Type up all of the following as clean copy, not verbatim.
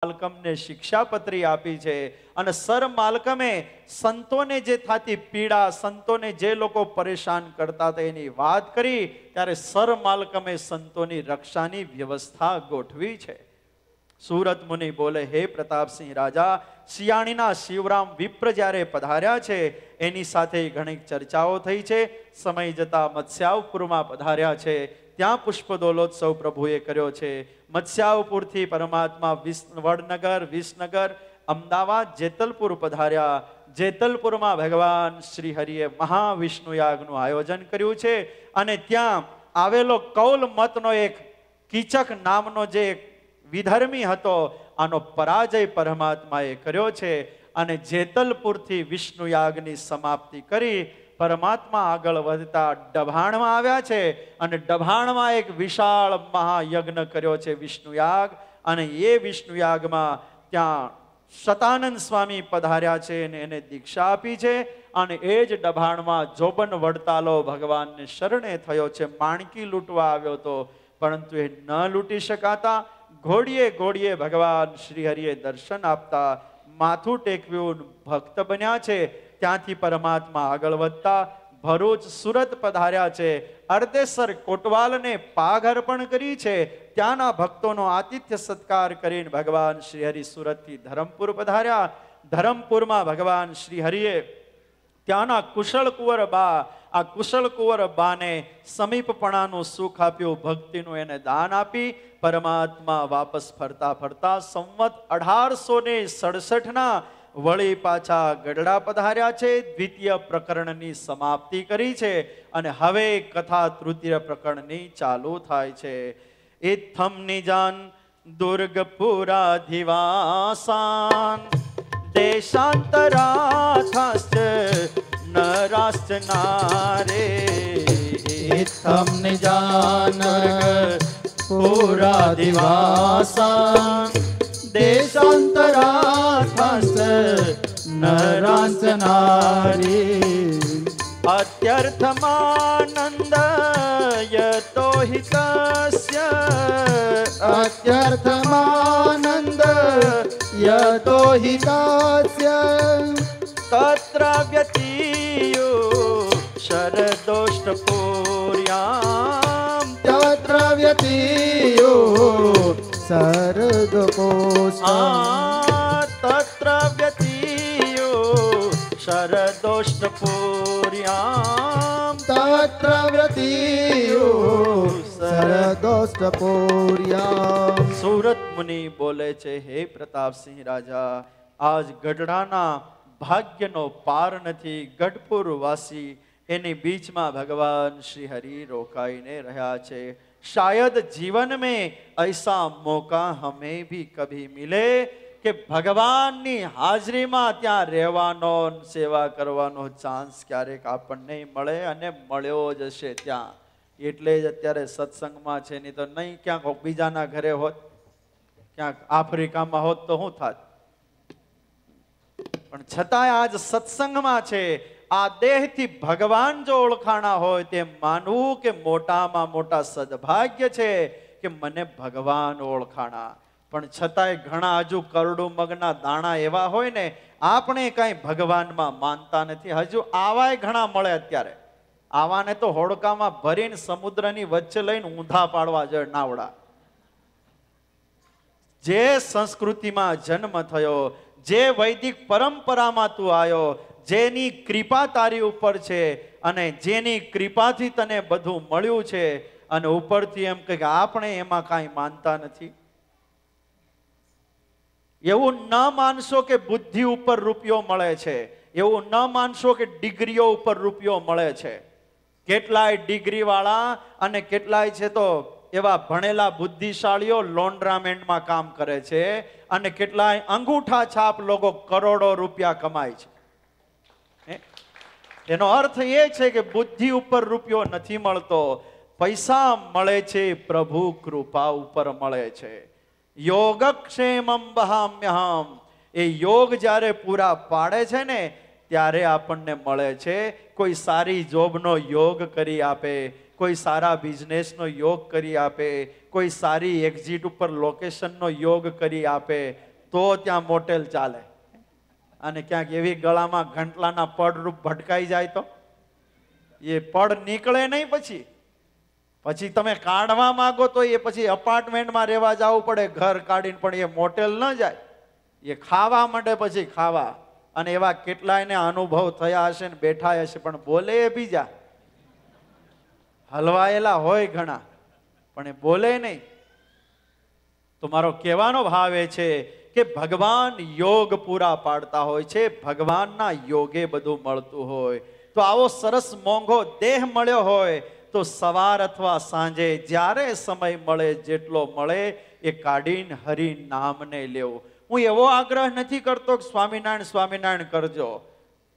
માલકમને શિક્ષાપત્રી આપી છે અને સર માલકમે સંતોને જે થતી પીડા, સંતોને જે લોકો પરેશાન કરતા હતા એની વાત કરી ત્યારે સર માલકમે સંતોની રક્ષાની વ્યવસ્થા ગોઠવી છે. સુરત મુનિ બોલે, હે પ્રતાપસિંહ રાજા, શિયાળીના શિવરામ વિપ્ર જ્યારે પધાર્યા છે એની સાથે ઘણી ચર્ચાઓ થઈ છે. સમય જતા મત્સ્યાવપુરમાં પધાર્યા છે, ત્યાં પુષ્પદોલોત્સવ પ્રભુએ કર્યો છે. મત્સ્યાવપુરથી પરમાત્મા વડનગર, વિસનગર, અમદાવાદ, જેતલપુર પધાર્યા. જેતલપુરમાં ભગવાન શ્રી હરિએ મહાવિષ્ણુ યાગનું આયોજન કર્યું છે અને ત્યાં આવેલો કૌલ મતનો એક કીચક નામનો જે વિધર્મી હતો, આનો પરાજય પરમાત્માએ કર્યો છે અને જેતલપુરથી વિષ્ણુ યાગની સમાપ્તિ કરી પરમાત્મા આગળ વધતા ડભાણમાં આવ્યા છે અને ડભાણમાં એક વિશાળ મહાયજ્ઞ કર્યો છે વિષ્ણુ યાગ. અને એ વિષ્ણુ યાગમાં ત્યાં શતાનંદ સ્વામી પધાર્યા છે અને એને દીક્ષા આપી છે. અને એ જ ડભાણમાં જોબન વડતાલો ભગવાનને શરણે થયો છે. માણકી લૂંટવા આવ્યો હતો પરંતુ એ ન લૂંટી શકાતા. ઘોડીએ ઘોડીએ ભગવાન શ્રી હરિએ દર્શન આપતા માથું ટેકવ્યું, ભક્ત બન્યા છે. ત્યાંથી પરમાત્મા આગળ વધતા ભરૂચ, સુરત પધાર્યા છે. અર્ધેસર કોટવાલને પાઘ અર્પણ કરી છે. ત્યાંના ભક્તોનો આતિથ્ય સત્કાર કરીને ભગવાન શ્રી હરિ સુરતથી ધરમપુર પધાર્યા. ધરમપુરમાં ભગવાન શ્રી હરિએ ત્યાંના કુશળ કુંવર બા, આ કુશળ કુંવર બાને સમીપપણાનું સુખ આપ્યું, ભક્તિનું એને દાન આપી પરમાત્મા વાપસ ફરતા ફરતા સંવત 1867ના વળી પાછા ગઢડા પધાર્યા છે. દ્વિતીય પ્રકરણની સમાપ્તિ કરી છે અને હવે કથા તૃતીય પ્રકરણની ચાલુ થાય છે. ઇત્થમ નિજાન દુર્ગપુરાધિવાસાન દેશાંતરાથાશ્ચ નરાશ્ચ નારે. ઇત્થમ નિજાન પુરાધિવાસાન દેશાંતરાથાશ્ચ નરાશ્ચ નારી. અત્યર્થમાનંદ યતો હિતસ્ય, અત્યર્થમાનંદ યતો હિતાસ્ય તત્ર વ્યતીયો શરદોષ્ટપુર્યામ. તત્ર વ્યતીયો શરદોષ્ટપુર્યામ. તત્ર વ્યતીયો શરદોષ્ટપુર્યામ. તત્ર વ્યતીયો શરદોષ્ટપુર્યામ. સુરત મુનિ બોલે છે, હે પ્રતાપસિંહ રાજા, આજ ગઢડાના ભાગ્યનો પાર નથી. ગઢપુર વાસી એની બીચમાં ભગવાન શ્રી હરિ રોકાઈને રહ્યા છે. શાયદ જીવન में ऐसा मौका हमें भी कभी मिले કે ભગવાનની હાજરીમાં ત્યાં રહેવાનો, સેવા કરવાનો ચાન્સ ક્યારેક આપણને મળે અને મળ્યો જ હશે ત્યાં. એટલે જ અત્યારે સત્સંગમાં છે, નહીં તો નહીં ક્યાંક બીજાના ઘરે હોત, ક્યાંક આફ્રિકામાં હોત તો શું થાત. પણ છતાંય આજ સત્સંગમાં છે. આ દેહથી ભગવાન જો ઓળખાણા હોય તે માનવું કે મોટામાં મોટા સદભાગ્ય છે કે મને ભગવાન ઓળખાણા. પણ છતાંય ઘણા હજુ કરડું મગના દાણા એવા હોય ને, આપણે કાંઈ ભગવાનમાં માનતા નથી. હજુ આવાય ઘણા મળે અત્યારે. આવાને તો હોડકામાં ભરીને સમુદ્રની વચ્ચે લઈને ઊંધા પાડવા જોઈએ નાવડા. જે સંસ્કૃતિમાં જન્મ થયો, જે વૈદિક પરંપરામાં તું આવ્યો, જેની કૃપા તારી ઉપર છે અને જેની કૃપાથી તને બધું મળ્યું છે, અને ઉપરથી એમ કે આપણે એમાં કાંઈ માનતા નથી. એવું ન માનશો કે બુદ્ધિ ઉપર રૂપિયો મળે છે, એવું ન માનશો કે ડિગ્રીઓ ઉપર રૂપિયો મળે છે. કેટલાય ડિગ્રી વાળા અને કેટલાય છે તો એવા ભણેલા બુદ્ધિશાળીઓ લોન્ડ્રામેન્ટમાં કામ કરે છે અને કેટલાય અંગૂઠા છાપ લોકો કરોડો રૂપિયા કમાય છે. એનો અર્થ એ છે કે બુદ્ધિ ઉપર રૂપિયો નથી મળતો, પૈસા મળે છે પ્રભુ કૃપા ઉપર મળે છે. યોગક્ષેમમ વહામ્યહમ. એ યોગ જ્યારે પૂરા પાડે છે ને ત્યારે આપણને મળે છે. કોઈ સારી જોબનો યોગ કરી આપે, કોઈ સારા બિઝનેસનો યોગ કરી આપે, કોઈ સારી એક્ઝિટ ઉપર લોકેશનનો યોગ કરી આપે, તો ત્યાં મોટેલ ચાલે. અને ક્યાંક એવી ગળામાં ઘંટલાના પડરૂપ ભટકાઈ જાય તો એ પડ નીકળે નહીં. પછી તમે કાઢવા માંગો તો એ પછી અપાર્ટમેન્ટમાં રહેવા જવું પડે ઘર કાઢીને, પણ એ મોટેલ ન જાય. એ ખાવા માંડે પછી ખાવા. અને એવા કેટલાયને અનુભવ થયા હશે ને બેઠા હશે, પણ બોલે એ બીજા. હલવાયેલા હોય ઘણા, પણ એ બોલે નહીં. તો મારો કહેવાનો ભાવ એ છે કે ભગવાન યોગ પૂરા પાડતા હોય છે, ભગવાનના યોગે બધું મળતું હોય. તો આવો સરસ મોંઘો દેહ મળ્યો હોય તો સવાર અથવા સાંજે જ્યારે સમય મળે, જેટલો મળે એ કાઢીને હરિ નામને લેવું. હું એવો આગ્રહ નથી કરતો કે સ્વામિનારાયણ સ્વામિનારાયણ કરજો.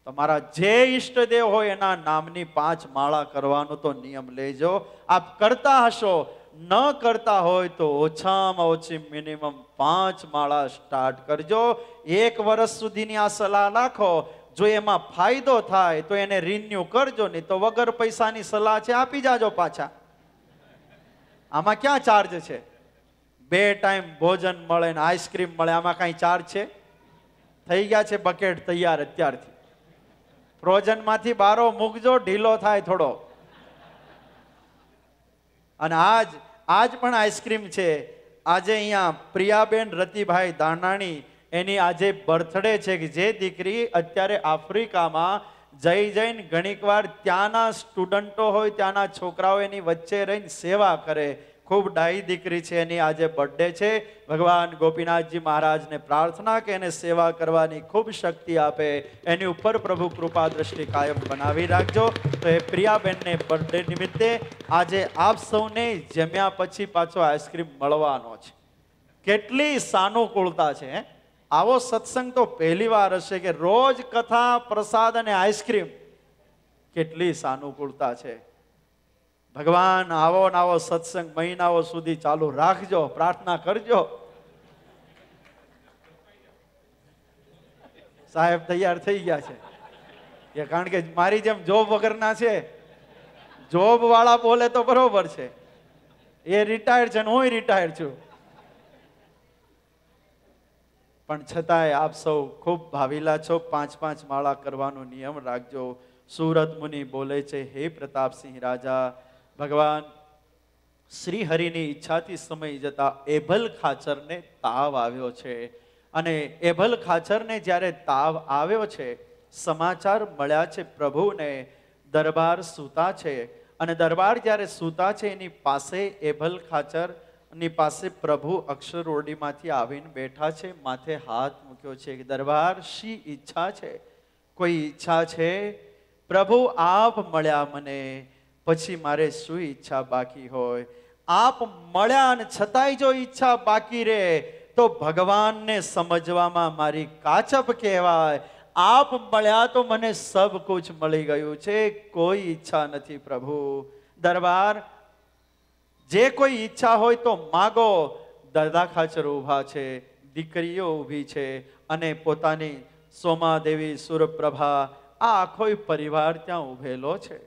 તમારા જે ઈષ્ટદેવ હોય એના નામની 5 માળા કરવાનો તો નિયમ લેજો. આપ કરતા હશો, ન કરતા હોય તો ઓછામાં ઓછી મિનિમમ 5 માળા સ્ટાર્ટ કરજો. 1 વર્ષ સુધીની આ સલાહ રાખો. જો એમાં ફાયદો થાય તો એને રિન્યુ કરજો, નહીં તો વગર પૈસાની સલાહ છે આપી જાજો પાછા. આમાં ક્યાં ચાર્જ છે? 2 ટાઈમ ભોજન મળે ને આઈસ્ક્રીમ મળે, આમાં કઈ ચાર્જ છે? થઈ ગયા છે બકેટ તૈયાર અત્યારથી. ફ્રોઝનમાંથી બારો મૂકજો, ઢીલો થાય થોડો. અને આજ પણ આઈસ્ક્રીમ છે. આજે અહીંયા પ્રિયાબેન રતિભાઈ દાનાણી, એની આજે બર્થડે છે. કે જે દીકરી અત્યારે આફ્રિકામાં જઈને ઘણીક વાર ત્યાંના સ્ટુડન્ટો હોય, ત્યાંના છોકરાઓ એની વચ્ચે રહીને સેવા કરે. ખૂબ ડાઈ દીકરી છે, એની આજે બર્થડે છે. ભગવાન ગોપીનાથજી મહારાજને પ્રાર્થના કે એને સેવા કરવાની ખૂબ શક્તિ આપે, એની ઉપર પ્રભુ કૃપા દ્રષ્ટિ કાયમ બનાવી રાખજો. તો એ પ્રિયાબેનને બર્થડે નિમિત્તે આજે આપ સૌને જમ્યા પછી પાછો આઈસ્ક્રીમ મળવાનો છે. કેટલી સાનુકૂળતા છે! આવો સત્સંગ તો પહેલી વાર હશે કે રોજ કથા, પ્રસાદ અને આઈસ્ક્રીમ. કેટલી સાનુકૂળતા છે! ભગવાન આવો ને આવો સત્સંગ મહિનાઓ સુધી ચાલુ રાખજો, પ્રાર્થના કરજો. સાહેબ તૈયાર થઈ ગયા છે, એ કારણ કે મારી જેમ જોબ વગરના છે. જોબ વાળા બોલે તો બરોબર છે, એ રિટાયર્ડ છે ને હું રિટાયર્ડ છું. પણ છતાંય આપ સૌ ખૂબ ભાવીલા છો. 5 માળા કરવાનો નિયમ રાખજો. સુરત મુનિ બોલે છે, હે પ્રતાપસિંહ રાજા, ભગવાન શ્રી હરિની ઈચ્છાથી સમય જતા એભલ ખાચરને તાવ આવ્યો છે. અને એભલ ખાચરને જ્યારે તાવ આવ્યો છે, સમાચાર મળ્યા છે પ્રભુને, દરબાર સૂતા છે. અને દરબાર જ્યારે સૂતા છે એની પાસે એભલ ખાચરની પાસે પ્રભુ અક્ષરઓરડીમાંથી આવીને બેઠા છે, માથે હાથ મૂક્યો છે કે દરબાર શી ઈચ્છા છે? કોઈ ઈચ્છા છે? પ્રભુ આપ મળ્યા મને, પછી મારે શું ઈચ્છા બાકી હોય? આપ મળ્યા અને છતાંય જો ઈચ્છા બાકી રહે તો ભગવાનને સમજવામાં મારી કાચપ કહેવાય. આપ મળ્યા તો મને સબ કુછ મળી ગયું છે, કોઈ ઈચ્છા નથી પ્રભુ. દરબાર જે કોઈ ઈચ્છા હોય તો માગો. દાદા ખાચર ઊભા છે, દીકરીઓ ઊભી છે, અને પોતાની સોમાદેવી, સુરપ્રભા, આ આખો પરિવાર ત્યાં ઉભેલો છે.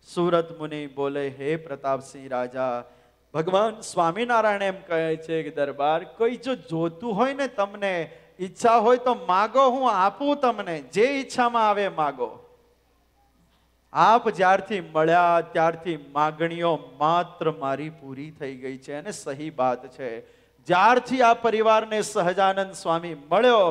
સુરત મુનિ બોલે, હે પ્રતાપસિંહ રાજા, ભગવાન સ્વામિનારાયણ એમ કહે છે કે દરબાર કોઈ જો જોતું હોય ને, તમને ઈચ્છા હોય તો માગો, હું આપું તમને. જે ઈચ્છામાં આવે માગો. આપ જ્યારથી મળ્યા ત્યારથી માગણીઓ માત્ર મારી પૂરી થઈ ગઈ છે. અને સહી વાત છે, જ્યારથી આ પરિવારને સહજાનંદ સ્વામી મળ્યો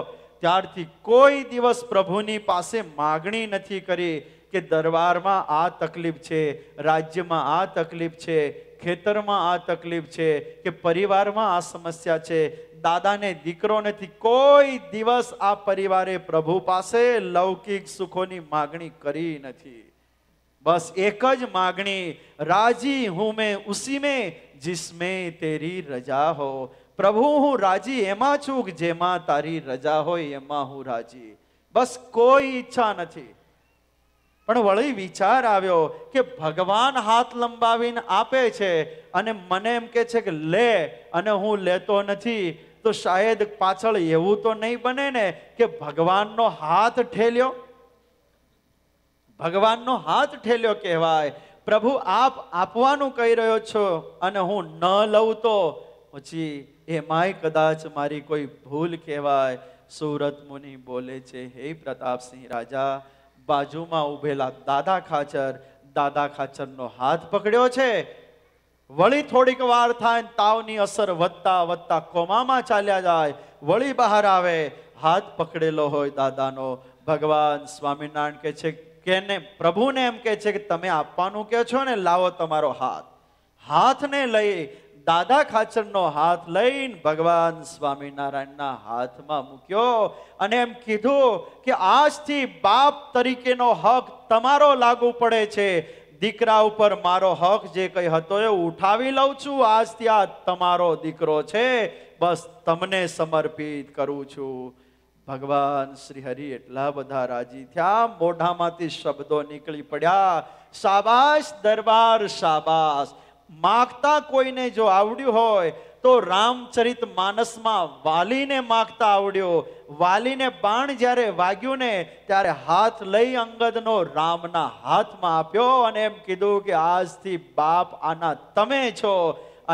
ત્યારથી કોઈ દિવસ પ્રભુની પાસે માગણી નથી કરી કે દરબારમાં આ તકલીફ છે, રાજ્યમાં આ તકલીફ છે, ખેતરમાં આ તકલીફ છે, કે પરિવારમાં આ સમસ્યા છે. દાદાને દીકરો નથી. કોઈ દિવસ આ પરિવારે પ્રભુ પાસે લૌકિક સુખોની માગણી કરી નથી. બસ એક જ માગણી, રાજી હું મેં ઉસી મેં જિસમેં તેરી રજા હો. પ્રભુ હું રાજી એમાં છું કે જેમાં તારી રજા હોય એમાં હું રાજી. બસ કોઈ ઈચ્છા નથી. પણ વળી વિચાર આવ્યો કે ભગવાન હાથ લંબાવીને આપે છે અને મને એમ કે છે કે લે, અને હું લેતો નથી, તો શાયદ પાછળ એવું તો નહીં બને ને કે ભગવાનનો હાથ ઠેલ્યો. ભગવાનનો હાથ ઠેલ્યો કહેવાય. પ્રભુ આપ આપવાનું કહી રહ્યો છો અને હું ન લઉં તો પછી એમાંય કદાચ મારી કોઈ ભૂલ કહેવાય. સુરત મુનિ બોલે છે, હે પ્રતાપસિંહ રાજા, બાજુમાં ઉભેલા દાદા ખાચરનો હાથ પકડ્યો છે. વળી થોડીક વાર થાય, તાવની અસર વધતા વધતા કોમામાં ચાલ્યા જાય. વળી બહાર આવે, હાથ પકડેલો હોય દાદાનો. ભગવાન સ્વામિનારાયણ કહે છે કે પ્રભુને એમ કહે છે કે તમે આપવાનું કહો છો ને, લાવો તમારો હાથ. હાથને લઈ દાદા ખાચરનો હાથ લઈને ભગવાન સ્વામિનારાયણના હાથમાં મૂક્યો અને એમ કીધું કે આજથી બાપ તરીકેનો હક તમારો લાગુ પડે છે. દીકરા ઉપર મારો હક જે કઈ હતો એ ઉઠાવી લઉં છું. આજથી આ તમારો દીકરો છે, બસ તમને સમર્પિત કરું છું. ભગવાન શ્રી હરિ એટલા બધા રાજી થયા, મોઢામાંથી શબ્દો નીકળી પડ્યા, શાબાશ દરબાર શાબાશ. માગતા કોઈને જો આવડ્યું હોય તો રામચરિત માનસમાં વાલીને માગતા આવડ્યો. વાલીને બાણ જ્યારે વાગ્યું ને ત્યારે હાથ લઈ અંગદનો રામના હાથમાં આપ્યો અને એમ કીધું કે આજથી બાપ આના તમે છો.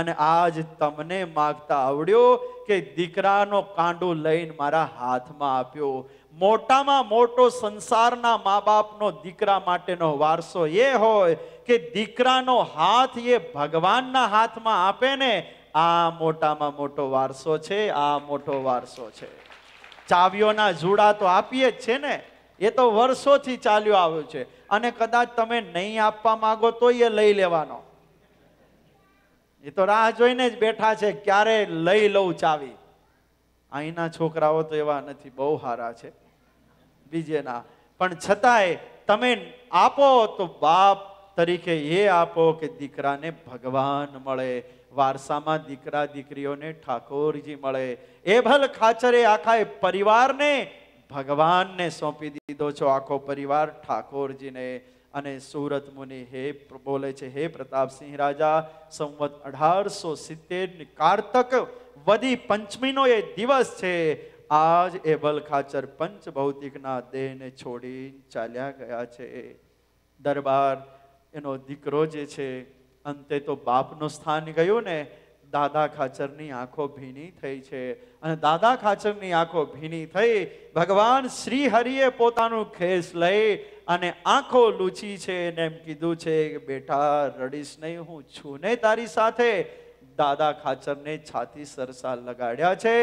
અને આજ તમને માગતા આવડ્યું કે દીકરાનો કાંડું લઈને મારા હાથમાં આપ્યો. મોટામાં મોટો સંસારના મા બાપનો દીકરા માટેનો વારસો એ હોય કે દીકરાનો હાથ એ ભગવાનના હાથમાં આપે ને, આ મોટામાં મોટો વારસો છે. આ મોટો વારસો છે. ચાવીઓના જુડા તો આપીએ જ છે ને, એ તો વર્ષોથી ચાલ્યું આવ્યું છે. અને કદાચ તમે નહીં આપવા માંગો તો એ લઈ લેવાનો. એ તો રાહ જોઈને જ બેઠા છે, ક્યારે લઈ લઉં ચાવી. અહીંના છોકરાઓ તો એવા નથી, બહુ સારા છે બીજેના. પણ છતાંય તમે આપો તો બાપ તરીકે એ આપો કે દીકરાને ભગવાન મળે, વારસામાં દીકરા દીકરીઓને ઠાકોરજી મળે. એભલ ખાચરે આખા પરિવારને ભગવાનને સોંપી દીધો છો, આખો પરિવાર ઠાકોરજીને. અને સુરત મુનિ બોલે છે, હે પ્રતાપસિંહ રાજા, સંવત 1870 કારતક વદી પંચમીનો એ દિવસ છે. આજ એભલ ખાચર પંચ ભૌતિકના દેહને છોડી ચાલ્યા ગયા છે. દરબાર એનો દીકરો જે છે, અંતે તો બાપનું સ્થાન ગયું ને. દાદા ખાચરની આંખો ભીની થઈ છે. અને દાદા ખાચરની આંખો ભીની થઈ, ભગવાન શ્રી હરિએ પોતાનું ખેસ લઈ અને આંખો લૂછી છે ને એમ કીધું છે કે બેટા રડીશ નહીં, હું છું ને તારી સાથે. દાદા ખાચરને છાતી સરસા લગાડ્યા છે.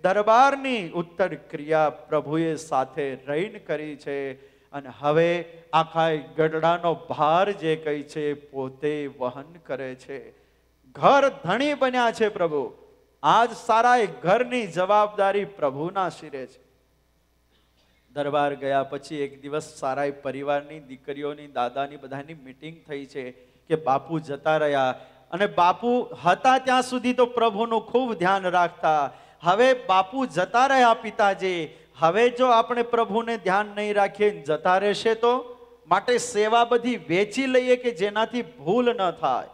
દરબારની ઉત્તર ક્રિયા પ્રભુએ સાથે રહીને કરી છે. અને હવે આખા ગઢડાનો ભાર જે કઈ છે પોતે વહન કરે છે. ઘર ધણી બન્યા છે પ્રભુ. આજ સારા ઘરની જવાબદારી પ્રભુના શિરે છે. દરબાર ગયા પછી એક દિવસ સારા પરિવારની દીકરીઓની, દાદાની, બધાની મીટિંગ થઈ છે કે બાપુ જતા રહ્યા. અને બાપુ હતા ત્યાં સુધી તો પ્રભુનું ખૂબ ધ્યાન રાખતા. હવે બાપુ જતા રહ્યા પિતાજી, હવે જો આપણે પ્રભુને ધ્યાન નહીં રાખીએ, જતા રહેશે તો. માટે સેવા બધી વેચી લઈએ કે જેનાથી ભૂલ ન થાય.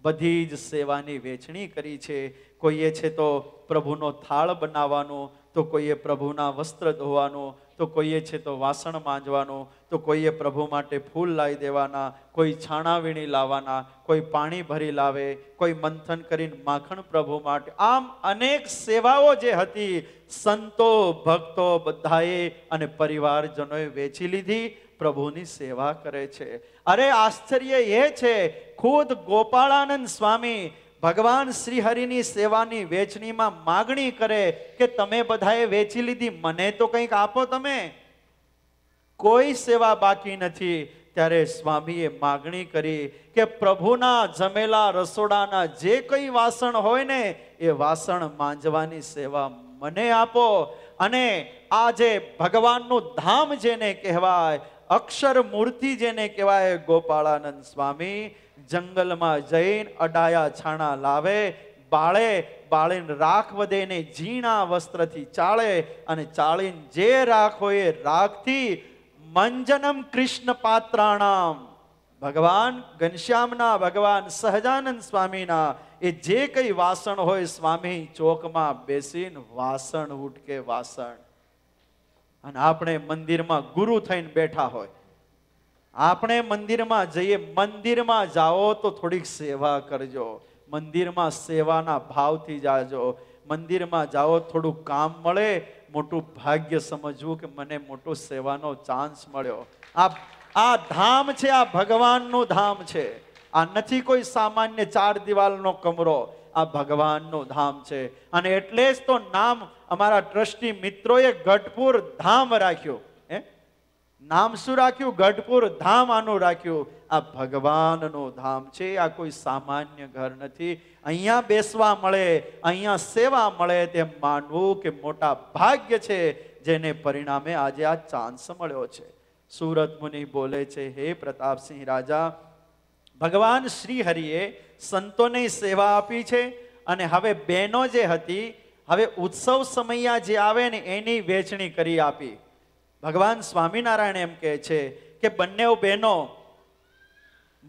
બધી જ સેવાની વેચણી કરી છે. કોઈએ છે તો પ્રભુનો થાળ બનાવવાનો, તો કોઈએ પ્રભુના વસ્ત્ર ધોવાનું, તો કોઈએ છે તો વાસણ માંજવાનું, તો કોઈએ પ્રભુ માટે ફૂલ લાવી દેવાના, કોઈ છાણાવીણી લાવવાના, કોઈ પાણી ભરી લાવે, કોઈ મંથન કરીને માખણ પ્રભુ માટે. આમ અનેક સેવાઓ જે હતી સંતો ભક્તો બધાએ અને પરિવારજનોએ વેચી લીધી, પ્રભુની સેવા કરે છે. અરે આશ્ચર્ય એ છે, ખુદ ગોપાળાનંદ સ્વામી ભગવાન શ્રી હરિની સેવાની વેચણીમાં માગણી કરે કે તમે બધાએ વેચી લીધી, મને તો કંઈક આપો તમે. કોઈ સેવા બાકી નથી. ત્યારે સ્વામીએ માગણી કરી કે પ્રભુના જમેલા રસોડાના જે કઈ વાસણ હોય ને એ વાસણ માંજવાની સેવા મને આપો. અને આ જે ભગવાનનું ધામ જેને કહેવાય, અક્ષર મૂર્તિ જેને કહેવાય, ગોપાળાનંદ સ્વામી જંગલમાં જઈને અડાયા છાણા લાવે, બાળીને રાખ વધે ને ઝીણા વસ્ત્રથી ચાળે. અને ચાળીને જે રાખ હોય એ રાખથી મંજનમ કૃષ્ણ પાત્રાણામ, ભગવાન ઘનશ્યામના, ભગવાન સહજાનંદ સ્વામીના એ જે કઈ વાસણ હોય, સ્વામી ચોકમાં બેસીને વાસણ ઉટકે વાસણ. અને આપણે મંદિરમાં ગુરુ થઈને બેઠા હોય, આપણે મંદિરમાં જઈએ, મંદિરમાં જાઓ તો થોડીક સેવા કરજો, મંદિરમાં સેવાના ભાવથી જાજો. મંદિરમાં જાઓ, થોડું કામ મળે, મોટું ભાગ્ય સમજવું કે મને મોટો સેવાનો ચાન્સ મળ્યો. આ ધામ છે, આ ભગવાનનું ધામ છે. આ નથી કોઈ સામાન્ય 4 દિવાલનો કમરો, આ ભગવાનનું ધામ છે. અને એટલે જ તો નામ અમારા ટ્રસ્ટી મિત્રોએ ગઢપુર ધામ રાખ્યું. નામ શું રાખ્યું? ગઢપુર ધામ આનું રાખ્યું. આ ભગવાનનું ધામ છે, આ કોઈ સામાન્ય ઘર નથી. અહીંયા બેસવા મળે, અહીંયા સેવા મળે તેમ માનવું કે મોટા ભાગ્ય છે, જેને પરિણામે આજે આ ચાન્સ મળ્યો છે. સુરત મુનિ બોલે છે, હે પ્રતાપસિંહ રાજા, ભગવાન શ્રી હરિએ સંતોને સેવા આપી છે અને હવે બહેનો જે હતી, હવે ઉત્સવ સમયા જે આવે ને એની વેચણી કરી આપી. ભગવાન સ્વામિનારાયણ એમ કહે છે કે બંને બહેનો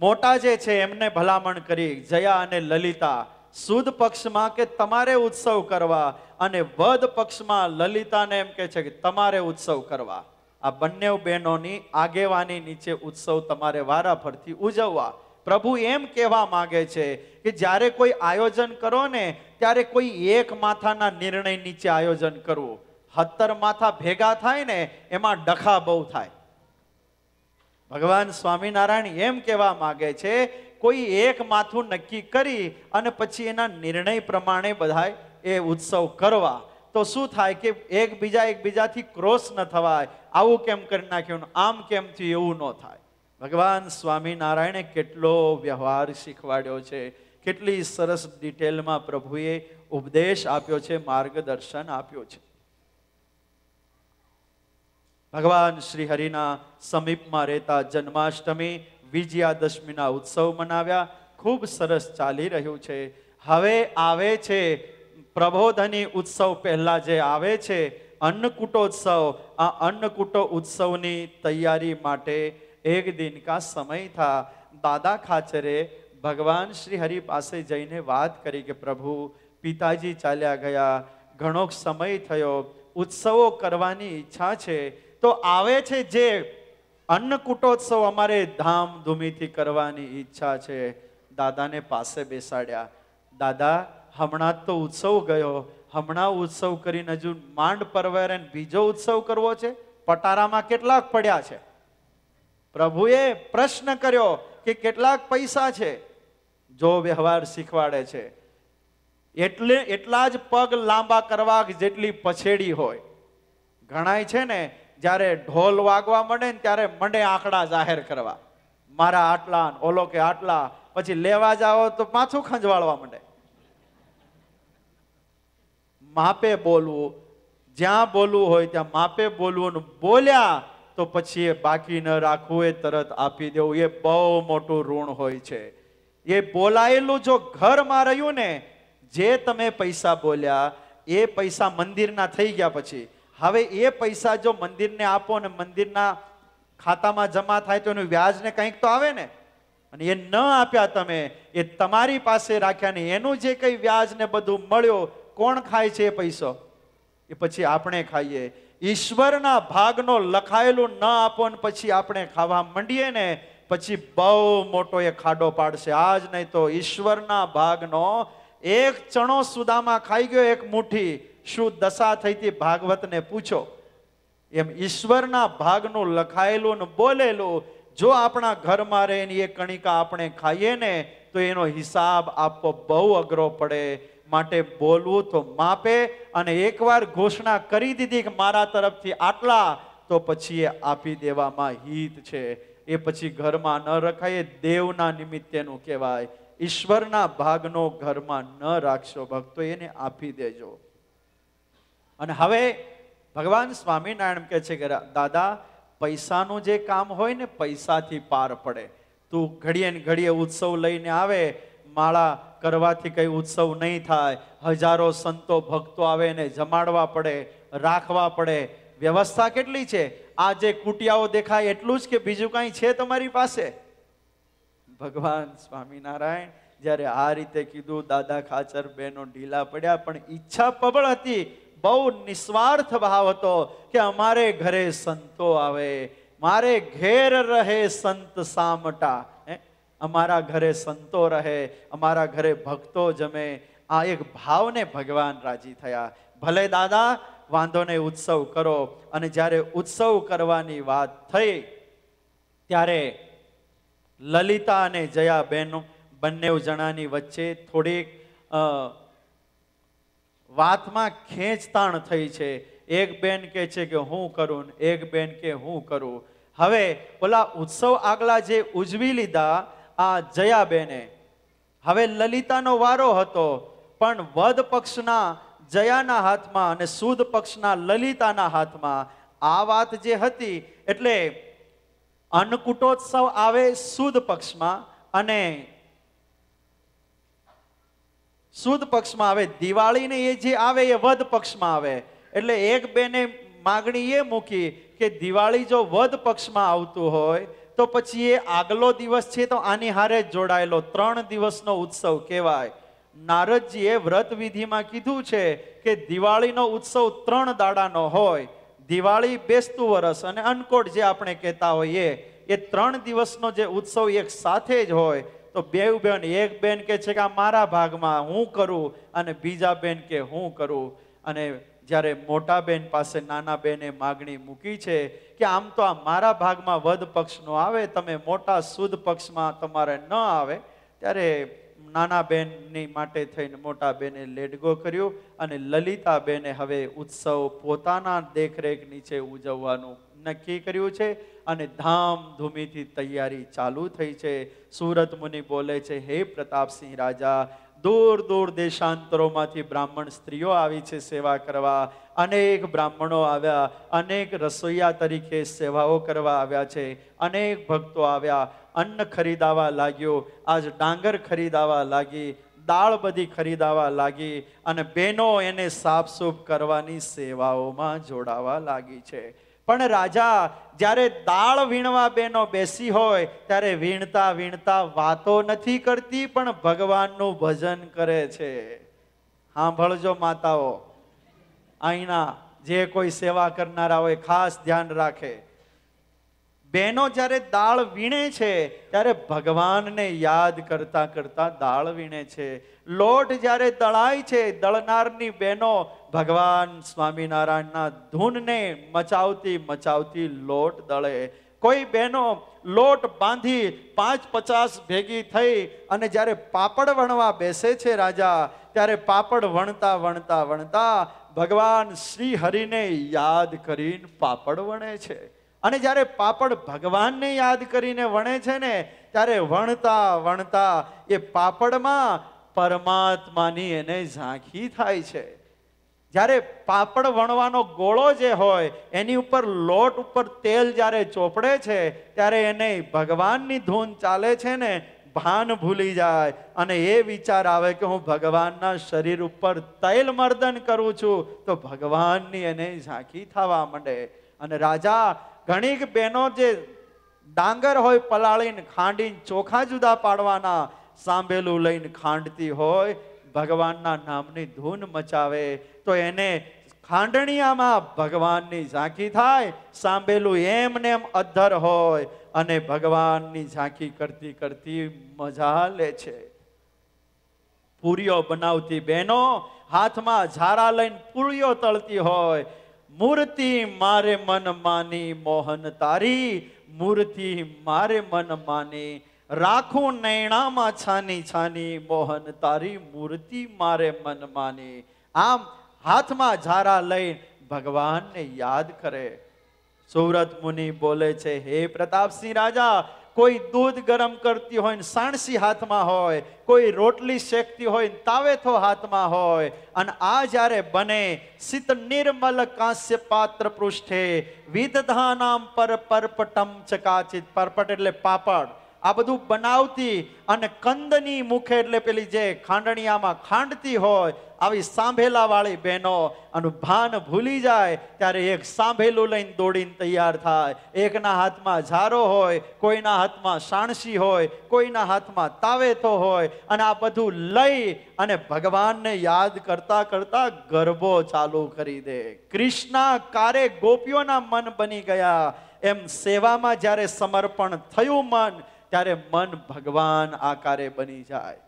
મોટા જે છે એમને ભલામણ કરી, જયા અને લલિતા, સુદ પક્ષમાં કે તમારે ઉત્સવ કરવા, અને વદ પક્ષમાં લલિતાને એમ કહે છે કે તમારે ઉત્સવ કરવા. આ બંને બહેનોની આગેવાની નીચે ઉત્સવ તમારે વારાફરતી ઉજવવા. પ્રભુ એમ કહેવા માંગે છે કે જ્યારે કોઈ આયોજન કરો ને ત્યારે કોઈ એક માથાના નિર્ણય નીચે આયોજન કરવું. 17 માથા ભેગા થાય ને એમાં ડખા બહુ થાય. ભગવાન સ્વામિનારાયણ એમ કહેવા માંગે છે, કોઈ એક માથું નક્કી કરી અને પછી એના નિર્ણય પ્રમાણે બધા એ ઉત્સવ કરવા. તો શું થાય કે એકબીજાથી ક્રોસ ન થવાય. આવું કેમ કરી નાખ્યું, આમ કેમ થયું, એવું ન થાય. ભગવાન સ્વામિનારાયણે કેટલો વ્યવહાર શીખવાડ્યો છે, કેટલી સરસ ડિટેલમાં પ્રભુએ ઉપદેશ આપ્યો છે, માર્ગદર્શન આપ્યો છે. ભગવાન શ્રી હરિના સમીપમાં રહેતા જન્માષ્ટમી, વિજયાદશમીના ઉત્સવ મનાવ્યા. ખૂબ સરસ ચાલી રહ્યું છે. હવે આવે છે પ્રબોધની ઉત્સવ. પહેલા જે આવે છે અન્નકૂટોત્સવ. આ અન્નકૂટો ઉત્સવની તૈયારી માટે એક દિન કા સમય થા. દાદા ખાચરે ભગવાન શ્રી હરિ પાસે જઈને વાત કરી કે પ્રભુ, પિતાજી ચાલ્યા ગયા, ઘણો સમય થયો, ઉત્સવો કરવાની ઈચ્છા છે. તો આવે છે જે અન્નકૂટોત્સવ અમારે ધામધૂમીથી કરવાની ઈચ્છા છે. દાદાને પાસે બેસાડ્યા. દાદા, હમણાં તો ઉત્સવ ગયો, હમણાં ઉત્સવ કરીને હજુ માંડ પરવેરે બીજો ઉત્સવ કરવો છે? પટારામાં કેટલાક પડ્યા છે? પ્રભુએ પ્રશ્ન કર્યો કે કેટલાક પૈસા છે? જો વ્યવહાર શીખવાડે છે એટલા જ પગ લાંબા કરવા જેટલી પછેડી હોય. ઘણાય છે ને, જ્યારે ઢોલ વાગવા માંડે ને ત્યારે મંડે આંકડા જાહેર કરવા, મારા આટલા, ઓલો કે આટલા. પછી લેવા જાઓ તો માથું ખંજવાળવા માંડે. માપે બોલવું, જ્યાં બોલવું હોય ત્યાં માપે બોલવું. બોલ્યા તો પછી એ બાકી ન રાખવું, એ તરત આપી દેવું. એ બહુ મોટું ઋણ હોય છે. એ બોલાયેલું જો ઘરમાં રહ્યું ને, જે તમે પૈસા બોલ્યા એ પૈસા મંદિરના થઈ ગયા. પછી હવે એ પૈસા જો મંદિરને આપો ને મંદિરના ખાતામાં જમા થાય તો એનું વ્યાજ ને કંઈક તો આવે ને. અને એ ન આપ્યા તમે, એ તમારી પાસે રાખ્યા ને એનું જે કઈ વ્યાજ ને બધું મળ્યું, કોણ ખાય છે એ પૈસો? એ પછી આપણે ખાઈએ. ઈશ્વરના ભાગનો લખાયેલું ન આપો ને પછી આપણે ખાવા માંડીએ ને, પછી બહુ મોટો એ ખાડો પાડશે. આજ નહીં તો ઈશ્વરના ભાગનો એક ચણો સુદામા ખાઈ ગયો, એક મુઠ્ઠી. શું દશા થઈ હતી ભાગવતને પૂછો. એમ ઈશ્વરના ભાગનું લખાયેલું ને બોલેલું જો આપણા ઘરમાં રહે ને એ કણિકા આપણે ખાઈએ ને તો એનો હિસાબ આપવો બહુ અઘરો પડે. માટે બોલવું તો માપે. અને એકવાર ઘોષણા કરી દીધી કે મારા તરફથી આટલા, તો પછી એ આપી દેવામાં હિત છે. એ પછી ઘરમાં ન રખાય, દેવના નિમિત્તેનું કહેવાય. ઈશ્વરના ભાગનો ઘરમાં ન રાખશો ભક્તો, એને આપી દેજો. અને હવે ભગવાન સ્વામિનારાયણ કહે છે કે દાદા, પૈસાનું જે કામ હોય ને પૈસાથી પાર પડે. તું ઘડીએ ને ઘડીએ ઉત્સવ લઈને આવે, માળા કરવાથી કઈ ઉત્સવ નહીં થાય. હજારો સંતો ભક્તો આવે ને જમાડવા પડે, રાખવા પડે. વ્યવસ્થા કેટલી છે? આ જે કુટિયાઓ દેખાય એટલું જ કે બીજું કઈ છે તમારી પાસે? ભગવાન સ્વામિનારાયણ જ્યારે આ રીતે કીધું, દાદા ખાચર બહેનો ઢીલા પડ્યા. પણ ઈચ્છા પ્રબળ હતી, બહુ નિસ્વાર્થ ભાવ હતો કે અમારે ઘરે સંતો આવે, મારે ઘેર રહે સંત સામટા. અમારા ઘરે સંતો રહે, અમારા ઘરે ભક્તો જમે, આ એક ભાવને ભગવાન રાજી થયા. ભલે દાદા વાંધો નહીં, ઉત્સવ કરો. અને જ્યારે ઉત્સવ કરવાની વાત થઈ ત્યારે લલિતા અને જયાબેન બંને જણાની વચ્ચે થોડીક વાતમાં ખેંચતાણ થઈ છે. એક બેન કહે છે કે હું કરું, એક બેન કે હું કરું. હવે ઓલા ઉત્સવ આગલા જે ઉજવી લીધા આ જયાબેને, હવે લલિતાનો વારો હતો, પણ વદ પક્ષના જયાના હાથમાં અને સુદ પક્ષના લલિતાના હાથમાં આ વાત જે હતી. એટલે અન્નકૂટોત્સવ આવે સુદ પક્ષમાં અને સુદ પક્ષમાં આવે, દિવાળીને એ જે આવે એ વદ પક્ષમાં આવે. એટલે એક બેને માગણી એ મૂકી કે દિવાળી જો વદ પક્ષમાં આવતું હોય તો પછી એ આગલો દિવસ છે તો આની હારે જ જોડાયેલો 3 દિવસનો ઉત્સવ કહેવાય. નારદજીએ વ્રત વિધિમાં કીધું છે કે દિવાળીનો ઉત્સવ 3 દાડાનો હોય. દિવાળી, બેસતું વરસ અને અન્નકોટ જે આપણે કહેતા હોઈએ એ 3 દિવસનો જે ઉત્સવ એક સાથે જ હોય. તો બેવ બેન, એક બેન કે છે કે આ મારા ભાગમાં હું કરું અને બીજા બેન કે હું કરું. અને જ્યારે મોટા બેન પાસે નાના બેને માગણી મૂકી છે કે આમ તો આ મારા ભાગમાં વદ પક્ષનો આવે, તમે મોટા સુદ પક્ષમાં તમારે ન આવે, ત્યારે નાના બેનની માટે થઈને મોટા બેને લેડગો કર્યો અને લલિતા બેને હવે ઉત્સવ પોતાના દેખરેખ નીચે ઉજવવાનું નક્કી કર્યું છે. અને ધામધૂમીથી તૈયારી ચાલુ થઈ છે. સુરત મુનિ બોલે છે, હે પ્રતાપસિંહ રાજા, દૂર દૂર દેશાંતરોમાંથી બ્રાહ્મણ સ્ત્રીઓ આવી છે સેવા કરવા. અનેક બ્રાહ્મણો આવ્યા, અનેક રસોઈયા તરીકે સેવાઓ કરવા આવ્યા છે. અનેક ભક્તો આવ્યા, અન્ન ખરીદાવા લાગ્યો, આજ ડાંગર ખરીદાવા લાગી, દાળ બધી ખરીદાવા લાગી અને બહેનો એને સાફસૂફ કરવાની સેવાઓમાં જોડાવા લાગી છે. પણ રાજા જ્યારે દાળ વીણવા બહેનો બેસી હોય ત્યારે વીણતા વીણતા વાતો નથી કરતી, પણ ભગવાનનું ભજન કરે છે. સાંભળજો માતાઓ, અહીંના જે કોઈ સેવા કરનારા હોય ખાસ ધ્યાન રાખે. બહેનો જ્યારે દાળ વીણે છે ત્યારે ભગવાનને યાદ કરતા કરતા દાળ વીણે છે. લોટ જ્યારે દળાય છે, દળનારની બહેનો ભગવાન સ્વામિનારાયણના ધૂનને મચાવતી મચાવતી લોટ દળે. કોઈ બહેનો લોટ બાંધી 5-50 ભેગી થઈ અને જ્યારે પાપડ વણવા બેસે છે રાજા, ત્યારે પાપડ વણતા વણતા વણતા ભગવાન શ્રી હરિને યાદ કરીને પાપડ વણે છે. અને જ્યારે પાપડ ભગવાનને યાદ કરીને વણે છે ને, ત્યારે વણતા વણતા એ પાપડમાં પરમાત્માની એને ઝાંખી થાય છે. જ્યારે પાપડ વણવાનો ગોળો જે હોય એની ઉપર લોટ ઉપર તેલ જ્યારે ચોપડે છે ત્યારે એને ભગવાનની ધૂન ચાલે છે ને, ભાન ભૂલી જાય અને એ વિચાર આવે કે હું ભગવાનના શરીર ઉપર તૈલ મર્દન કરું છું, તો ભગવાનની એને ઝાંખી થવા માંડે. અને રાજા ઘણીક બહેનો જે ડાંગર હોય પલાળીને ખાંડીને ચોખા જુદા પાડવાના, સાંભેલું લઈને ખાંડતી હોય, ભગવાનના નામની ધૂન મચાવે તો એને ખાંડણીયામાં ભગવાનની ઝાંખી થાય. સાંભેલું એમ ને એમ અધ્ધર હોય અને ભગવાનની ઝાંખી કરતી કરતી મજા લે છે. પૂરીઓ બનાવતી બહેનો હાથમાં ઝારા લઈને પૂરીઓ તળતી હોય. મૂર્તિ મારે મન માની મોહન તારી, મૂર્તિ મારે મન માની, રાખું નૈણામાં છાની છાની, મોહન તારી મૂર્તિ મારે મન માની. આમ હાથમાં ઝારા લઈ ભગવાનને યાદ કરે. સુરત મુનિ બોલે છે, હે પ્રતાપસિંહ રાજા, કોઈ દૂધ ગરમ કરતી હોય ને સાણસી હાથમાં હોય, કોઈ રોટલી શેકતી હોય ને તાવેથો હાથમાં હોય, અને આ જ્યારે બને સિત નિર્મલ કાંસ્ય પાત્ર પૃષ્ઠે વિદધાનામ પર પરપટમ ચકાચિત. પરપટ એટલે પાપડ. આ બધું બનાવતી અને કંદની મુખે એટલે પેલી જે ખાંડણીયામાં ખાંડતી હોય, આવી સાંભેલા વાળી બહેનો આનું ભાન ભૂલી જાય ત્યારે એક સાંભેલું લઈને દોડીને તૈયાર થાય. એકના હાથમાં ઝારો હોય, કોઈના હાથમાં સાણસી હોય, કોઈના હાથમાં તાવેથો હોય, અને આ બધું લઈ અને ભગવાનને યાદ કરતા કરતા ગરબો ચાલુ કરી દે. કૃષ્ણ કારે ગોપીઓના મન બની ગયા, એમ સેવામાં જ્યારે સમર્પણ થયું મન, ત્યારે મન ભગવાન આકારે બની જાય.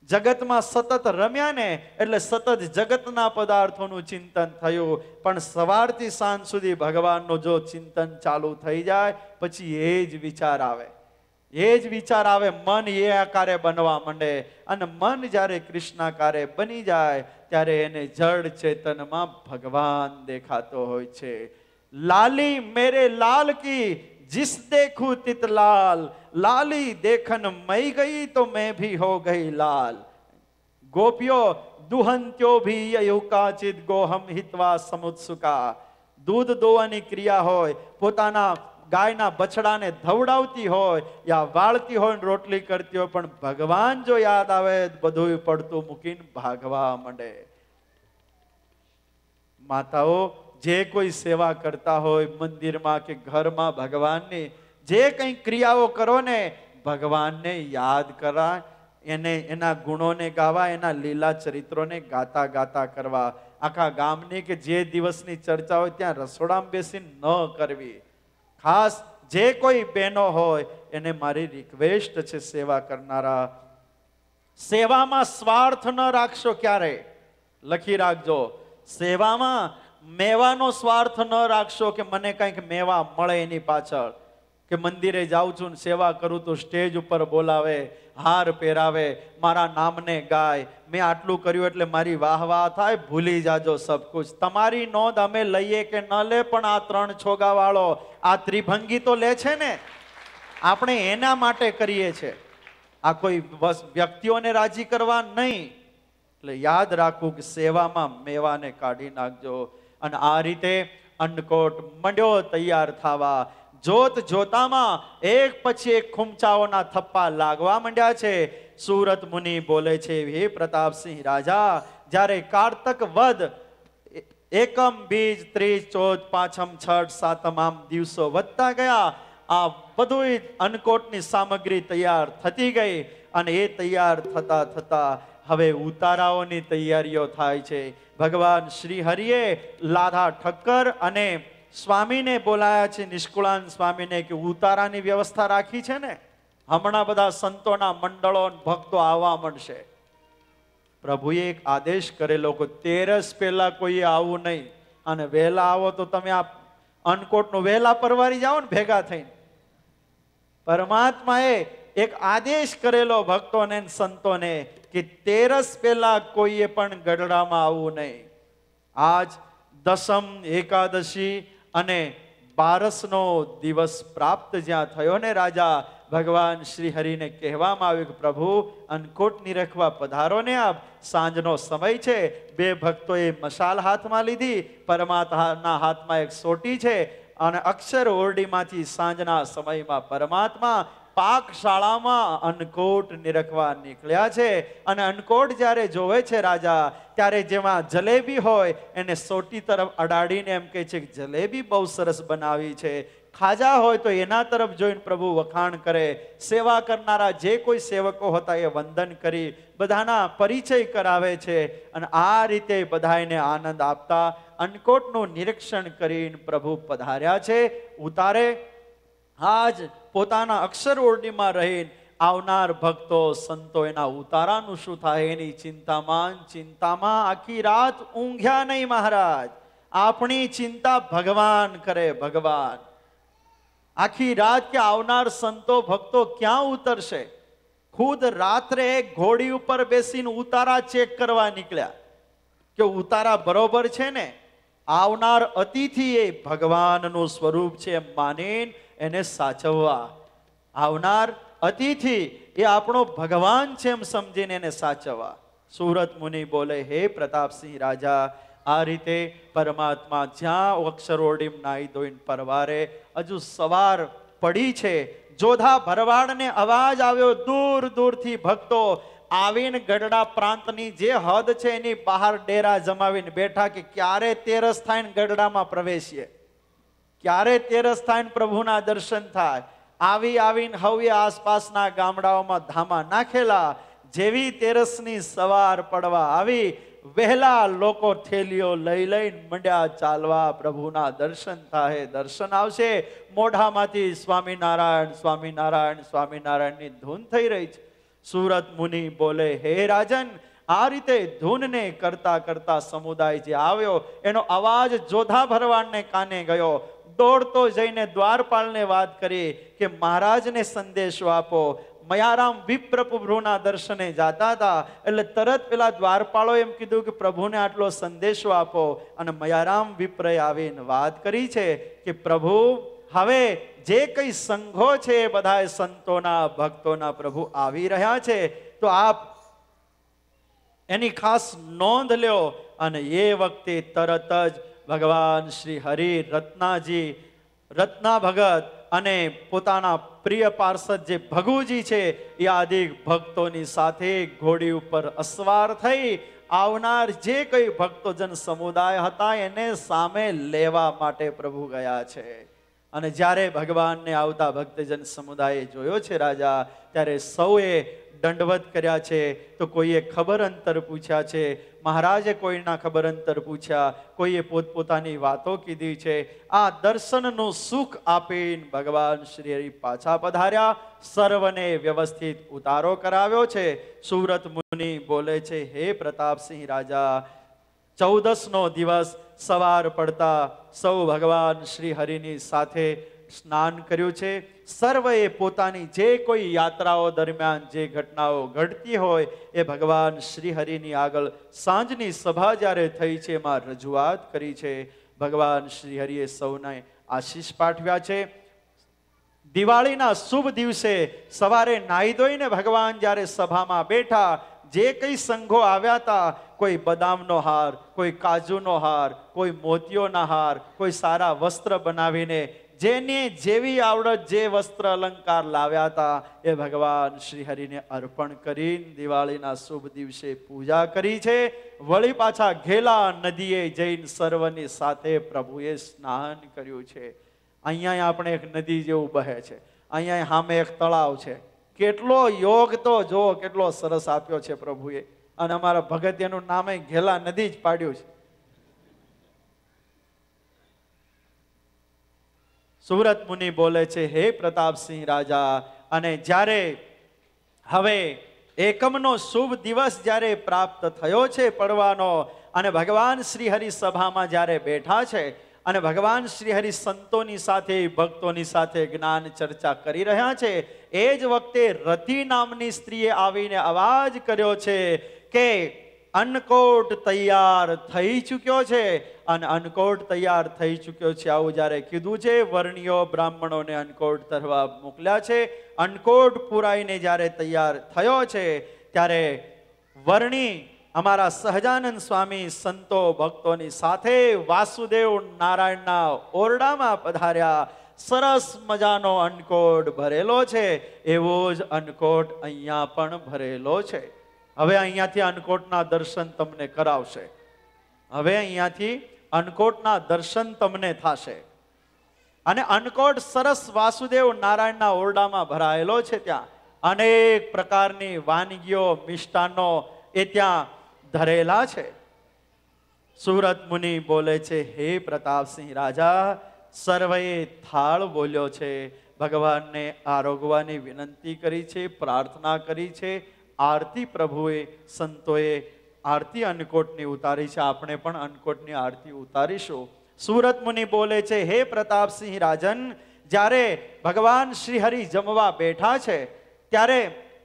જગતમાં સતત રમ્યા ને એટલે સતત જગતના પદાર્થોનું ચિંતન થયું, પણ સવારથી સાંજ સુધી ભગવાનનું જો ચિંતન ચાલુ થઈ જાય પછી એ જ વિચાર આવે, એ જ વિચાર આવે, મન એ આકારે બનવા માંડે, અને મન જ્યારે કૃષ્ણાકારે બની જાય ત્યારે એને જડ ચેતનમાં ભગવાન દેખાતો હોય છે. લાલી મેરે લાલ કી जिस देखूं तित लाल, लाली देखन मई गई तो मैं भी हो गई लाल. गोपियो दुहंत्यो भी युकाचित गोहम हितवा समुत्सुका. दूध દોવાની ક્રિયા હોય, પોતાના ગાયના બછડાને ધવડાવતી હોય યા વાળતી હોય, રોટલી કરતી હોય, પણ ભગવાન જો યાદ આવે બધું પડતું મૂકીને ભાગવા માંડે. માતાઓ જે કોઈ સેવા કરતા હોય મંદિરમાં કે ઘરમાં ભગવાનની જે કંઈ ક્રિયાઓ કરો ને, ભગવાનને યાદ કરા, એને એના ગુણોને ગાવા, એના લીલા ચરિત્રોને ગાતા ગાતા કરવા. આખા ગામની કે જે દિવસની ચર્ચા હોય ત્યાં રસોડામાં બેસીને ન કરવી. ખાસ જે કોઈ બહેનો હોય એને મારી રિક્વેસ્ટ છે, સેવા કરનારા, સેવામાં સ્વાર્થ ન રાખશો ક્યારે. લખી રાખજો, સેવામાં મેવાનો સ્વાર્થ ન રાખશો કે મને કંઈક મેવા મળે એની પાછળ. કે મંદિરે જાઉં છું ને સેવા કરું તો સ્ટેજ ઉપર બોલાવે, હાર પહેરાવે, મારા નામને ગાય, મેં આટલું કર્યું એટલે મારી વાહ વાહ થાય, ભૂલી જાજો સબ કુછ. તમારી નોંધ અમે લઈએ કે ન લે, પણ આ 3 છોગા વાળો આ ત્રિભંગી તો લે છે ને, આપણે એના માટે કરીએ છે, આ કોઈ વ્યક્તિઓને રાજી કરવા નહીં. એટલે યાદ રાખવું કે સેવામાં મેવાને કાઢી નાખજો. અને આ રીતે અન્નકોટ મંડ્યો તૈયાર થવા. જોત જોતામાં એક પછી એક ખૂમચાઓના થપ્પા લાગવા માંડ્યા છે. સુરત મુનિ બોલે છે, હે પ્રતાપસિંહ રાજા, જ્યારે કારતક વદ એકમ બીજ 30 14 પાંચમ છઠ સાતમ આમ દિવસો વધતા ગયા, આ બધું અન્નકોટની સામગ્રી તૈયાર થતી ગઈ. અને એ તૈયાર થતા થતા હવે ઉતારાઓની તૈયારીઓ થાય છે. ભગવાન શ્રી હરિએ લાધા ઠક્કર અને સ્વામીને બોલાયા છે, નિષ્કુળાન સ્વામીને, કે ઉતારાની વ્યવસ્થા રાખી છે ને, હમણાં બધા સંતોના મંડળો ભક્તો આવવા માંડશે. પ્રભુએ એક આદેશ કરેલો કે 13 પહેલા કોઈ આવવું નહીં, અને વહેલા આવો તો તમે આ અન્નકોટનું વહેલા પરવારી જાઓ ને ભેગા થઈને. પરમાત્માએ એક આદેશ કરેલો ભક્તોને સંતોને કે 13 પહેલા કોઈએ પણ ગઢડામાં આવવું નહીં. આજ દસમ એકાદશી અને 12નો દિવસ પ્રાપ્ત જ્યાં થયો ને રાજા, ભગવાન શ્રી હરિને કહેવામાં આવ્યું કે પ્રભુ અન્નકોટ નિરખવા પધારો ને આપ, સાંજનો સમય છે. 2 ભક્તોએ મશાલ હાથમાં લીધી, પરમાત્માના હાથમાં એક સોટી છે, અને અક્ષર ઓરડીમાંથી સાંજના સમયમાં પરમાત્મા પાકશાળામાં અન્નકોટ નિરખવા નીકળ્યા છે. અને અન્નકોટ જ્યારે જોવે છે રાજા, ત્યારે જેમાં જલેબી હોય એને સોટી તરફ અડાડીને એમ કહે છે કે જલેબી બહુ સરસ બનાવી છે. ખાજા હોય તો એના તરફ જોઈને પ્રભુ વખાણ કરે. સેવા કરનારા જે કોઈ સેવકો હતા એ વંદન કરી બધાના પરિચય કરાવે છે. અને આ રીતે બધાને આનંદ આપતા અન્નકોટનું નિરીક્ષણ કરીને પ્રભુ પધાર્યા છે. ઉતારે આજ પોતાના અક્ષર ઓરડીમાં રહીને આવનાર ભક્તો સંતો એના ઉતારાનું શું થાય એની ચિંતામાં આખી રાત ઊંઘ્યા નહીં મહારાજ. આપણી ચિંતા ભગવાન કરે, ભગવાન. આખી રાત કે આવનાર સંતો ભક્તો ક્યાં ઉતરશે, ખુદ રાત્રે ઘોડી ઉપર બેસીને ઉતારા ચેક કરવા નીકળ્યા કે ઉતારા બરોબર છે ને. આવનાર અતિથિ એ ભગવાનનું સ્વરૂપ છે એમ માનીને એને સાચવવા. આવનાર અતિથિ એ આપણો ભગવાન છે એમ સમજીને એને સાચવવા. સુરત મુનિ બોલે, હે પ્રતાપસિંહ રાજા, આ રીતે પરમાત્મા જ્યાં અક્ષરોડીમ નાઈ ધોઈને પરવારે, હજુ સવાર પડી છે. જોધા ભરવાડને અવાજ આવ્યો, દૂર દૂરથી ભક્તો આવીને ગઢડા પ્રાંતની જે હદ છે એની બહાર ડેરા જમાવીને બેઠા કે ક્યારે 13 થાય ગઢડામાં પ્રવેશીએ, ક્યારે 13 થાય પ્રભુના દર્શન થાય. આવીને હવે આસપાસના ગામડાઓમાં ધામા નાખેલા. જેવી 13ની સવાર પડવા આવી, વહેલા લોકો થેલીઓ લઈને મંડ્યા ચાલવા. પ્રભુના દર્શન થાય, દર્શન આવશે. મોઢામાંથી સ્વામિનારાયણ સ્વામિનારાયણ સ્વામિનારાયણની ધૂન થઈ રહી છે. સુરત મુનિ બોલે, હે રાજન, આ રીતે ધૂનને કરતા કરતા સમુદાય જે આવ્યો એનો અવાજ જોધા ભરવાડને કાને ગયો. દોડતો જઈને દ્વારપાળને વાત કરી કે મહારાજને સંદેશો આપો. મયારામ વિપ્ર પ્રભુના દર્શને જાતા હતા એટલે તરત પેલા દ્વારપાળો એમ કીધું કે પ્રભુને આટલો સંદેશો આપો. અને મયારામ વિપ્રએ આવીને વાત કરી છે કે પ્રભુ હવે જે કઈ સંઘો છે એ બધા સંતોના ભક્તોના પ્રભુ આવી રહ્યા છે, તો આપ એની ખાસ નોંધ લ્યો. અને એ વખતે તરત જ ભગવાન શ્રી હરિ રત્ના ભગત અને પોતાના પ્રિય પાર્ષદ જે ભગુજી છે એ આદિ ભક્તોની સાથે ઘોડી ઉપર અસવાર થઈ આવનાર જે કઈ ભક્તોજન સમુદાય હતા એને સામે લેવા માટે પ્રભુ ગયા છે. અને જ્યારે ભગવાનને આવતા ભક્તજન સમુદાયે જોયો છે રાજા, ત્યારે સૌએ દંડવત કર્યા છે. તો કોઈએ ખબર અંતર પૂછ્યા છે, મહારાજે કોઈના ખબર અંતર પૂછ્યા, કોઈએ પોતપોતાની વાતો કીધી છે. આ દર્શનનું સુખ આપીને ભગવાન શ્રી હરિ પાછા પધાર્યા. સર્વને વ્યવસ્થિત ઉતારો કરાવ્યો છે. સુરત મુનિ બોલે છે, હે પ્રતાપસિંહ રાજા, 14નો દિવસ સવાર પડતા સૌ ભગવાન શ્રી હરિની સાથે સ્નાન કર્યું છે. સર્વએ પોતાની જે કોઈ યાત્રાઓ દરમિયાન જે ઘટનાઓ ઘટતી હોય એ ભગવાન શ્રી હરિની આગળ સાંજની સભા જ્યારે થઈ છે એમાં રજૂઆત કરી છે. ભગવાન શ્રી હરિએ સૌને આશીષ પાઠવ્યા છે. દિવાળીના શુભ દિવસે સવારે નાહી ધોઈને ભગવાન જ્યારે સભામાં બેઠા, જે કઈ સંઘો આવ્યા હતા, કોઈ બદામનો હાર, કોઈ કાજુનો હાર, કોઈ મોતીઓના હાર, કોઈ સારા વસ્ત્ર બનાવીને જેને જેવી આવડત જે વસ્ત્ર અલંકાર લાવ્યા હતા એ ભગવાન શ્રી હરિને અર્પણ કરીને દિવાળીના શુભ દિવસે પૂજા કરી છે. વળી પાછા ઘેલા નદીએ જઈને સર્વની સાથે પ્રભુએ સ્નાન કર્યું છે. અહીંયા આપણે એક નદી જેવું બહે છે, અહીંયા સામે એક તળાવ છે. કેટલો યોગ તો જો કેટલો સરસ આપ્યો છે પ્રભુએ. અને અમારા ભગતિયાનું નામે ઘેલા નદી જ પાડ્યું છે. સુરત મુનિ બોલે છે, હે પ્રતાપસિંહ રાજા, અને જ્યારે હવે એકમનો શુભ દિવસ જ્યારે પ્રાપ્ત થયો છે પડવાનો, અને ભગવાન શ્રી હરિ સભામાં જ્યારે બેઠા છે અને ભગવાન શ્રી હરિ સંતોની સાથે ભક્તોની સાથે જ્ઞાન ચર્ચા કરી રહ્યા છે, એ જ વખતે રતિ નામની સ્ત્રીએ આવીને અવાજ કર્યો છે કે અન્નકોટ તૈયાર થઈ ચૂક્યો છે. અને અન્નકોટ તૈયાર થઈ ચૂક્યો છે આવું જ્યારે કીધું છે, વર્ણિયો બ્રાહ્મણોને અન્નકોટ તરવા મોકલ્યા છે. અન્નકોટ પુરાઈને જ્યારે તૈયાર થયો છે ત્યારે વર્ણી અમારા સહજાનંદ સ્વામી સંતો ભક્તોની સાથે વાસુદેવ નારાયણના ઓરડામાં પધાર્યા. સરસ મજાનો અન્નકોટ ભરેલો છે, એવો જ અન્નકોટ અહીંયા પણ ભરેલો છે. હવે અહીંયાથી અન્નકોટના દર્શન તમને કરાવશે. હવે અહીંયાથી અન્નકોટના દર્શન તમને થશે. અને અન્નકોટ સરસ વાસુદેવ નારાયણના ઓરડામાં ભરાયેલો છે. ત્યાં અનેક પ્રકારની વાનગીઓ, મિષ્ટાનો એ ત્યાં ધરેલા છે. સુરત મુનિ બોલે છે, હે પ્રતાપસિંહ રાજા, સર્વએ થાળ બોલ્યો છે. ભગવાનને આરોગવાની વિનંતી કરી છે, પ્રાર્થના કરી છે. આરતી પ્રભુએ સંતોએ આરતી અન્નકોટની ઉતારી છે. આપણે પણ અન્નકોટની આરતી ઉતારીશું. સુરત મુનિ બોલે છે, હે પ્રતાપસિંહ રાજન, જ્યારે ભગવાન શ્રી હરિ જમવા બેઠા છે ત્યારે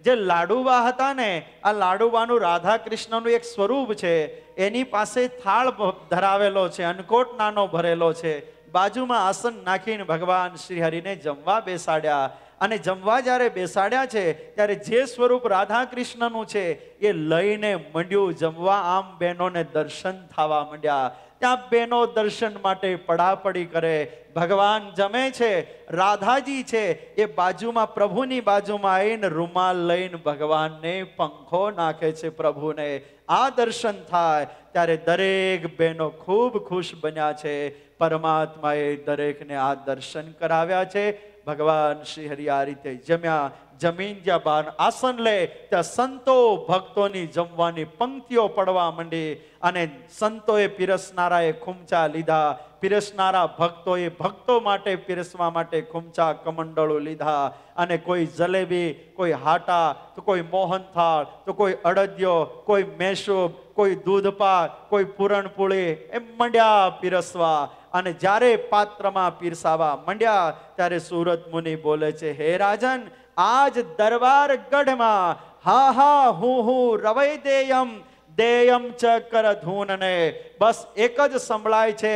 જે લાડુબા હતા ને, આ લાડુબાનું રાધા કૃષ્ણનું એક સ્વરૂપ છે, એની પાસે થાળ ધરાવેલો છે, અન્નકોટ નાનો ભરેલો છે. બાજુમાં આસન નાખીને ભગવાન શ્રી હરિને જમવા બેસાડ્યા. અને જમવા જ્યારે બેસાડ્યા છે ત્યારે જે સ્વરૂપ રાધા કૃષ્ણનું છે એ લઈને મંડ્યું જમવા. આમ બહેનોને દર્શન થવા માંડ્યા. ત્યાં બહેનો દર્શન માટે પડાપડી કરે. ભગવાન જમે છે, રાધાજી છે એ બાજુમાં પ્રભુની બાજુમાં આવીને રૂમાલ લઈને ભગવાનને પંખો નાખે છે પ્રભુને. આ દર્શન થાય ત્યારે દરેક બહેનો ખૂબ ખુશ બન્યા છે. પરમાત્માએ દરેકને આ દર્શન કરાવ્યા છે. ભગવાન શ્રી હરિ આ રીતે જમ્યા. જમીન જ્યાં બાર આસન લે ત્યાં સંતો ભક્તોની જમવાની પંક્તિઓ પડવા માંડી અને સંતોએ પીરસનારાએ ખૂમચા લીધા, પીરસનારા ભક્તોએ ભક્તો માટે પીરસવા માટે ખૂમચા કમંડળો લીધા અને કોઈ જલેબી, કોઈ હાટા, તો કોઈ મોહનથાળ, તો કોઈ અડદિયો, કોઈ મેસૂબ, કોઈ દૂધપાક, કોઈ પૂરણપૂળી એમ મંડ્યા પીરસવા. અને જ્યારે પાત્રમાં પીરસાવા મંડ્યા ત્યારે સુરત મુનિ બોલે છે, હે રાજન, આજ દરબાર ગઢમાં હા હા હું રવૈ દેયમ દેયમ ચ કર ધૂનને, બસ એક જ સંભળાય છે,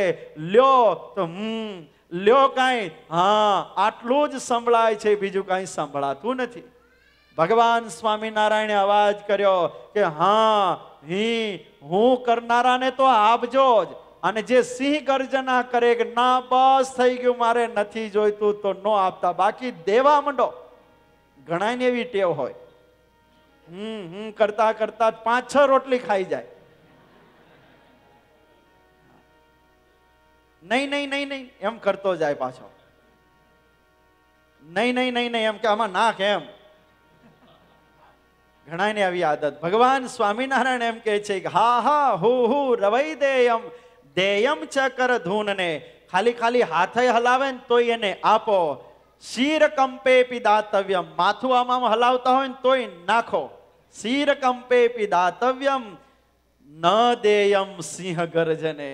લ્યો તો લ્યો કાંઈ, હા આટલું જ સંભળાય છે, બીજું કાંઈ સંભળાતું નથી. ભગવાન સ્વામિનારાયણે અવાજ કર્યો કે હા હું કરનારાને તો આપજો જ, અને જે સિંહ ગર્જના કરે કે ના બસ થઈ ગયું મારે નથી જોઈતું તો નો આપતા, બાકી દેવા માંડો. ઘણાને એવી ટેવ હોય, કરતા કરતા 5-6 રોટલી ખાઈ જાય. નહીં નહીં નહીં નહીં એમ કરતો જાય પાછો, નહીં નહીં નહીં નહીં એમ કે આમાં નાખ એમ. ઘણાને આવી આદત. ભગવાન સ્વામિનારાયણ એમ કહે છે કે હા હા હું રવૈ દેયમ દેયમ ચ કર ધૂનને, ખાલી ખાલી હાથે હલાવે ને તોય એને આપો. શીર કંપે પીદાતવ્યમ, માથું આમ હલાવતા હોય ને તોય નાખો. શીર કંપે પીદાતવ્યમ ન દેયમ સિંહ ગર્જને,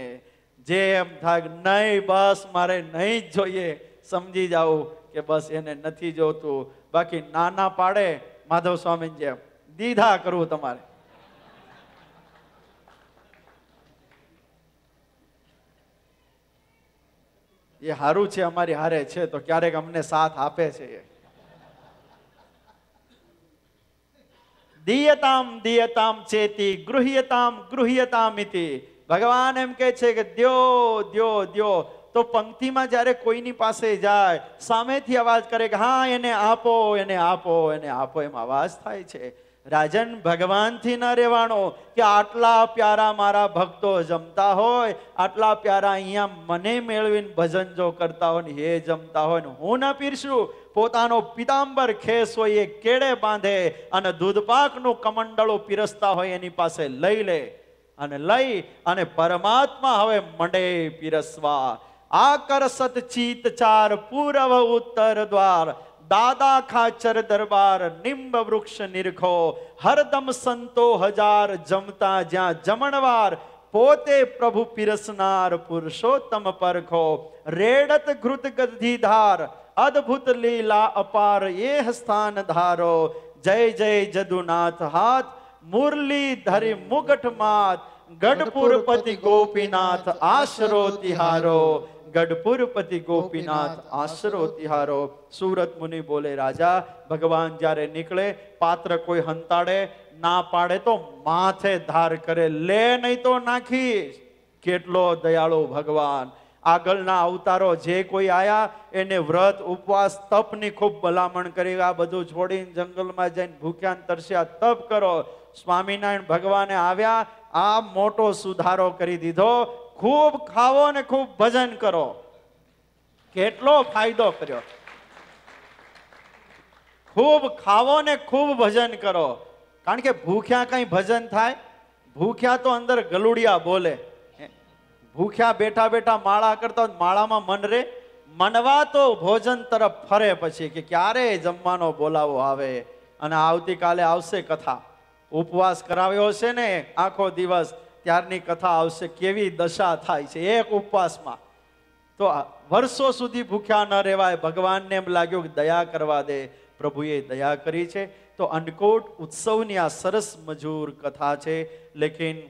જે એમ થાય નહીં બસ મારે નહીં જ જોઈએ, સમજી જાવ કે બસ એને નથી જોતું, બાકી નાના પાડે માધવ સ્વામી જેમ દીધા કરવું તમારે. એ હારું છે અમારી હારે છે તો ક્યારેક અમને સાથ આપે છે. દિયતામ દિયતામ ચેતી ગૃહ્યતામ ગૃહ્યતામ ઇતિ, ભગવાન એમ કહે છે કે દ્યો દ્યો દ્યો. તો પંક્તિમાં જ્યારે કોઈની પાસે જાય સામેથી અવાજ કરે કે હા એને આપો એને આપો એને આપો, એમ અવાજ થાય છે. રાજન, ભગવાનથી ન રહેવાનો કે આટલા પ્યારા મારા ભક્તો જમતા હોય, આટલા પ્યારા અહીંયા મને મેળવીને ભજન જો કરતા હોય ને એ જમતા હોય ને હું ન પીરસું. પોતાનો પિતાંબર ખેસ હોય એ કેડે બાંધે અને દૂધપાકનું કમંડળું પીરસતા હોય એની પાસે લઈ લે અને લઈ અને પરમાત્મા હવે મંડે પીરસવા. આકર સતચિત ચાર પૂરવ ઉત્તર દ્વાર, દાદા ખાચર દરબાર નિંબ વૃક્ષ નિરખો, હરદમ સંતો હજાર જમતા જ્યાં જમણવાર, પોતે પ્રભુ પીરસનાર પુરુષોત્તમ પરખો. રેડત ઘૃત ગધિધાર અદ્ભુત લીલા અપાર એ સ્થાન ધારો, જય જય જદુનાથ હાથ મુરલી ધરી મુગટ માત, ગઢપુરપતિ ગોપીનાથ આશરો તિહારો, ગઢપુરપતિ ગોપીનાથ આશરો તિહારો. સુરત મુનિ બોલે, રાજા, ભગવાન જ્યારે નીકળે પાત્ર કોઈ હંતાડે ના પાડે તો માથે ધાર કરે, લે નહીં તો નાખીશ. કેટલો દયાળુ ભગવાન. આગળના અવતારો જે કોઈ આયા એને વ્રત ઉપવાસ તપની ખૂબ ભલામણ કરી, આ બધું છોડીને જંગલમાં જઈને ભૂખ્યા તરસ્યા તપ કરો. સ્વામિનારાયણ ભગવાને આવ્યા, આ મોટો સુધારો કરી દીધો, ખૂબ ખાવો ને ખૂબ ભજન કરો. કેટલો ફાયદો કર્યો. ખૂબ ખાવો ને ખૂબ ભજન કરો. કારણ કે ભૂખ્યા કઈ ભજન થાય? ભૂખ્યા તો અંદર ગલુડિયા બોલે. ભૂખ્યા બેઠા બેઠા માળા કરતા માળામાં મન રે, મનવા તો ભોજન તરફ ફરે પછી કે ક્યારે જમવાનો બોલાવો આવે. અને આવતીકાલે આવશે કથા, ઉપવાસ કરાવ્યો છે ને આખો દિવસ, ત્યારની કથા આવશે. કેવી દશા થાય છે એક ઉપવાસમાં. તો વર્ષો સુધી ભૂખ્યા ન રહેવાય. ભગવાનને એમ લાગ્યું કે દયા કરવા દે, પ્રભુએ દયા કરી છે. તો અન્નકૂટ ઉત્સવની આ સરસ મજૂર કથા છે, લેકિન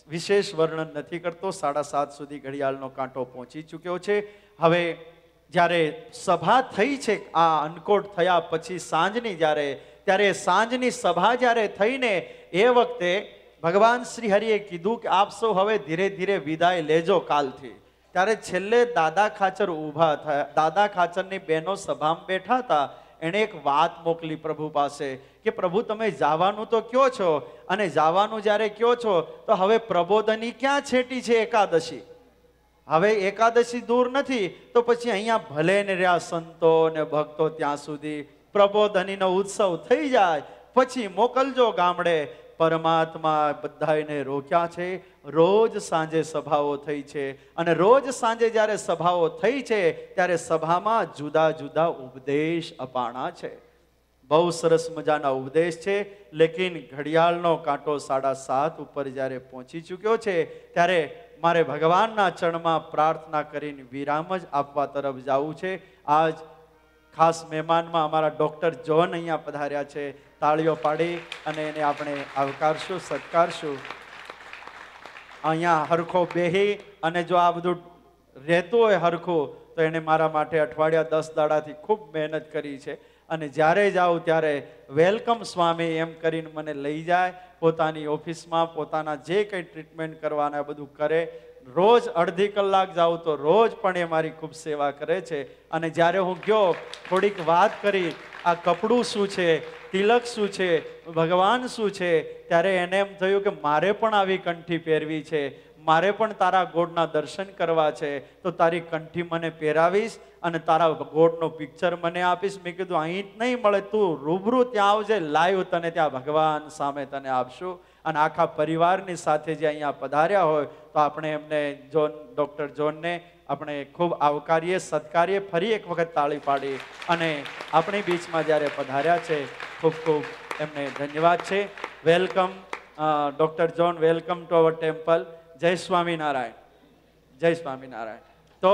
વિશેષ વર્ણન નથી કરતો. 7:30 સુધી ઘડિયાળનો કાંટો પહોંચી ચૂક્યો છે. હવે જ્યારે સભા થઈ છે આ અન્નકૂટ થયા પછી સાંજની, ત્યારે સાંજની સભા જ્યારે થઈને એ વખતે ભગવાન શ્રી હરિએ કીધું કે આપ સૌ હવે ધીરે ધીરે વિદાય લેજો કાલથી. ત્યારે છેલ્લે દાદા ખાચર ઊભા થયા. દાદા ખાચરની બહેનો સભામાં બેઠા હતા. એણે એક વાત મોકલી પ્રભુ પાસે કે પ્રભુ તમે જવાનું તો કયો છો, અને જવાનું જ્યારે કયો છો તો હવે પ્રબોધની ક્યાં છેટી છે એકાદશી? હવે એકાદશી દૂર નથી તો પછી અહીંયા ભલે ને રહ્યા સંતો ને ભક્તો ત્યાં સુધી પ્રબોધનીનો ઉત્સવ થઈ જાય પછી મોકલજો ગામડે. પરમાત્મા બધાને રોક્યા છે. રોજ સાંજે સભાઓ થઈ છે અને રોજ સાંજે જ્યારે સભાઓ થઈ છે ત્યારે સભામાં જુદા જુદા ઉપદેશ અપાણા છે. બહુ સરસ મજાના ઉપદેશ છે. લેકિન ઘડિયાળનો કાંટો 7:30 ઉપર જ્યારે પહોંચી ચૂક્યો છે ત્યારે મારે ભગવાનના ચરણમાં પ્રાર્થના કરીને વિરામ જ આપવા તરફ જવું છે. આજ ખાસ મહેમાનમાં અમારા ડૉક્ટર જોન અહીંયા પધાર્યા છે. તાળીઓ પાડી અને એને આપણે આવકારશું, સત્કારશું. અહીંયા હરખો બેહી અને જો આ બધું રહેતું હોય હરખું તો એને મારા માટે અઠવાડિયા 10 દાડાથી ખૂબ મહેનત કરી છે અને જ્યારે જાઉં ત્યારે વેલકમ સ્વામી એમ કરીને મને લઈ જાય પોતાની ઓફિસમાં. પોતાના જે કંઈ ટ્રીટમેન્ટ કરવાના બધું કરે. રોજ અડધી કલાક જાઉં તો રોજ પણ એ મારી ખૂબ સેવા કરે છે. અને જ્યારે હું ગયો થોડીક વાત કરી આ કપડું શું છે, તિલક શું છે, ભગવાન શું છે, ત્યારે એને એમ થયું કે મારે પણ આવી કંઠી પહેરવી છે, મારે પણ તારા ગોળના દર્શન કરવા છે, તો તારી કંઠી મને પહેરાવીશ અને તારા ગોળનો પિક્ચર મને આપીશ. મેં કીધું અહીં જ નહીં મળે, તું રૂબરૂ ત્યાં આવજે, લાઈવ તને ત્યાં ભગવાન સામે તને આપશું. અને આખા પરિવારની સાથે જે અહીંયા પધાર્યા હોય તો આપણે એમને ડૉક્ટર જોનને આપણે ખૂબ આવકારીએ, સત્કારીએ. ફરી એક વખત તાળી પાડી અને આપણી બીચમાં જ્યારે પધાર્યા છે ખૂબ ખૂબ એમને ધન્યવાદ છે. Welcome doctor John, welcome to our temple. જય સ્વામિનારાયણ, જય સ્વામિનારાયણ. તો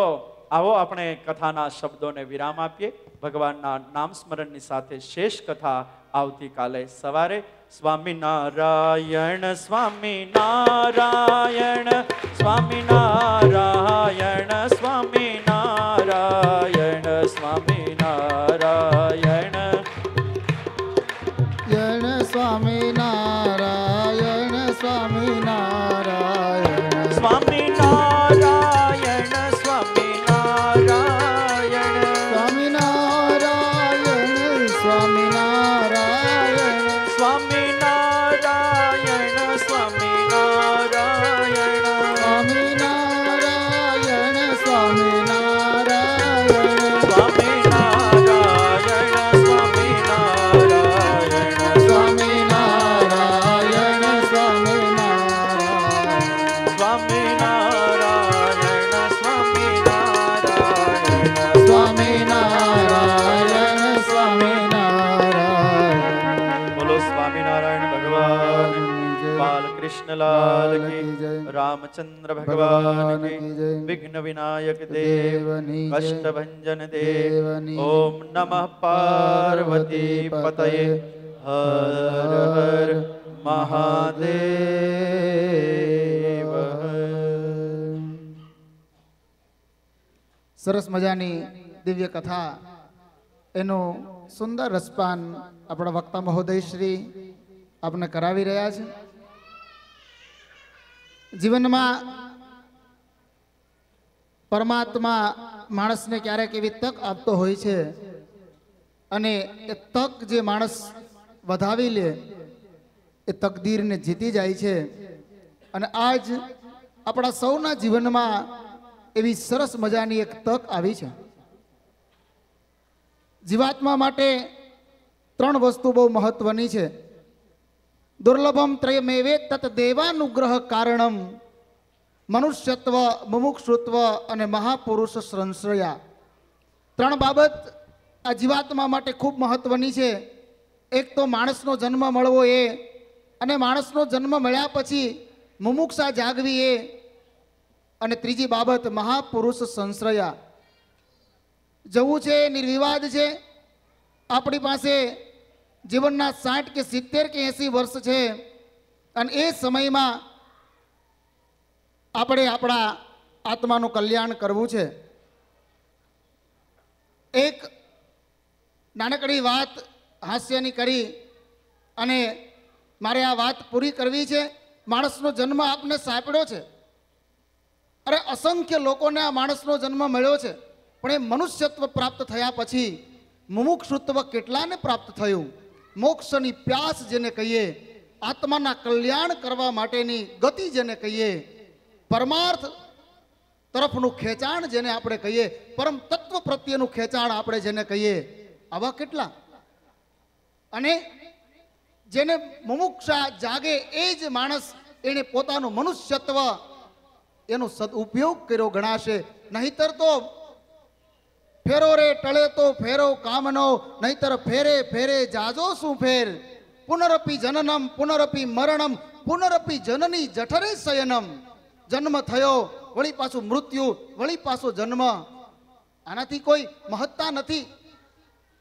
આવો આપણે કથાના શબ્દોને વિરામ આપીએ. ભગવાનના નામ સ્મરણની સાથે શેષ કથા આવતીકાલે સવારે. સ્વામિનારાયણ સ્વામિનારાયણ સ્વામિનારાયણ સ્વામિનારાયણ સ્વામિનારાયણ સ્વામિનારાયણ સ્વામિનારાયણ સ્વામિનારાયણ સ્વામિનારાયણ સ્વામિનારાયણ સ્વામિનારાયણ સ્વામિનારાયણ સ્વામિનારાયણ સ્વામિનારાયણ સ્વામિનારાયણ कृष्णलाल की, रामचंद्र भगवान की, विघ्न विनायक देव, कष्ट भंजन देव. ओम नमः पार्वती पतये, हर हर महादेव. સરસ મજાની દિવ્ય કથા એનું સુંદર રસપાન આપણા વક્તા મહોદય શ્રી આપને કરાવી રહ્યા છે. જીવનમાં પરમાત્મા માણસને ક્યારેક એવી તક આપતો હોય છે અને એ તક જે માણસ વધાવી લે એ તકદીરને જીતી જાય છે. અને આજ આપણા સૌના જીવનમાં એવી સરસ મજાની એક તક આવી છે. જીવાત્મા માટે 3 વસ્તુ બહુ મહત્વની છે. દુર્લભમ ત્રયમેવે તત દેવાનુગ્રહ કારણમ, મનુષ્યત્વ, મુમુક્ષુત્વ અને મહાપુરુષ સંશ્રયા. 3 બાબત આ જીવાત્મા માટે ખૂબ મહત્વની છે. એક તો માણસનો જન્મ મળવો એ, અને માણસનો જન્મ મળ્યા પછી મુમુક્ષા જાગવી એ, અને ત્રીજી બાબત મહાપુરુષ સંશ્રયા. જવું છે નિર્વિવાદ છે. આપણી પાસે જીવનના 60 કે 70 કે 80 વર્ષ છે અને એ સમયમાં આપણે આપણા આત્માનું કલ્યાણ કરવું છે. એક નાનકડી વાત હાસ્યની કરી અને મારે આ વાત પૂરી કરવી છે. માણસનો જન્મ આપને સાંપડ્યો છે. અરે અસંખ્ય લોકોને આ માણસનો જન્મ મળ્યો છે, પણ એ મનુષ્યત્વ પ્રાપ્ત થયા પછી મુમુક્ષુત્વ કેટલાને પ્રાપ્ત થયું? મોક્ષની પ્યાસ જેને કહીએ, આત્માના કલ્યાણ કરવા માટેની ગતિ જેને કહીએ, પરમાર્થ તરફનું ખેંચાણ જેને આપણે કહીએ, પરમ તત્વ પ્રત્યેનું ખેંચાણ આપણે જેને કહીએ, આવા કેટલા? અને જેને મુમુક્ષા જાગે એ જ માણસ એને પોતાનું મનુષ્યત્વ એનો સદુપયોગ કર્યો ગણાશે. નહીતર તો ફેરો રે ટળે તો ફેરો કામનો, નહીતર ફેરે ફેરે જાજો શું ફેર. પુનરપી જનનમ પુનરપી મરણમ, પુનરપી જનની જઠરે શયનમ. જન્મ થયો, વળી પાછું મૃત્યુ, વળી પાછો જન્મ. આનાથી કોઈ મહત્તા નથી.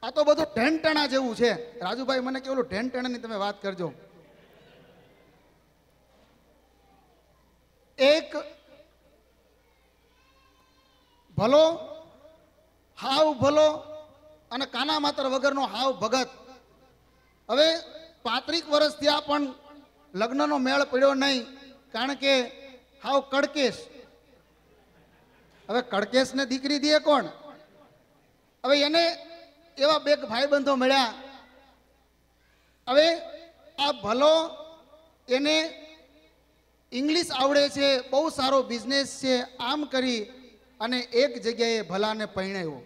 આ તો બધું ઢેંટણા જેવું છે. રાજુભાઈ મને કેવું ઢેંટણાની તમે વાત કરજો. એક ભલો, હાવ ભલો અને કાના માત્ર વગરનો હાવ ભગત. હવે 35 વર્ષ થયા પણ લગ્નનો મેળ પડ્યો નહીં, કારણ કે હાવ કડકેશ. હવે કડકેશને દીકરી દે કોણ? હવે એને એવા બે ભાઈબંધો મળ્યા. હવે આ ભલો એને ઇંગ્લિશ આવડે છે, બહુ સારો બિઝનેસ છે, આમ કરી અને એક જગ્યાએ ભલાને પરણાવ્યો.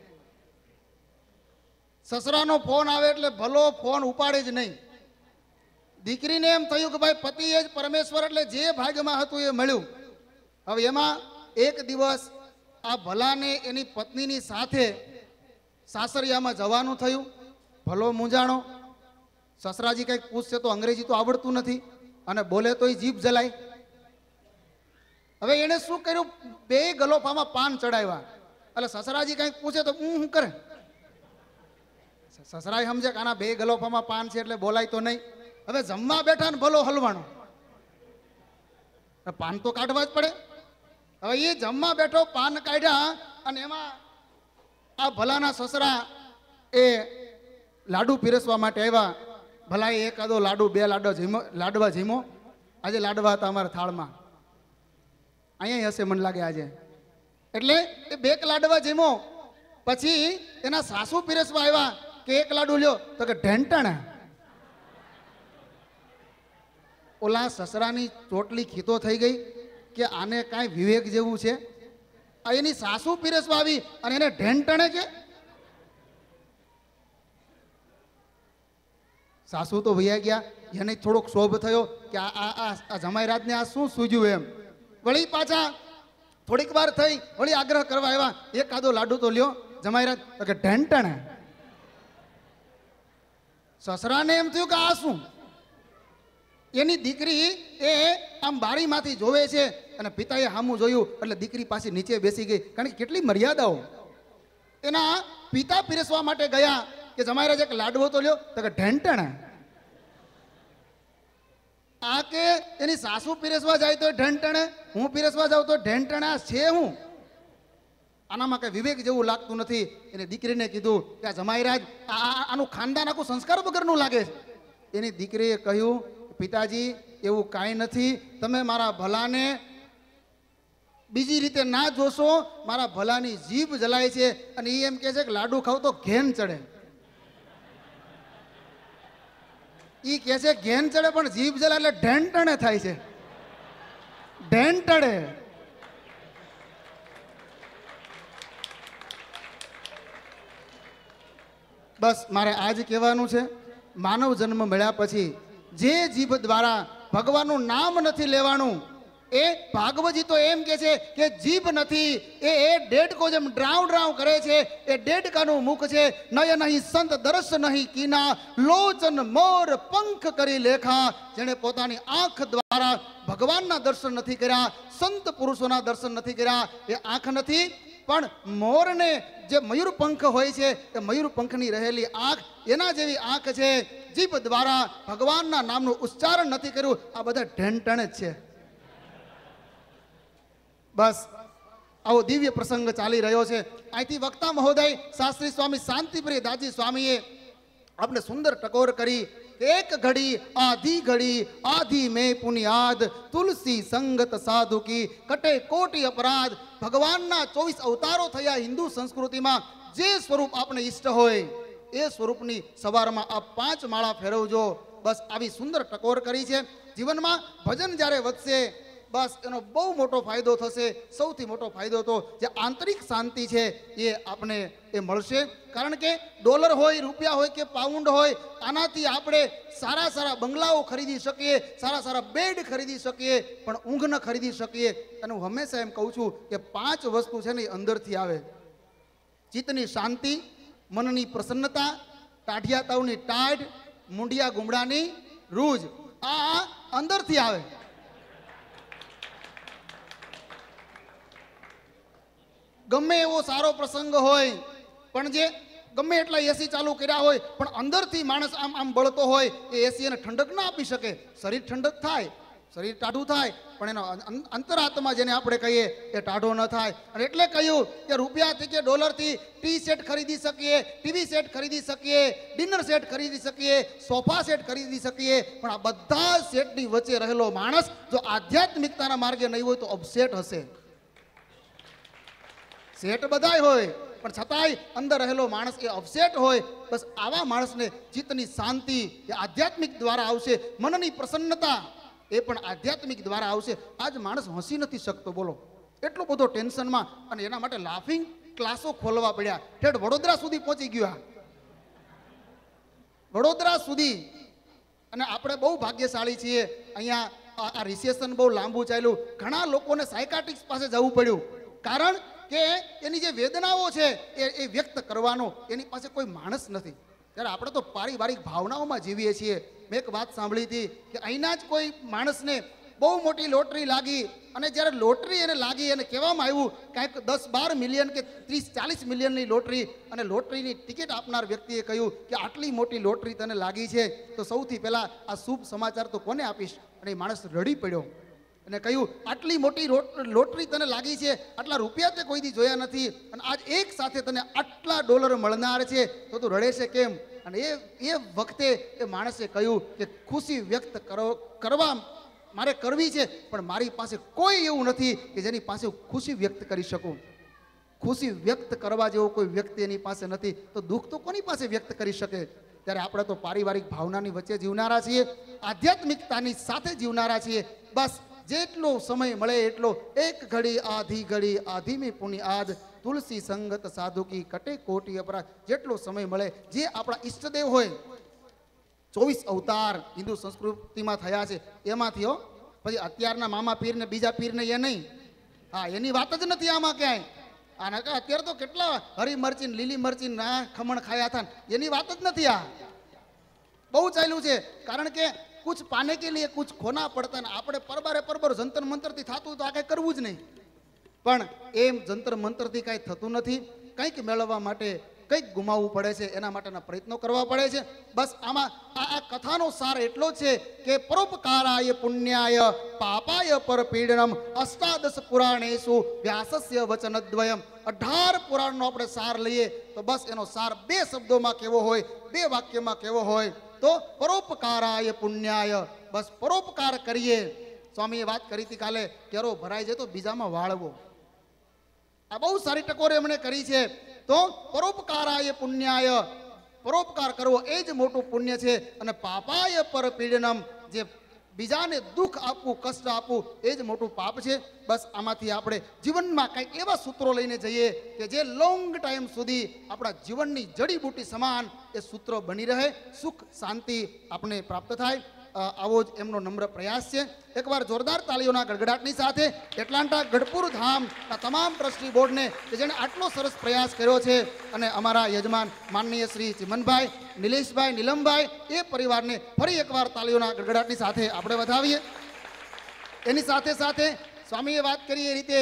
સસરાનો ફોન આવે એટલે ભલો ફોન ઉપાડે જ નહીં. દીકરીને એમ થયું કે ભાઈ પતિ એ જ પરમેશ્વર, એટલે જે ભાગ્યમાં હતું એ મળ્યું. હવે એમાં એક દિવસ આ ભલાને એની પત્નીની સાથે સાસરિયામાં જવાનું થયું. ભલો મૂંઝાણો. સસરાજી કંઈક પૂછશે તો અંગ્રેજી તો આવડતું નથી અને બોલે તો એ જીભ જલાય. હવે એને શું કર્યું, 2 ગલોફામાં પાન ચડાવ્યા. એટલે સસરાજી કંઈક પૂછે તો શું કરે? સસરાએ સમજે કે આના 2 ગલોફામાં પાન છે એટલે બોલાય તો નહીં. હવે જમવા બેઠા ને ભલો હલવાનો, પાન તો કાઢવા જ પડે. હવે એ જમવા બેઠો, પાન કાઢ્યા અને એમાં આ ભલાના સસરા એ લાડુ પીરસવા માટે આવ્યા. ભલાએ એકાદો લાડુ 2 લાડવા જીમો. આજે લાડવા હતા અમારા થાળમાં, અહીંયા હશે મને લાગે આજે. એટલે એ 2 લાડવા જીમો. પછી એના સાસુ પીરસવા આવ્યા કે 1 લાડુ લ્યો, તો કે ઢેંટણા. ઓલા સસરાની ચોટલી ખીતો થઈ ગઈ કે આને કાંઈ વિવેક જેવું છે. એની સાસુ પીરસવા આવી અને એને ઢેંટણે કે. સાસુ તો વૈયા ગયા. એને થોડોક શોભ થયો કે આ જમાઈરાજને આ શું સૂજ્યું એમ. વળી પાછા થોડીક વાર થઈ, વળી આગ્રહ કરવા આવ્યા, એકાદો લાડુ તો લ્યો જમાઈરાજ, તો કે ઢેંટણે. સસરાને એમ થયું કે આ શું? એની દીકરી એ આમ બારીમાંથી જોવે છે અને પિતાએ સામું જોયું એટલે દીકરી પાછી નીચે બેસી ગઈ, કારણ કે કેટલી મર્યાદાઓ. એના પિતા પીરસવા માટે ગયા કે જમાઈરાજ એક લાડવો તો લ્યો, તો કે ઢેંટણે. આ કે એની સાસુ પીરસવા જાય તો ઢેંટણે, હું પીરસવા જાઉં તો ઢેંટણે. છે હું? આનામાં કઈ વિવેક જેવું લાગતું નથી. એને દીકરીને કીધું કે આ જમાઈરાજ આનું ખાનદાન આખું સંસ્કાર વગરનું લાગે છે. એની દીકરીએ કહ્યું, પિતાજી એવું કાંઈ નથી, તમે મારા ભલાને બીજી રીતે ના જોશો. મારા ભલાની જીભ જલાય છે અને એ એમ કહે છે કે લાડુ ખાવ તો ઘેન ચડે. એ કહે છે ઘેન ચડે પણ જીભ જલાય એટલે ઢેંટણે થાય છે. ઢેંટણે. બસ મારે આજ કહેવાનું છે, માનવ જન્મ મળ્યા પછી જે જીભ દ્વારા ભગવાનનું નામ નથી લેવાનું, એ ભાગવતજી તો એમ કે છે કે જીભ નથી, એ ડેડકો જેમ ડ્રાઉ ડ્રાઉ કરે છે. એ ડેડકાનું મુખ છે. નય નહીં સંત દર્શ નહીં કીના, લોચન મોર પંખ કરી લેખા. જેણે પોતાની આંખ દ્વારા ભગવાનના દર્શન નથી કર્યા, સંત પુરુષોના દર્શન નથી કર્યા, એ આંખ નથી. પણ મોરને જે મયુર પંખ હોય છે, એ મયુર પંખની રહેલી આંખ, એના જેવી આંખ છે. જીભ દ્વારા ભગવાનના નામનું ઉચ્ચારણ નથી કર્યું. આ બધા ઢેંટણ જ છે. બસ આવો દિવ્ય પ્રસંગ ચાલી રહ્યો છે. અહીંથી વક્તા મહોદય શાસ્ત્રી સ્વામી શાંતિપ્રિય દાસજી સ્વામીએ આપણે સુંદર ટકોર કરી. એક ઘડી આધી મેં પુનિયાદ, તુલસી સંગત સાધુ કી કટે કોટી અપરાધ. ભગવાનના 24 અવતારો થયા હિન્દુ સંસ્કૃતિમાં. જે સ્વરૂપ આપણે ઈષ્ટ હોય એ સ્વરૂપની સવારમાં આ 5 માળા ફેરવજો. બસ આવી સુંદર ટકોર કરી છે. જીવનમાં ભજન જ્યારે વધશે, બસ એનો બહુ મોટો ફાયદો થશે. સૌથી મોટો ફાયદો તો જે આંતરિક શાંતિ છે એ આપણે એ મળશે. કારણ કે ડોલર હોય, રૂપિયા હોય કે પાઉન્ડ હોય, આનાથી આપણે સારા સારા બંગલાઓ ખરીદી શકીએ, સારા સારા બેડ ખરીદી શકીએ, પણ ઊંઘ ન ખરીદી શકીએ. અને હું હંમેશા એમ કહું છું કે 5 વસ્તુ છે ને એ અંદરથી આવે. ચિત્તની શાંતિ, મનની પ્રસન્નતા, ટાઢિયા તાવની ટાઢ, મુંડિયા ગુમડાની રૂજ, આ અંદરથી આવે. ગમે એવો સારો પ્રસંગ હોય, પણ જે ગમે એટલા એસી ચાલુ કર્યા હોય, પણ અંદરથી માણસ આમ આમ બળતો હોય, એ એસી એને ઠંડક ના આપી શકે. શરીર ઠંડક થાય, શરીર ટાઢું થાય, પણ એનો અંતરાત્મા જેને આપણે કહીએ એ ટાઢો ન થાય. અને એટલે કહ્યું કે રૂપિયાથી કે ડોલરથી ટી સેટ ખરીદી શકીએ, ટીવી સેટ ખરીદી શકીએ, ડિનર સેટ ખરીદી શકીએ, સોફા સેટ ખરીદી શકીએ, પણ આ બધા સેટની વચ્ચે રહેલો માણસ જો આધ્યાત્મિકતાના માર્ગે નહીં હોય તો અપસેટ હશે. સેટ બધાય હોય, પણ છતાંય અંદર રહેલો માણસ એ અપસેટ હોય. બસ આવા માણસને ચિત્તની શાંતિ એ આધ્યાત્મિક દ્વારા આવશે. મનની પ્રસન્નતા એ પણ આધ્યાત્મિક દ્વારા આવશે. આજ માણસ હસી નથી શકતો, બોલો, એટલો બધો ટેન્શનમાં. અને એના માટે લાફિંગ ક્લાસો ખોલવા પડ્યા. ઠેઠ વડોદરા સુધી પહોંચી ગયા, વડોદરા સુધી. અને આપણે બહુ ભાગ્યશાળી છીએ. અહીંયા આ રિસેશન બહુ લાંબુ ચાલ્યું. ઘણા લોકોને સાયકાટ્રિસ્ટ પાસે જવું પડ્યું. કારણ કે એની જે વેદનાઓ છે એ વ્યક્ત કરવાનો એની પાસે કોઈ માણસ નથી. ત્યારે આપણે તો પારિવારિક ભાવનાઓમાં જીવીએ છીએ. મેં એક વાત સાંભળી હતી કે અહીંના જ કોઈ માણસને બહુ મોટી લોટરી લાગી, અને જ્યારે લોટરી એને લાગી એને કહેવામાં આવ્યું કાંઈક 10-12 મિલિયન કે 30-40 મિલિયનની લોટરી, અને લોટરીની ટિકિટ આપનાર વ્યક્તિએ કહ્યું કે આટલી મોટી લોટરી તને લાગી છે તો સૌથી પહેલાં આ શુભ સમાચાર તો કોને આપીશ? અને એ માણસ રડી પડ્યો અને કહ્યું આટલી મોટી લોટરી તને લાગી છે, આટલા રૂપિયા તે કોઈ દી જોયા નથી, અને આજ એક સાથે તને આટલા ડોલર મળનાર છે, તો તું રડે છે કેમ? અને એ વખતે એ માણસે કહ્યું કે ખુશી વ્યક્ત કરવા મારે કરવી છે, પણ મારી પાસે કોઈ એવું નથી કે જેની પાસે હું ખુશી વ્યક્ત કરી શકું. ખુશી વ્યક્ત કરવા જેવો કોઈ વ્યક્તિ એની પાસે નથી, તો દુઃખ તો કોની પાસે વ્યક્ત કરી શકે? ત્યારે આપણે તો પારિવારિક ભાવનાની વચ્ચે જીવનારા છીએ, આધ્યાત્મિકતાની સાથે જીવનારા છીએ. બસ જેટલો સમય મળે એટલો, એક ઘડી આધી મેં પુની આદ, તુલસી સંગત સાધુ કી કટે કોટી અપરાધ. જેટલો સમય મળે, જે આપણા ઈષ્ટદેવ હોય, 24 અવતાર હિન્દુ સંસ્કૃતિમાં થયા છે એમાંથી હો. પછી અત્યારના મામા પીર ને બીજા પીર ને એ નહીં, હા, એની વાત જ નથી આમાં ક્યાંય. આના અત્યારે તો કેટલા હરી મરચી લીલી મરચી ના ખમણ ખાયા હતા, એની વાત જ નથી. આ બહુ ચાલ્યું છે. કારણ કે કુછ પાને કે લીએ કુછ ખોના પડતા. ને આપણે પરબાર જંતર મંતરથી થતું તો આ કંઈ કરવું જ નહીં. પણ એમ જંતર મંતરથી કાંઈ થતું નથી. કંઈક મેળવવા માટે કંઈક ગુમાવવું પડે છે, એના માટેના પ્રયત્નો કરવા પડે છે. બસ આમાં આ કથાનો સાર એટલો છે કે પરોપકારાય પુણ્યાય પાપાય પરપીડનમ અષ્ટાદશ પુરાણેશુ વ્યાસસ્ય વચનદ્વયમ. 18 પુરાણનો આપણે સાર લઈએ તો બસ એનો સાર 2 શબ્દોમાં કેવો હોય, 2 વાક્યમાં કેવો હોય, તો પરોપકારાય પુણ્યાય. બસ પરોપકાર કરીએ. સ્વામીએ વાત કરી હતી કાલે, કેરો ભરાઈ જાય તો બીજામાં વાળવો. આ બહુ સારી ટકોરે એમણે કરી છે. તો પરોપકારાય પુણ્યાય, પરોપકાર કરવો એ જ મોટું પુણ્ય છે. અને પાપાય પરપીડનમ, જે બીજાને દુઃખ આપવું, કષ્ટ આપવું, એ જ મોટું પાપ છે. બસ આમાંથી આપણે જીવનમાં કંઈક એવા સૂત્રો લઈને જઈએ કે જે લોંગ ટાઈમ સુધી આપણા જીવનની જડીબુટી સમાન એ સૂત્રો બની રહે, સુખ શાંતિ આપણે પ્રાપ્ત થાય. આવો જ એમનો નમ્ર પ્રયાસ છે. એકવાર જોરદાર તાળીઓના ગડગડાટની સાથે એટલાન્ટા ગઢપુર ધામના તમામ ટ્રસ્ટી બોર્ડને કે જેણે આટલો સરસ પ્રયાસ કર્યો છે, અને અમારા યજમાન માનનીય શ્રી ચિમનભાઈ, નિલેશભાઈ, નીલમભાઈ, એ પરિવારને ફરી એકવાર તાળીઓના ગડગડાટની સાથે આપણે વધાવીએ. એની સાથે સાથે સ્વામીએ વાત કરી એ રીતે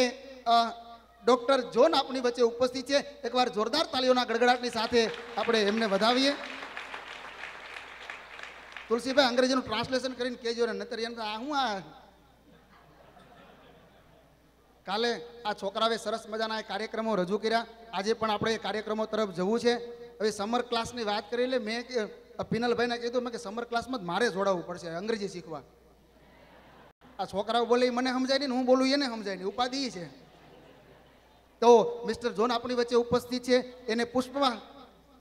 ડૉક્ટર જોન આપણી વચ્ચે ઉપસ્થિત છે. એકવાર જોરદાર તાળીઓના ગડગડાટની સાથે આપણે એમને વધાવીએ. તુલસીભાઈ અંગ્રેજીનું ટ્રાન્સલેશન કરીને કહેજો ને, નતર એમ આ હું આ કાલે આ છોકરાઓએ સરસ મજાના કાર્યક્રમો રજૂ કર્યા. આજે પણ આપણે એ કાર્યક્રમો તરફ જવું છે. હવે સમર ક્લાસની વાત કરી, એટલે મેં પિનલભાઈને કીધું મેં કે સમર ક્લાસમાં જ મારે જોડાવવું પડશે અંગ્રેજી શીખવા. આ છોકરાઓ બોલે મને સમજાય નહીં, હું બોલું એને સમજાય નહીં, ઉપાધિ છે. તો મિસ્ટર જોન આપણી વચ્ચે ઉપસ્થિત છે. એને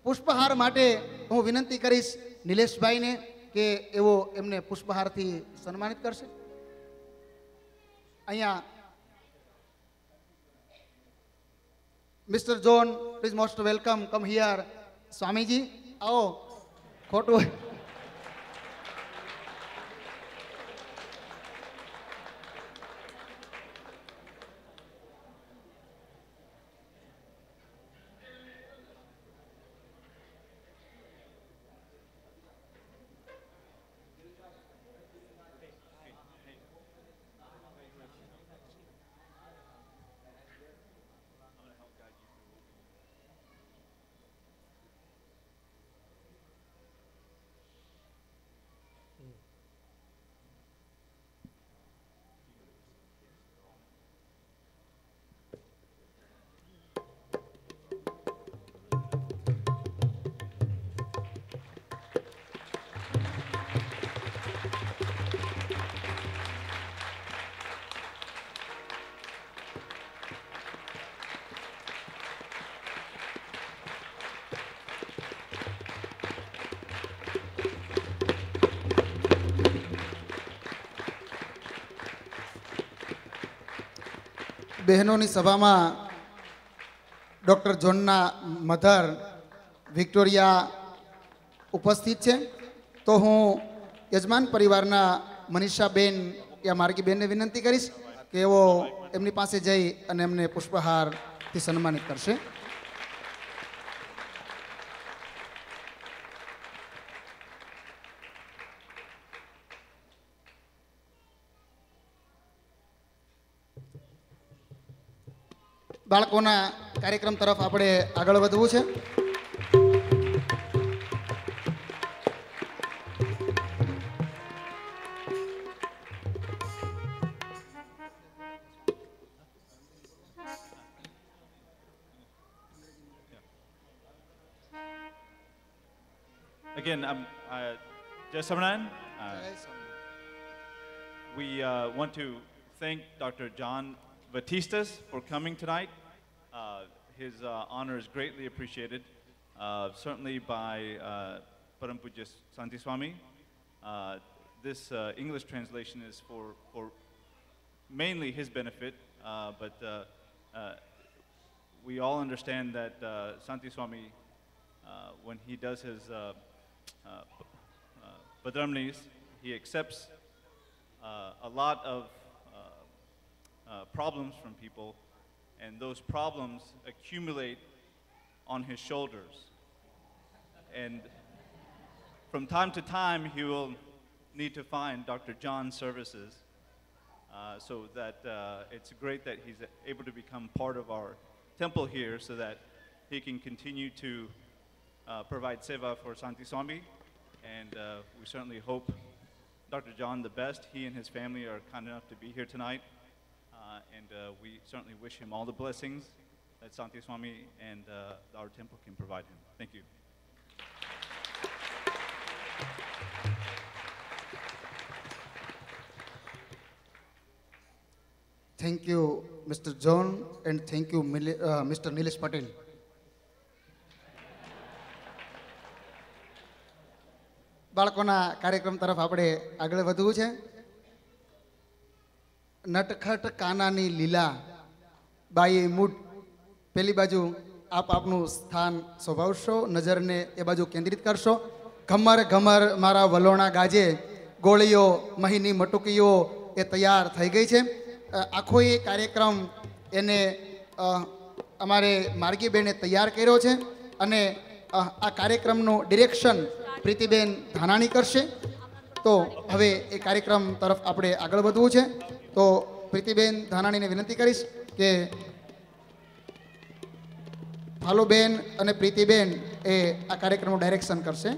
પુષ્પહાર માટે હું વિનંતી કરીશ નિલેશભાઈને કે એવો એમને પુષ્પહારથી સન્માનિત કરશે. અહીંયા mister John is most welcome, come here. સ્વામીજી આવો. ખોટું બહેનોની સભામાં ડૉક્ટર જોનના મધર વિક્ટોરિયા ઉપસ્થિત છે. તો હું યજમાન પરિવારના મનીષાબેન યા માર્ગીબેનને વિનંતી કરીશ કે એઓ એમની પાસે જઈ અને એમને પુષ્પહારથી સન્માનિત કરશે. બાળકોના કાર્યક્રમ તરફ આપણે આગળ વધવું છે. Again, I'm Jai Samanan. We want to thank Dr. John Batistas for coming tonight. His honor is greatly appreciated, certainly by Param Pujya Santi Swami. This English translation is for mainly his benefit, but we all understand that Santi Swami, when he does his Padramnis, he accepts a lot of problems from people, and those problems accumulate on his shoulders. And from time to time, he will need to find Dr. John's services, so that it's great that he's able to become part of our temple here so that he can continue to provide seva for Santi Swami. And we certainly hope Dr. John the best. He and his family are kind enough to be here tonight. And we certainly wish him all the blessings that Santi Swami and our temple can provide him. Thank you. Thank you, Mr. John, and thank you, Mr. Nilesh Patel. બાળકોના કાર્યક્રમ તરફ આપણે આગળ વધવું છે. નટખટ કાનાની લીલા બાઈ mood. પેલી બાજુ આપ આપનું સ્થાન સ્વભાવશો, નજરને એ બાજુ કેન્દ્રિત કરશો. ઘમર ઘમર મારા વલોણા ગાજે, ગોળીઓ મહીની મટુકીઓ એ તૈયાર થઈ ગઈ છે. આખો એ કાર્યક્રમ એને અમારે માર્ગીબેને તૈયાર કર્યો છે અને આ કાર્યક્રમનું ડિરેક્શન પ્રીતિબેન ધાનાણી કરશે. તો હવે એ કાર્યક્રમ તરફ આપણે આગળ વધવું છે. તો પ્રીતિબેન ધાનાણીને વિનંતી કરીશ કે ફાલુબેન અને પ્રીતિબેન એ આ કાર્યક્રમનું ડાયરેક્શન કરશે.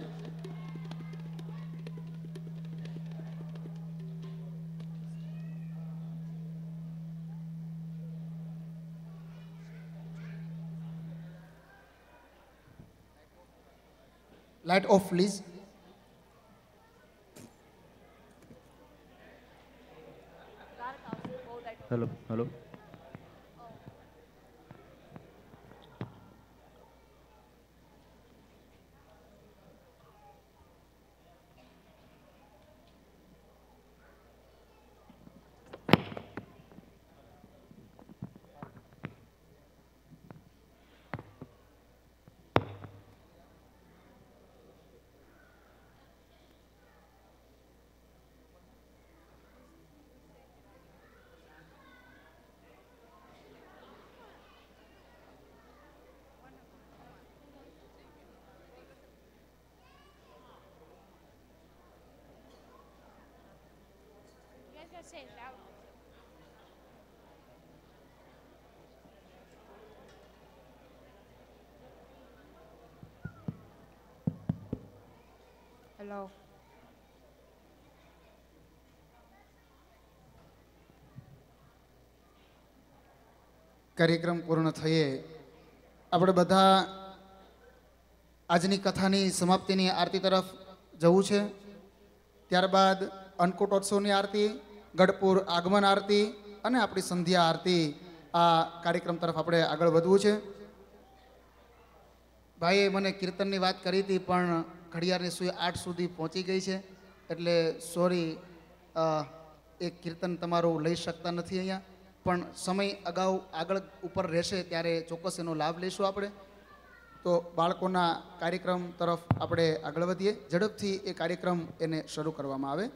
Light off, please. Hello, hello. Hello. કાર્યક્રમ પૂર્ણ થયે આપણે બધા આજની કથાની સમાપ્તિની આરતી તરફ જવું છે. ત્યારબાદ અન્નકૂટોત્સવની આરતી, ગઢપુર આગમન આરતી અને આપણી સંધ્યા આરતી, આ કાર્યક્રમ તરફ આપણે આગળ વધવું છે. ભાઈએ મને કીર્તનની વાત કરી હતી પણ ઘડિયાળની સૂઈ 8 સુધી પહોંચી ગઈ છે, એટલે સોરી, એ કીર્તન તમારું લઈ શકતા નથી અહીંયા, પણ સમય અગાઉ આગળ ઉપર રહેશે ત્યારે ચોક્કસ એનો લાભ લઈશું આપણે. તો બાળકોના કાર્યક્રમ તરફ આપણે આગળ વધીએ. ઝડપથી એ કાર્યક્રમ એને શરૂ કરવામાં આવે.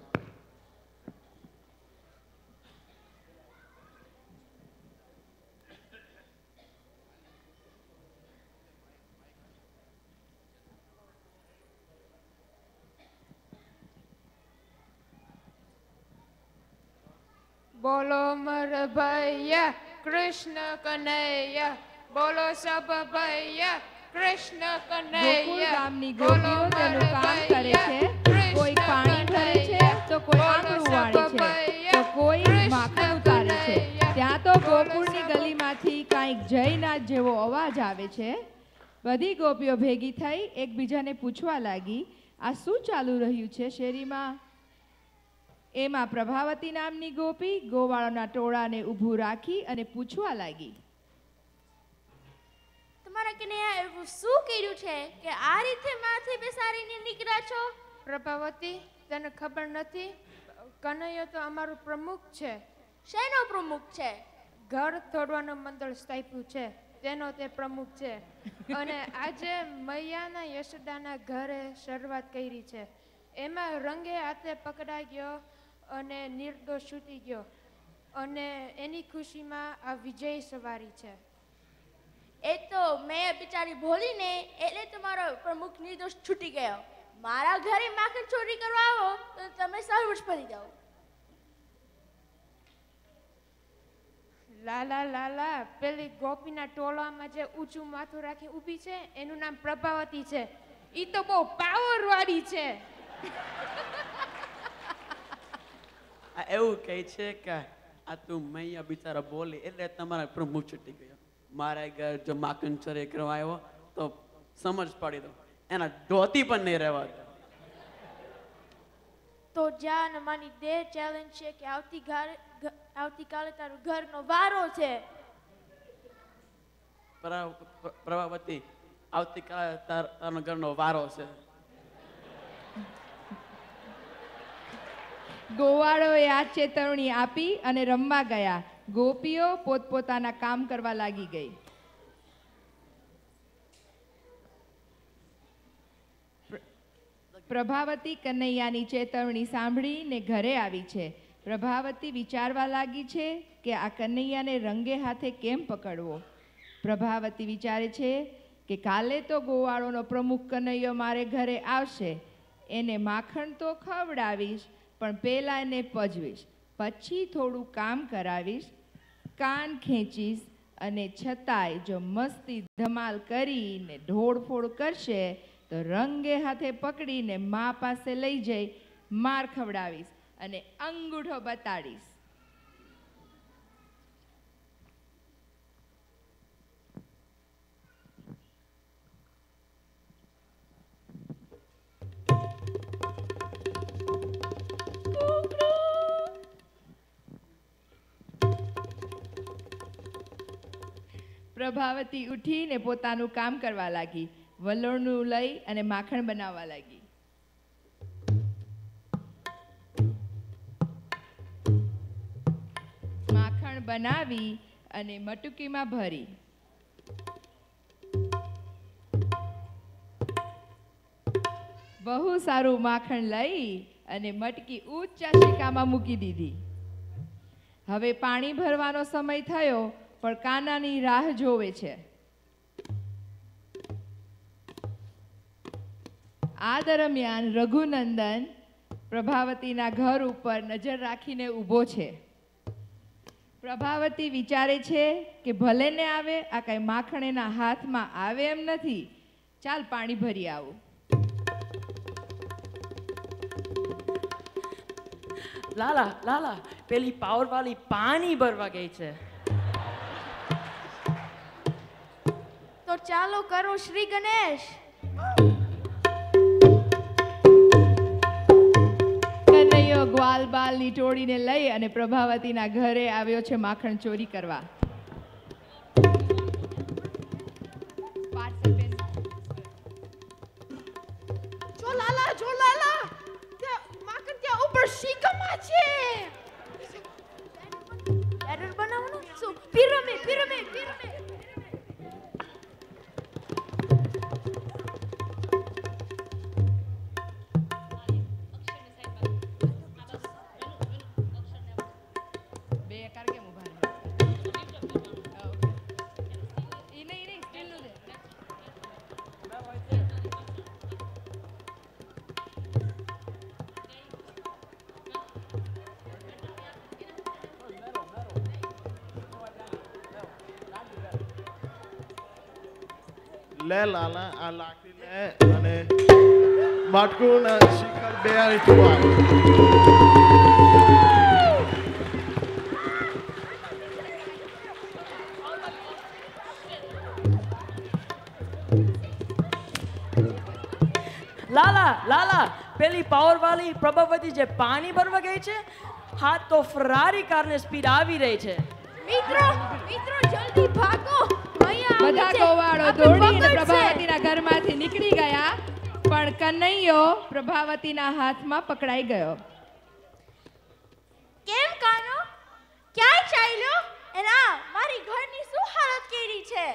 બોલો મર ભૈયા કૃષ્ણ કનૈયા, બોલો સબ ભૈયા કૃષ્ણ ગોકુળ કનૈયા. ગામની ગોપીઓ તેનું કામ કરે છે. કોઈ પાણી ભરે છે તો કોઈ આંગળું વાળે છે તો કોઈ માખણ ઉતારે છે. ત્યાં તો ગોકુળની ગલીમાંથી કાંઈક જયનાથ જેવો અવાજ આવે છે. બધી ગોપીઓ ભેગી થઈ એકબીજાને પૂછવા લાગી, આ શું ચાલુ રહ્યું છે શેરીમાં? એમાં પ્રભાવતી નામની ગોપી ગોવાળોના ટોળાને ઊભું રાખી અને પૂછવા લાગી, તમારા કનૈયા એવું શું કર્યું છે કે આ રીતે માથે બેસાડીને નીકળ્યા છો? પ્રભાવતી, તને ખબર નથી? કનૈયો તો અમારો પ્રમુખ છે. શેનો પ્રમુખ છે? ઘર તોડવાનું મંડળ સ્થાપ્યું છે તેનો તે પ્રમુખ છે. અને આજે મૈયાના યશોદાના ઘરે શરૂઆત કરી છે. એમાં રંગે હાથે પકડાઈ ગયો અને નિર્દોષ છૂટી ગયો, અને એની ખુશીમાં આ વિજય સવારી છે. એ તો મેં બિચારી ભોલીને એટલે તમારો પ્રમુખ નિર્દોષ છૂટી ગયો. મારા ઘરે માખણ ચોરી કરવા આવો તો તમે સર્વસ્વ પડી જાઓ. લાલા લાલા, પેલી ગોપીના ટોળામાં જે ઊંચું માથું રાખી ઊભી છે એનું નામ પ્રભાવતી છે. ઈ તો બહુ પાવર વાળી છે. આ એવું કહે છે કે આ તું મૈયા બિચારા બોલી એટલે તમારા પ્રમુખ છૂટી ગયો. મારા ઘર જો માખણ ચોરી કરવા આવ્યો તો સમજ પડી દો, એના ધોતી પણ નહીં રહેવા દો. તો જા ને મારી દે ચેલેન્જ છે કે આવતીકાલે તારું ઘરનો વારો છે. પ્રભાવતી, આવતીકાલે તારો ઘરનો વારો છે. ગોવાળોએ આ ચેતવણી આપી અને રમવા ગયા. ગોપીઓ પોતપોતાના કામ કરવા લાગી ગઈ. પ્રભાવતી કનૈયાની ચેતવણી સાંભળીને ઘરે આવી છે. પ્રભાવતી વિચારવા લાગી છે કે આ કનૈયાને રંગે હાથે કેમ પકડવો. પ્રભાવતી વિચારે છે કે કાલે તો ગોવાળોનો પ્રમુખ કનૈયો મારે ઘરે આવશે, એને માખણ તો ખવડાવીશ પણ પેલા એને પજવીશ, પછી થોડું કામ કરાવીશ, કાન ખેંચીશ, અને છતાંય જો મસ્તી ધમાલ કરીને ઢોળફોડ કરશે તો રંગે હાથે પકડીને મા પાસે લઈ જઈ માર ખવડાવીશ અને અંગૂઠો બતાડીશ. પ્રભાવતી ઉઠીને પોતાનું કામ કરવા લાગી. વલોણનું લઈ અને માખણ બનાવવા લાગી. માખણ બનાવી અને મટકીમાં ભરી. બહુ સારું માખણ લઈ અને મટકી ઊંચા શેકામાં મૂકી દીધી. હવે પાણી ભરવાનો સમય થયો પણ કાનાની રાહ જોવે છે. આ દરમિયાન રઘુનંદન પ્રભાવતીના ઘર ઉપર નજર રાખીને ઊભો છે. પ્રભાવતી વિચારે છે કે ભલે ને આવે, આ કઈ માખણેના હાથમાં આવે એમ નથી. ચાલ પાણી ભરી આવું. લાલા લાલા, પેલી પાવર વાળી પાણી ભરવા ગઈ છે. તો ચાલો કરો શ્રી ગણેશ. કનૈયો ગ્વાલ બાલની ટોળીને લઈ અને પ્રભાવતીના ઘરે આવ્યો છે માખણ ચોરી કરવા. જો લાલા, ત્યાં માખણ ત્યાં ઉપર શીકામાં છે. એરર બનાવવાનું શું? પિરામિડ. બે કાર કેમ ઉભા રહ્યા? ઈ નહીં સ્ટીલનું છે. લે લાલા, આ લાકડી લે અને માટકું ને શિખર બે તું આવ. લાલા લાલા, પેલી પાવર વાળી પ્રભાવતી જે પાણી ભરવા ગઈ છે, હા તો ફરારી કારને સ્પીડ આવી રહી છે. મિત્રો જલ્દી ભાગો. બધા ગોવાળો દોડી અને પ્રભાવતીના ઘરમાંથી નીકળી ગયા, પણ કનૈયો પ્રભાવતીના હાથમાં પકડાઈ ગયો. કેમ કાનો? ક્યાંય ચાલ્યો? એના મારી ઘરની શું હાલત કરી છે?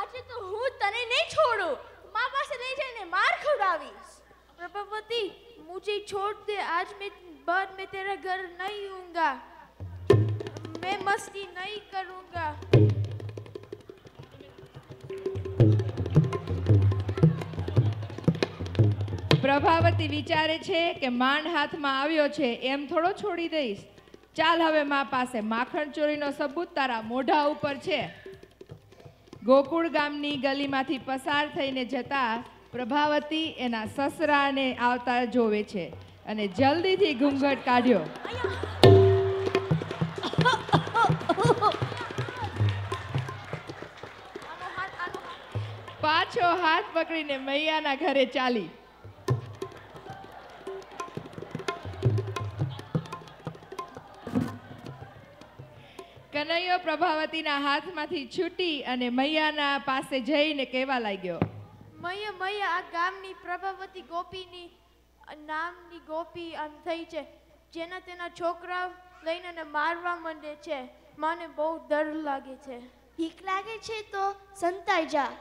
આજે તો હું તને નહીં છોડું. મારા પાસે લઈ જઈને માર ખવડાવીશ. प्रभावती, मुझे छोड़ दे. आज बाद में तेरा घर नहीं आऊंगा. मैं मस्ती नहीं करूंगा. પ્રભાવતી વિચારે છે કે માંડ હાથમાં આવ્યો છે એમ થોડો છોડી દઈશ. ચાલ હવે મા પાસે માખણ ચોરીનો સબૂત તારા મોઢા ઉપર છે. ગોકુળ ગામની ગલીમાંથી પસાર થઈને જતા પ્રભાવતી એના સસરાને આવતા જોવે છે અને જલ્દીથી ઘૂંઘટ કાઢ્યો. પાછો હાથ પકડીને મૈયાના ઘરે ચાલી. કનૈયો પ્રભાવતીના હાથમાંથી છૂટી અને મૈયાના પાસે જઈને કહેવા લાગ્યો, મૈયા આ ગામની પ્રભાવતી ગોપીની નામની ગોપી આમ થઈ છે, જેના તેના છોકરા લઈને એને મારવા માંડે છે. મને બહુ ડર લાગે છે. ભીખ લાગે છે તો સંતાઈ જા.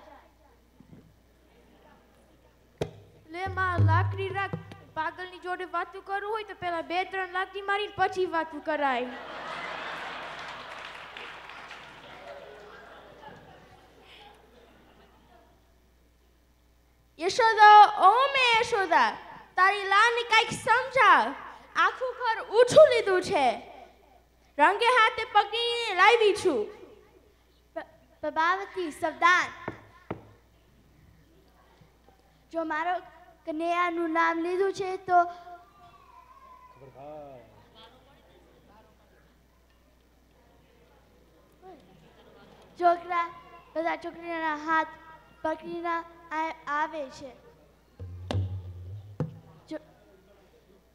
લે માં લાકડી રાખ. પાગલની જોડે વાતું કરવું હોય તો પેલા 2-3 લાકડી મારીને પછી વાતું કરાય. યશોદા, ઓ મે યશોદા, તારી લાની કઈક સમજાવ. આખું ઘર ઊંચું લીધું છે. રંગે હાથે પકડીને લાવી છું. પ્રભાવતી સાવધાન. જો મારો કન્યાનું નામ લીધું છે તો છોકરા બધા છોકરીના હાથ પકડીને આવે છે.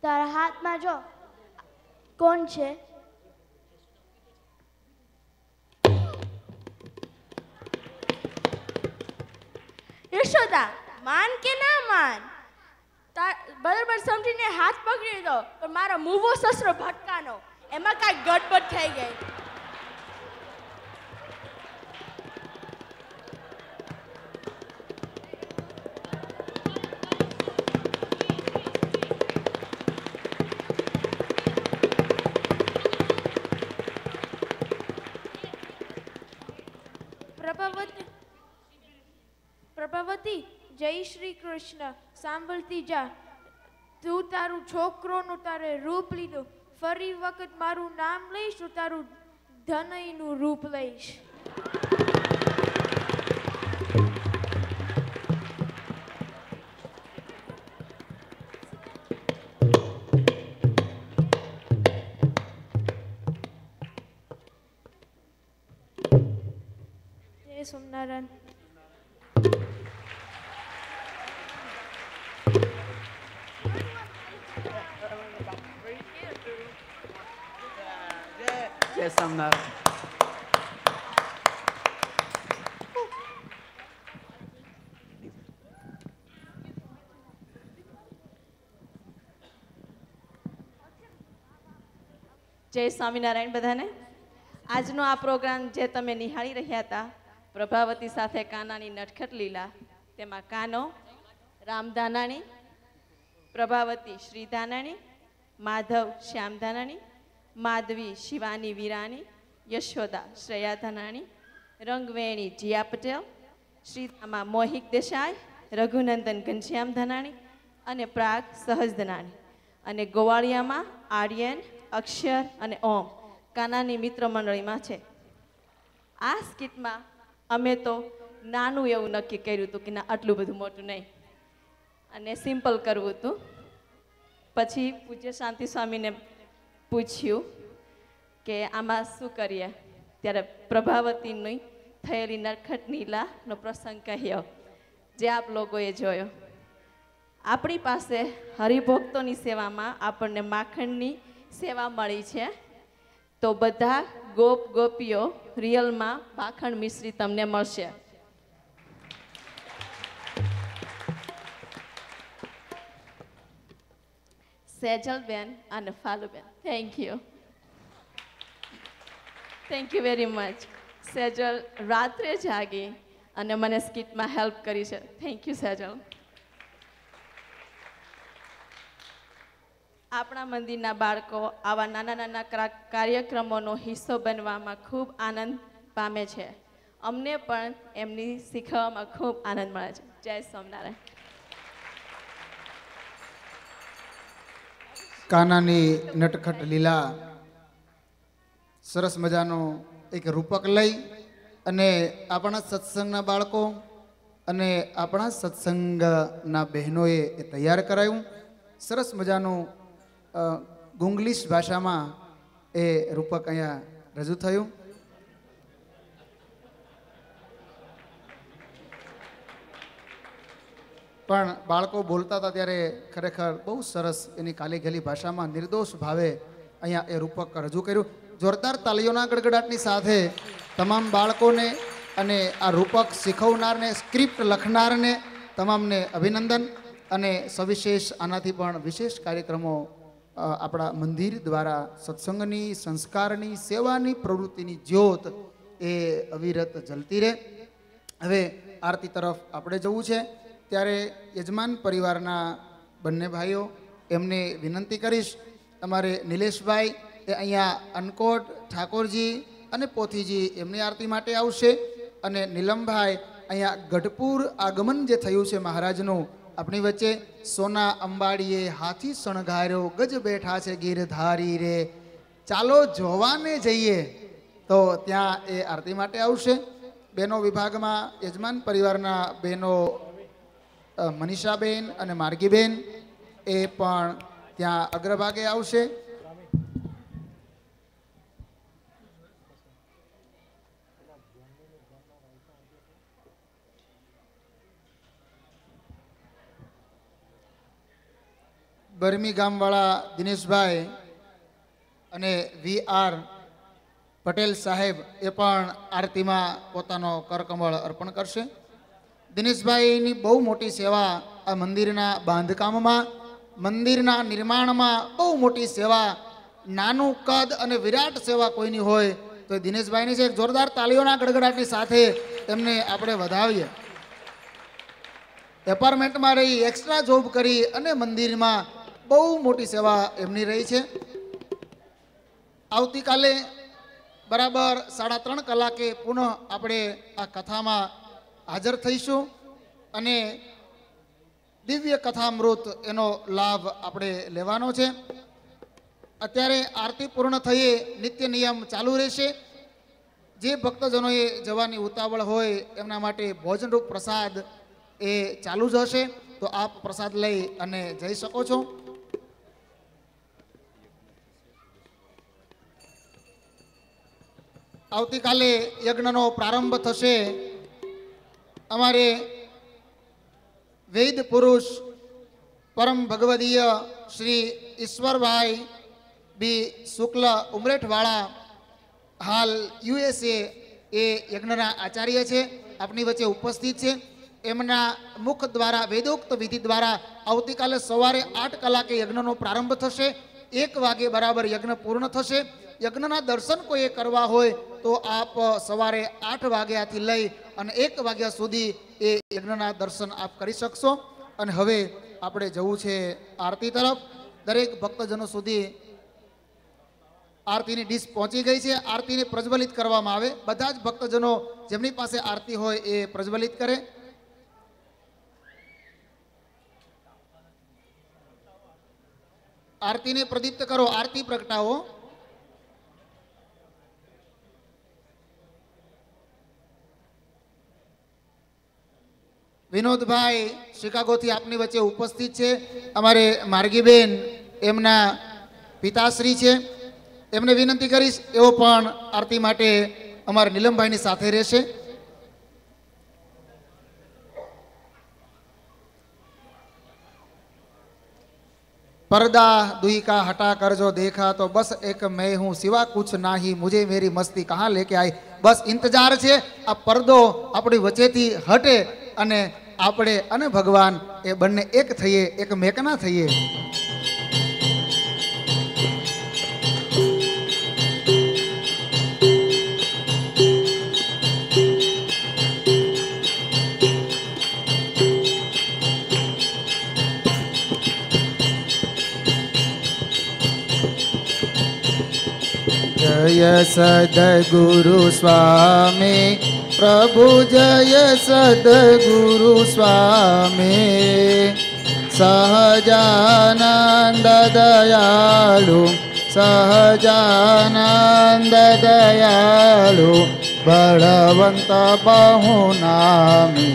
તારા હાથમાં જો કોણ છે? યશોદા, માન કે ના માન? બરાબર સમજીને હાથ પકડી દો, પણ મારો મૂવો સસરો ભટકાનો, એમાં કાંઈ ગડબડ થઈ ગઈ. પ્રભાવતી, જય શ્રી કૃષ્ણ. સાંભળતી જા. તું તારું છોકરોનું તારે રૂપ લીધું, ફરી વખત મારું નામ લઈશ તો તારું ધનયનું રૂપ લઈશ. જય સોમનારાયણ. જય સોમનારાયણ. જય સ્વામિનારાયણ બધાને. આજનો આ પ્રોગ્રામ જે તમે નિહાળી રહ્યા હતા, પ્રભાવતી સાથે કાનાની નટખટ લીલા, તેમાં કાનો રામધાનાણી, પ્રભાવતી શ્રીધાનાણી, માધવ શ્યામધાનાણી, માધવી શિવાની વીરાણી, યશોદા શ્રેયા ધાનાણી, રંગવેણી જીયા પટેલ, શ્રીધામા મોહિક દેસાઈ, રઘુનંદન ઘનશ્યામ ધાનાણી અને પ્રાગ સહજ ધાનાણી, અને ગોવાળિયામાં આર્યન, અક્ષર અને ઓમ કાનાની મિત્ર મંડળીમાં છે. આ સ્કીટમાં અમે તો નાનું એવું નક્કી કર્યું હતું કે ના આટલું બધું મોટું નહીં અને સિમ્પલ કરવું હતું. પછી પૂજ્ય શાંતિ સ્વામીને પૂછ્યું કે આમાં શું કરીએ, ત્યારે પ્રભાવતીની થયેલી નરખટ નીલાનો પ્રસંગ કહ્યો જે આપ લોકોએ જોયો. આપણી પાસે હરિભક્તોની સેવામાં આપણને માખણની સેવા મળી છે, તો બધા ગોપ ગોપીઓ રિયલમાં માખણ મિશ્રી તમને મળશે. સેજલબેન અને Faluben, thank you, thank you very much. Sejal રાત્રે જાગી અને મને સ્કીટમાં હેલ્પ કરી છે. Thank you Sejal. આપણા મંદિરના બાળકો આવા નાના નાના કાર્યક્રમોનો હિસ્સો બનવામાં ખૂબ આનંદ પામે છે. અમને પણ એમની શીખવામાં ખૂબ આનંદ મળે છે. જય સ્વામિનારાયણ. કાનાની નટખટ લીલા સરસ મજાનો એક રૂપક લઈ અને આપણા સત્સંગના બાળકો અને આપણા સત્સંગના બહેનોએ એ તૈયાર કરાયું. સરસ મજાનું ગુંગલીશ ભાષામાં એ રૂપક અહીંયા રજૂ થયું. પણ બાળકો બોલતા હતા ત્યારે ખરેખર બહુ સરસ એની કાલી ગલી ભાષામાં નિર્દોષ ભાવે અહીંયા એ રૂપક રજૂ કર્યું. જોરદાર તાલીઓના ગડગડાટની સાથે તમામ બાળકોને અને આ રૂપક શીખવનારને, સ્ક્રિપ્ટ લખનારને તમામને અભિનંદન. અને સવિશેષ આનાથી પણ વિશેષ કાર્યક્રમો આપણા મંદિર દ્વારા સત્સંગની, સંસ્કારની, સેવાની પ્રવૃત્તિની જ્યોત એ અવિરત જલતી રહે. હવે આરતી તરફ આપણે જવું છે, ત્યારે યજમાન પરિવારના બંને ભાઈઓ એમને વિનંતી કરીશ. અમારે નિલેશભાઈ એ અહીંયા અનકોટ ઠાકોરજી અને પોથીજી એમની આરતી માટે આવશે, અને નીલમભાઈ અહીંયા ગઢપુર આગમન જે થયું છે મહારાજનું આપણી વચ્ચે, સોના અંબાડીએ હાથી શણગાર્યો, ગજ બેઠા છે ગીરધારી રે, ચાલો જોવાને જઈએ, તો ત્યાં એ આરતી માટે આવશે. બહેનો વિભાગમાં યજમાન પરિવારના બહેનો મનીષાબેન અને માર્ગીબેન એ પણ ત્યાં અગ્રભાગે આવશે. બરમી ગામવાળા દિનેશભાઈ અને VR પટેલ સાહેબ એ પણ આરતીમાં પોતાનો કરકમળ અર્પણ કરશે. દિનેશભાઈની બહુ મોટી સેવા આ મંદિરના બાંધકામમાં, મંદિરના નિર્માણમાં બહુ મોટી સેવા, નાનું કદ અને વિરાટ સેવા કોઈની હોય તો એ દિનેશભાઈની છે. જોરદાર તાલીઓના ગડગડાટની સાથે તેમને આપણે વધાવીએ. એપાર્ટમેન્ટમાં રહી એક્સ્ટ્રા જોબ કરી અને મંદિરમાં બહુ મોટી સેવા એમની રહી છે. આવતીકાલે બરાબર 3:30 કલાકે પુનઃ આપણે આ કથામાં હાજર થઈશું, અને દિવ્ય કથામૃત એનો લાભ આપણે લેવાનો છે. અત્યારે આરતી પૂર્ણ થઈએ નિત્ય નિયમ ચાલુ રહેશે. જે ભક્તજનોએ જવાની ઉતાવળ હોય એમના માટે ભોજનરૂપ પ્રસાદ એ ચાલુ જ હશે, તો આપ પ્રસાદ લઈ અને જઈ શકો છો. આવતીકાલે યજ્ઞનો પ્રારંભ થશે. અમારે વેદ પુરુષ પરમ ભગવદીય શ્રી ઈશ્વરભાઈ બી શુક્લ ઉમરેઠવાળા હાલ USA એ યજ્ઞના આચાર્ય છે, આપની વચ્ચે ઉપસ્થિત છે. એમના મુખ દ્વારા વેદોક્ત વિધિ દ્વારા આવતીકાલે સવારે 8 કલાકે યજ્ઞનો પ્રારંભ થશે. 1 વાગે બરાબર યજ્ઞ પૂર્ણ થશે. યજ્ઞના દર્શન કોઈએ કરવા હોય તો આપ સવારે 8 વાગ્યાથી લઈ અને 1 વાગ્યા સુધી એ યજ્ઞના દર્શન આપ કરી શકશો. અને હવે આપણે જવું છે આરતી તરફ. દરેક ભક્તજનો સુધી આરતીની ડીશ પહોંચી ગઈ છે. આરતીને પ્રજ્વલિત કરવામાં આવે. બધા જ ભક્તજનો જેમની પાસે આરતી હોય એ પ્રજ્વલિત કરે. આરતીને પ્રદીપ્ત કરો, આરતી પ્રગટાવો. વિનોદભાઈ શિકાગોથી આપની વચ્ચે ઉપસ્થિત છે. અમારે માર્ગીબેન એમના પિતાશ્રી છે, એમને વિનંતી કરીશ એઓ પણ આરતી માટે અમારા નીલમભાઈની સાથે રહેશે. पर्दा दुई का हटा कर जो देखा तो बस एक मैं हूँ सिवा कुछ नाही मुझे मेरी मस्ती कहाँ लेके आई. बस इंतजार છે આ પડદો આપણી વચ્ચેથી હટે અને આપણે અને ભગવાન એ બંને એક થઈએ, એક મેકના થઈએ. जय सद्गुरु स्वामी प्रभु जय सद्गुरु स्वामी सहजानंद दयालु सहजानंद दयालु बलवंत बहुनामी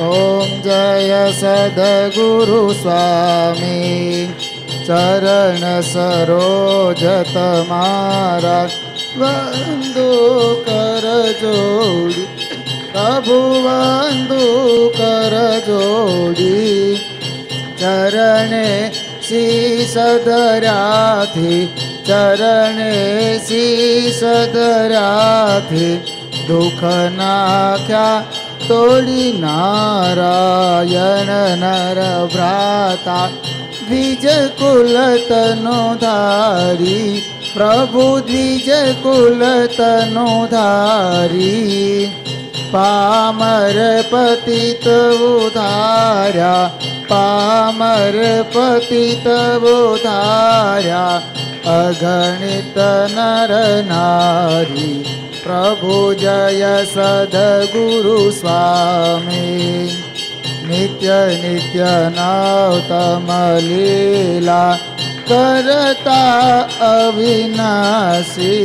ओम जय सद्गुरु स्वामी चरण सरोज तमारा वंदो कर जोड़ी प्रभु वंदो कर जोड़ी चरणे शीस धराथी चरणे शीस धराथी दुख नाख्या तोड़ी नारायण नर भ्राता द्विज कुल तनु धारी प्रभु द्विज कुल तनु धारी पामर पतित उधार्या पामर पतित उधार्या अगणित नर नारी प्रभु जय सद्गुरु स्वामी नित्य नित्य नौतम लीला करता अविनाशी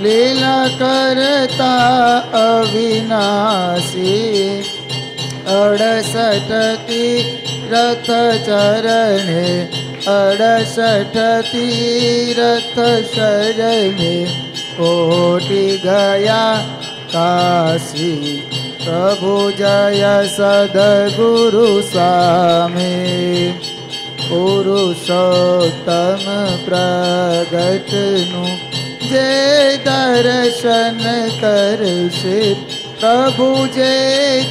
लीला करता अविनाशी 68 तीरथ चरणे 68 तीरथ शरणे कोटि गया काशी प्रभु जय सद्गुरु स्वामी पुरुषोत्तम प्रगटनु जे दर्शन करशे प्रभु जे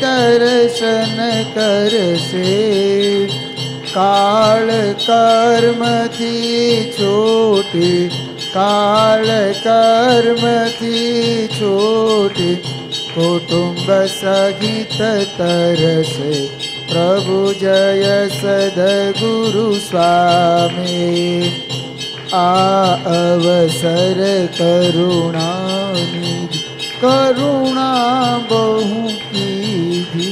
दर्शन करशे काल कर्म थी छूटी काल कर्म थी छूटी कुटुंब सहित तरसे प्रभु जय सद्गुरु स्वामी आ अवसर करुणा निधि करुणा बहु कीधी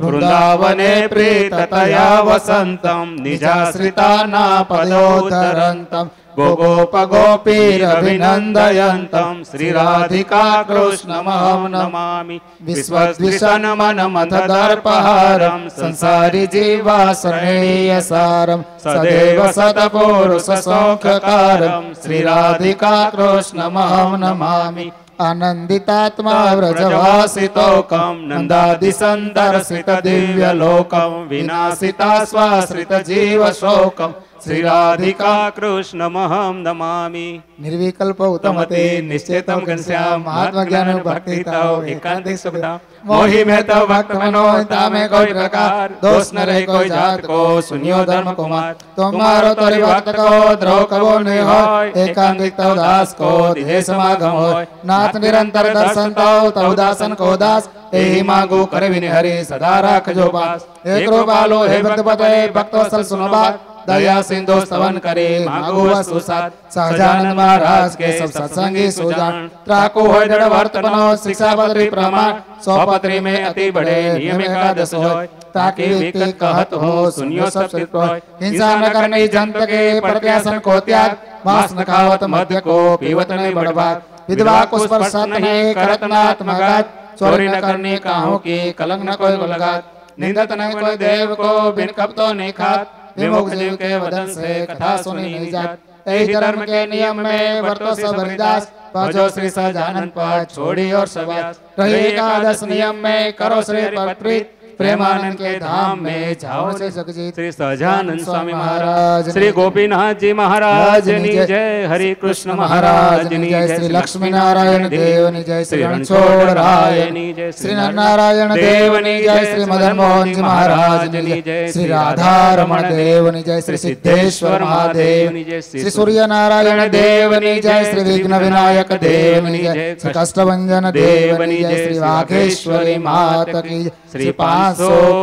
वृंदावने प्रीततया वसन्तं निजाश्रितानां पदोद्धरन्तं गोगोपगोपीरभिनन्दयन्तं श्रीराधिका कृष्णमहं नमामि विश्वद्विषन्मनमथदर्पहारं संसारि जीवाश्रयेयसारं सदैव सत्पुरुषसौख्यकारं श्रीराधिका कृष्णमहं नमामि आनन्दितात्मा व्रजवासितोकं नन्दादिसन्दर्शित दिव्यलोकं विनाशिता स्वाश्रित जीवशोकं श्रीराधिका कृष्णमहं नमामि निर्विकल्प उत्तमते निश्चितं घनश्याम महात्मा ज्ञान भक्ति ताओ एकांतिक सुखदाम मोहि में तो भक्त मनोता में कोई प्रकार दोष न रहे कोई जात को सुनियो धर्म कुमार तुम्हारो तोरी भक्त को द्रोह कबो नहीं हो एकांतिक तव दास को दिहे समागम हो नाथ निरंतर दर्शन तव दासन को दास एहि मांगो करे विने हरि सदा राख जो पास एक रूपालो हे भक्त पते भक्त वत्सल सुनो बात दया सिंधु स्तवन करे मांगो वसुसात सहजानंद महाराज के सब सत्संगी सुजान त्राको होय दृढ़ वर्त बनो शिक्षा पत्री प्रमाण सौ पत्री में अति बड़े नियम एकादश होय ताकि विकट कहत हो सुनियो सब सिद्ध होय हिंसा न करने जंत के प्रत्यासन को त्याग मांस न खावत मध्य को पीवत नहीं बड़बाद विधवा को स्पर्श नहीं करत न आत्मघात चोरी न करने काहों की कलंक न कोई लगात निंदत न कोई देव को बिन कब तो नहीं खात विमुख जीव के वदन से कथा सुनी नहीं जात यही धर्म के नियम में वर्तो सब हरिदास भजो श्री सहजानंद पद छोड़ी और सव्यास रही एकादश नियम में करो श्री पद प्रीत प्रेमानंद के धाम में जाओ श्री जगजीत श्री सहजानंद स्वामी महाराज श्री गोपीनाथ जी महाराज नि जय हरि कृष्ण महाराज नि जय श्री लक्ष्मी नारायण देव नि जय श्री रणछोड़ राय नि जय श्री नारायण देव नि जय श्री मदन मोहन जी महाराज नि जय श्री राधा रमण देव नि जय श्री सिद्धेश्वर महादेव नि जय श्री सूर्य नारायण देव नि जय श्री विघ्न विनायक देव नि जय श्री कष्टभंजन देव नि जय श्री वाघेश्वरी मात की श्री पांचो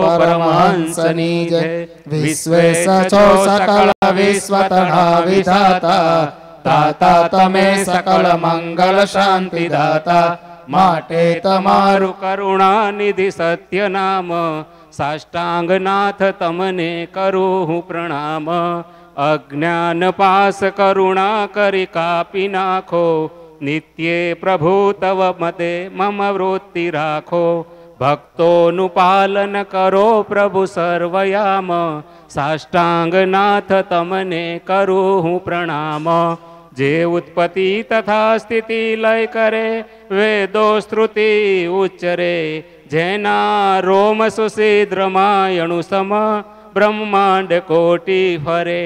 परमहंस नि जय विश्वेश छो सकल विश्वतना विधाता दाता तमे सकल मंगल शांति दाता माटे तमारु करुणा निधि सत्य नाम साष्टांगनाथ तमने करूँ प्रणाम अज्ञान पास करुणा करि कापी नाखो नित्ये प्रभु तव मते मम वृत्ति राखो भक्तोनुपालन करो प्रभु सर्वयाम साष्टांगनाथ तमने करूँ प्रणाम जे उत्पत्ति तथा स्थिति लय करे वेदो श्रुति उच्चरे जैना रोम सुशीद्र मायणु सम ब्रह्मांड कोटि फरे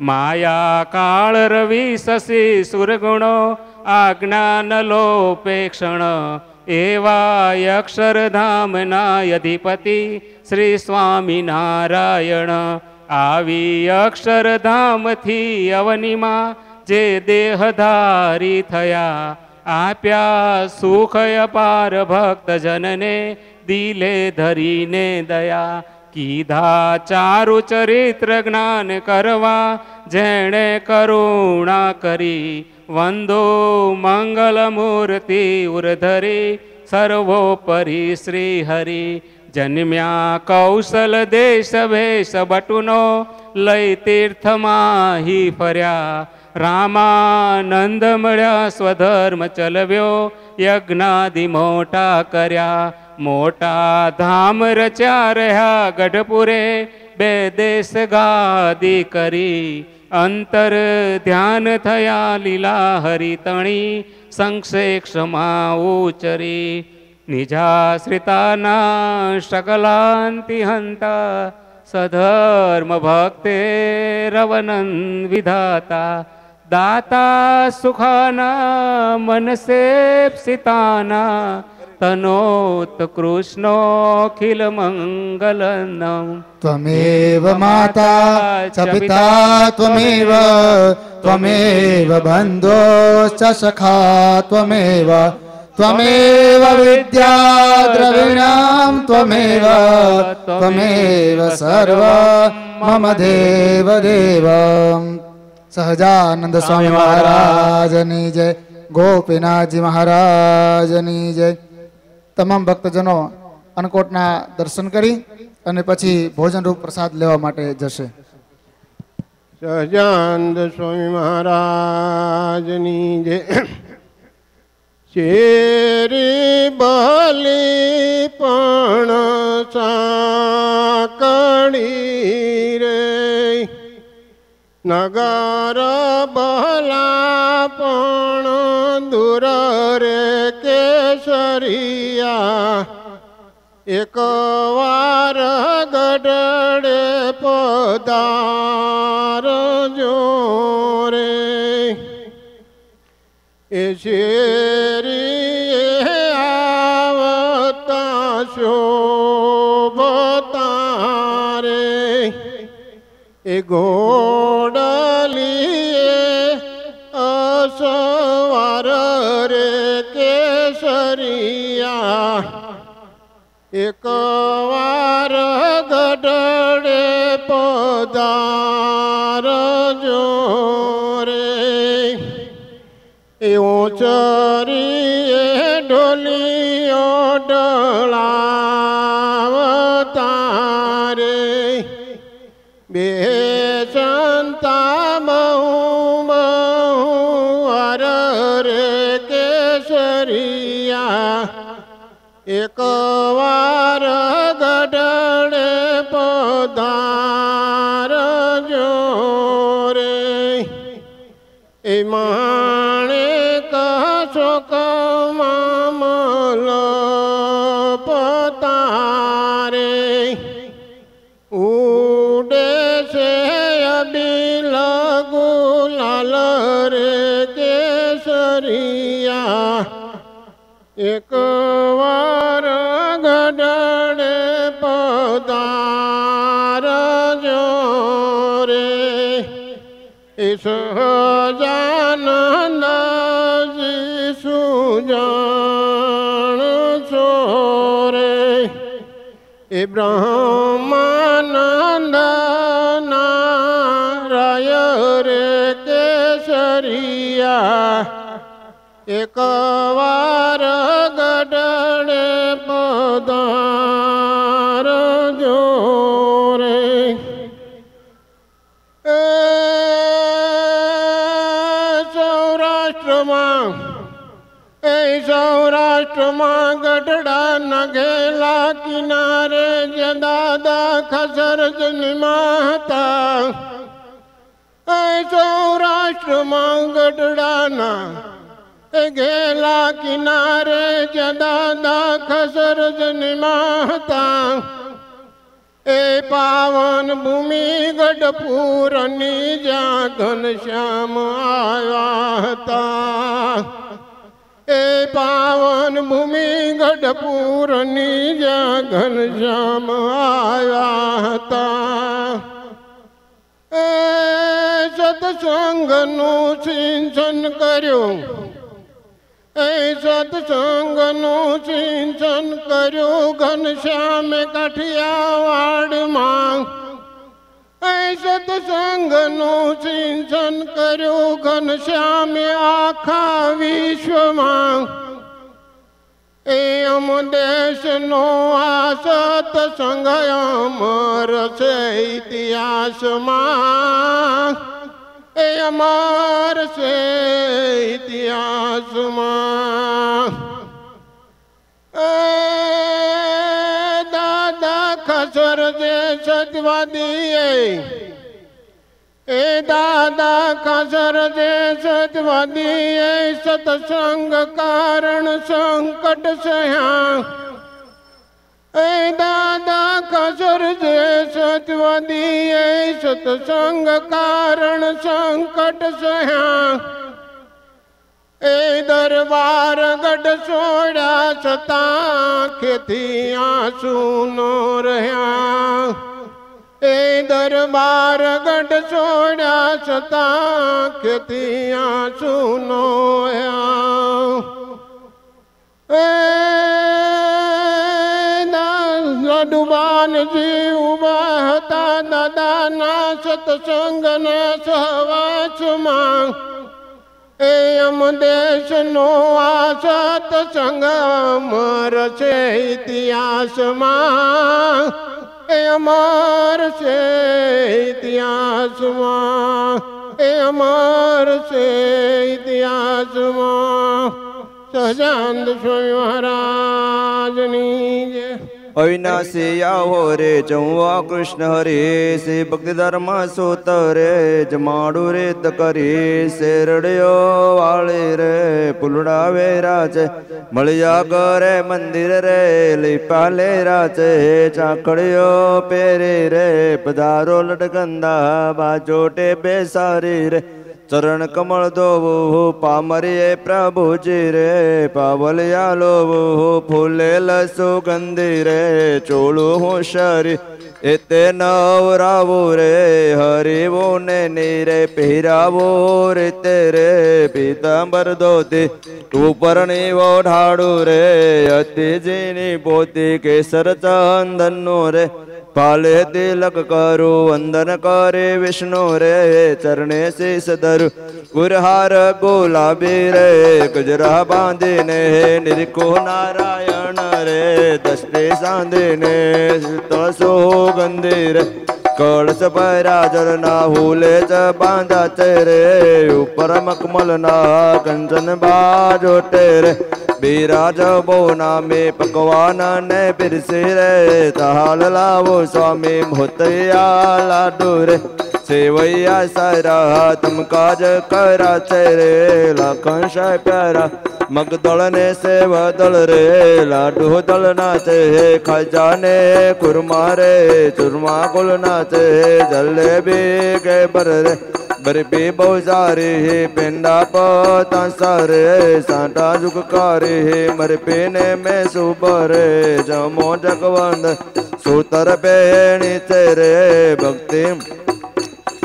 माया काल रवि शशि सुरगुणो आज्ञान लोपेक्षण एवा अक्षरधामना अधिपति श्री स्वामी नारायण आवी अक्षरधाम थी अवनिमा जे देहधारी थया आप्या सुख अपार भक्त जनने दिले धरीने दया कीधा चारु चरित्र ज्ञान करवा जेणे करुणा करी वंदो मंगल मूर्ति उर्धरी सर्वोपरि श्री हरि जन्म्या कौशल देश भेष बटुनो लय तीर्थ माही फर्या रामानंद मळ्या स्वधर्म चलव्यो यज्ञादि मोटा कर्या मोटा धाम रच्या रह्या गढपुरे बेदेश गादी करी अंतर ध्यान थया लीला हरितणी संक्षेक्षमा उचरी निजाश्रिताना शकलांति हंता सधर्म भक्ते रवनन विधाता दाता सुखाना मनसेप्सिताना तनोत कृष्णोऽखिल मंगलनम त्वमेव माता च पिता त्वमेव त्वमेव बन्धुश्च सखा त्वमेव त्वमेव विद्या द्रविणां त्वमेव त्वमेव सर्व मम देव देव। सहजानंद स्वामी महाराज ની જય, ગોપીનાથજી મહારાજની જય। તમામ ભક્તજનો અન્નકોટના દર્શન કરી અને પછી ભોજનરૂપ પ્રસાદ લેવા માટે જશે. સહજાનંદ સ્વામી મહારાજની જય. શેરી બલી પણ સાંકળી રે, નગર બલા પણ દૂર રે કેસરિયા, એક વાર ગઢડે પધારજો રે. એ શેરી આવતા શોભતા રે, એ ઘોડલીએ અસવાર રે કેસરિયા, એક વાર ગઢડે પધારજો રે. એવો ચરીએ ઢોલિયો ડળાવતા રે, બે સંતા બહુ વાર રે કેસરિયા, એક વાર ગઢડે પધારજો રે. એ માણેક શોકમાં મલપતા રે, ઉડે છે અબીલ ગુલાલ રે કેસરિયા, એક વાર ગઢડે પધારજો રે. એ સહજાનંદજી સુજાણ છો રે, એ બ્રહ્માનંદ નારાય રે કેસરિયા, એક વાર ગઢડે પધારજો રે. સૌરાષ્ટ્રમાં ગઢડા નગેલા કિનારે જે દાદા ખસર જન્મા હતા, સૌરાષ્ટ્રમાં ગઢડાના ઘેલા કિનારે જે દાદા ખસર જન્મા હતા, એ પાવન ભૂમિ ગઢપુરની જ્યાં ઘનશ્યામ આવ્યા હતા, એ પાવન ભૂમિ ગઢપુરની જ્યાં ઘનશ્યામ આવ્યા હતા. એ સત્સંગનું સિંચન કર્યું, એ સત્સંગનું સિંચન કર્યું ઘનશ્યામે કાઠિયાવાડમાં, એ સત્સંગનું સિંચન કર્યું ઘનશ્યામે આખા વિશ્વમાં. એ અમ દેશનો આ સત્સંગ અમર છે ઇતિહાસમાં, એ અમર છે ઇતિહાસમાં. દાદા ખસર જે સતવાદીએ, એ દાદા ખસર જે સતવાદીએ સત્સંગ કારણ સંકટ સહ્યા, એ દાદા ખસર જે સતવાદીએ સત્સંગ કારણ સંકટ સહ્યા, એ દરબાર ગઢ છોડ્યા છતાં ખેતી આંસુ ન રહ્યા, એ દરબાર ગઢ છોડ્યા છતાં ખેતી આંસુ ન રહ્યા. લડુબાનજી ઉભા હતા દાદાના સત્સંગના સહવાસમાં, એ અમ દેશનો આ સત્સંગ અમર છે ઇતિહાસમાં, એ અમર છે ઇતિહાસમાં, એ અમર છે ઇતિહાસમાં. સહજાનંદ સ્વામી મહારાજની જય. અવિનાશી આવો રે જવા કૃષ્ણ હરે સે ભક્તિ ધર્મ સૂત રે જમાડું રેત કરી શેરડ્યો વાળી રે પુલડા વેરા છે મળ્યા કરે મંદિર રે લીપા લેરા છે ચાકડીઓ પહેરી રે પધારો લટકંદા બાજોટે બેસારી રે ચરણ કમળ દોવું પામરીએ પ્રભુજી રે પાવલિયા લોવું ફૂલેલ સુગંધી રે ચોળું હું શરી એતે નવરાવું રે હરિવું ને નીરે પહેરાવું રે તેરે પીતાંબર ધોતી ઉપરની ઓઢાડું રે અતિજીની પોતી કેસર ચંદનનું રે પાલે તિલક કરું વંદન કરે વિષ્ણુ રે ચરણે શીશ ધરું ગુરહાર ગુલાબી રે ગજરા બાંધીને નિરખો નારાયણ રે દષ્ટે સાંધીને સુગંધી રે કળશ પરા જરના હુલે ચ બાંધા છે રે ઉપર મખમલ ના કંચન બાજોટે રે બિરાજ બહુ નામે પકવાન ને પીરસી રે તાલ લાવો સ્વામી મોતૈયા લાડુ રે સેવૈયા સારા તમ કાજ કરા છે રે લાખન શાય પ્યારા મગદળ ને સેવદળ રે લાડુ દળ નાચે ખજાને ખુરમા રે ચુરમા ગુલ નાચે જલેબી કે બર રે બરફી બહુ સારી પેંડા પતા સારે સાંટા ઝુકકારી મરપી ને મેં સુબરે જમો જગવંદ સૂતર પેણી છે રે ભક્તિ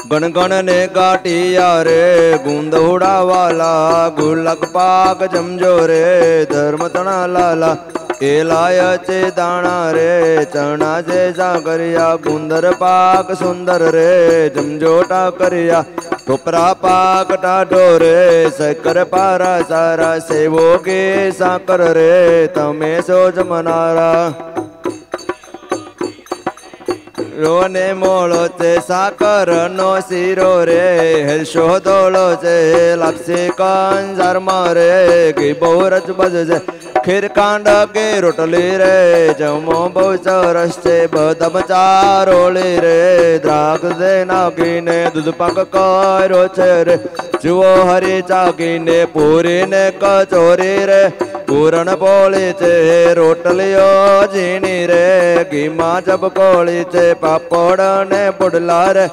ગણ ગણ ને ગાટિયા રે ગુંદ ઉડાવાલા ગુલક પાક જમજો રે ધર્મ તણા લાલા કેલાય છે દાણા રે ચણા છે સાગરિયા ગુંદર પાક સુંદર રે જમજોટા કર્યા ટોપરા પાક ટાઢો રે શક્કર પારા સારા સેવો કે સાકર રે તમે સો જમનારા રોને મોળો છે સાકર નો શીરો રે હેલશો દોળો છે લાપસી કંજાર મારે ઘી બહુ રચ બજ છે ખીર કાંડ કે રોટલી રે જમો બહુ સરસ છે બદામ ચારોળી રે દ્રાક્ષ દે નાખીને દૂધ પાક કર્યો છે રે જુઓ હરી ચાકીને પૂરી ને કચોરી રે પૂરણ પોળી છે રોટલીઓ ઝીણી રે ઘીમાં ચબકોળી છે પાપડ ને પુડલા રે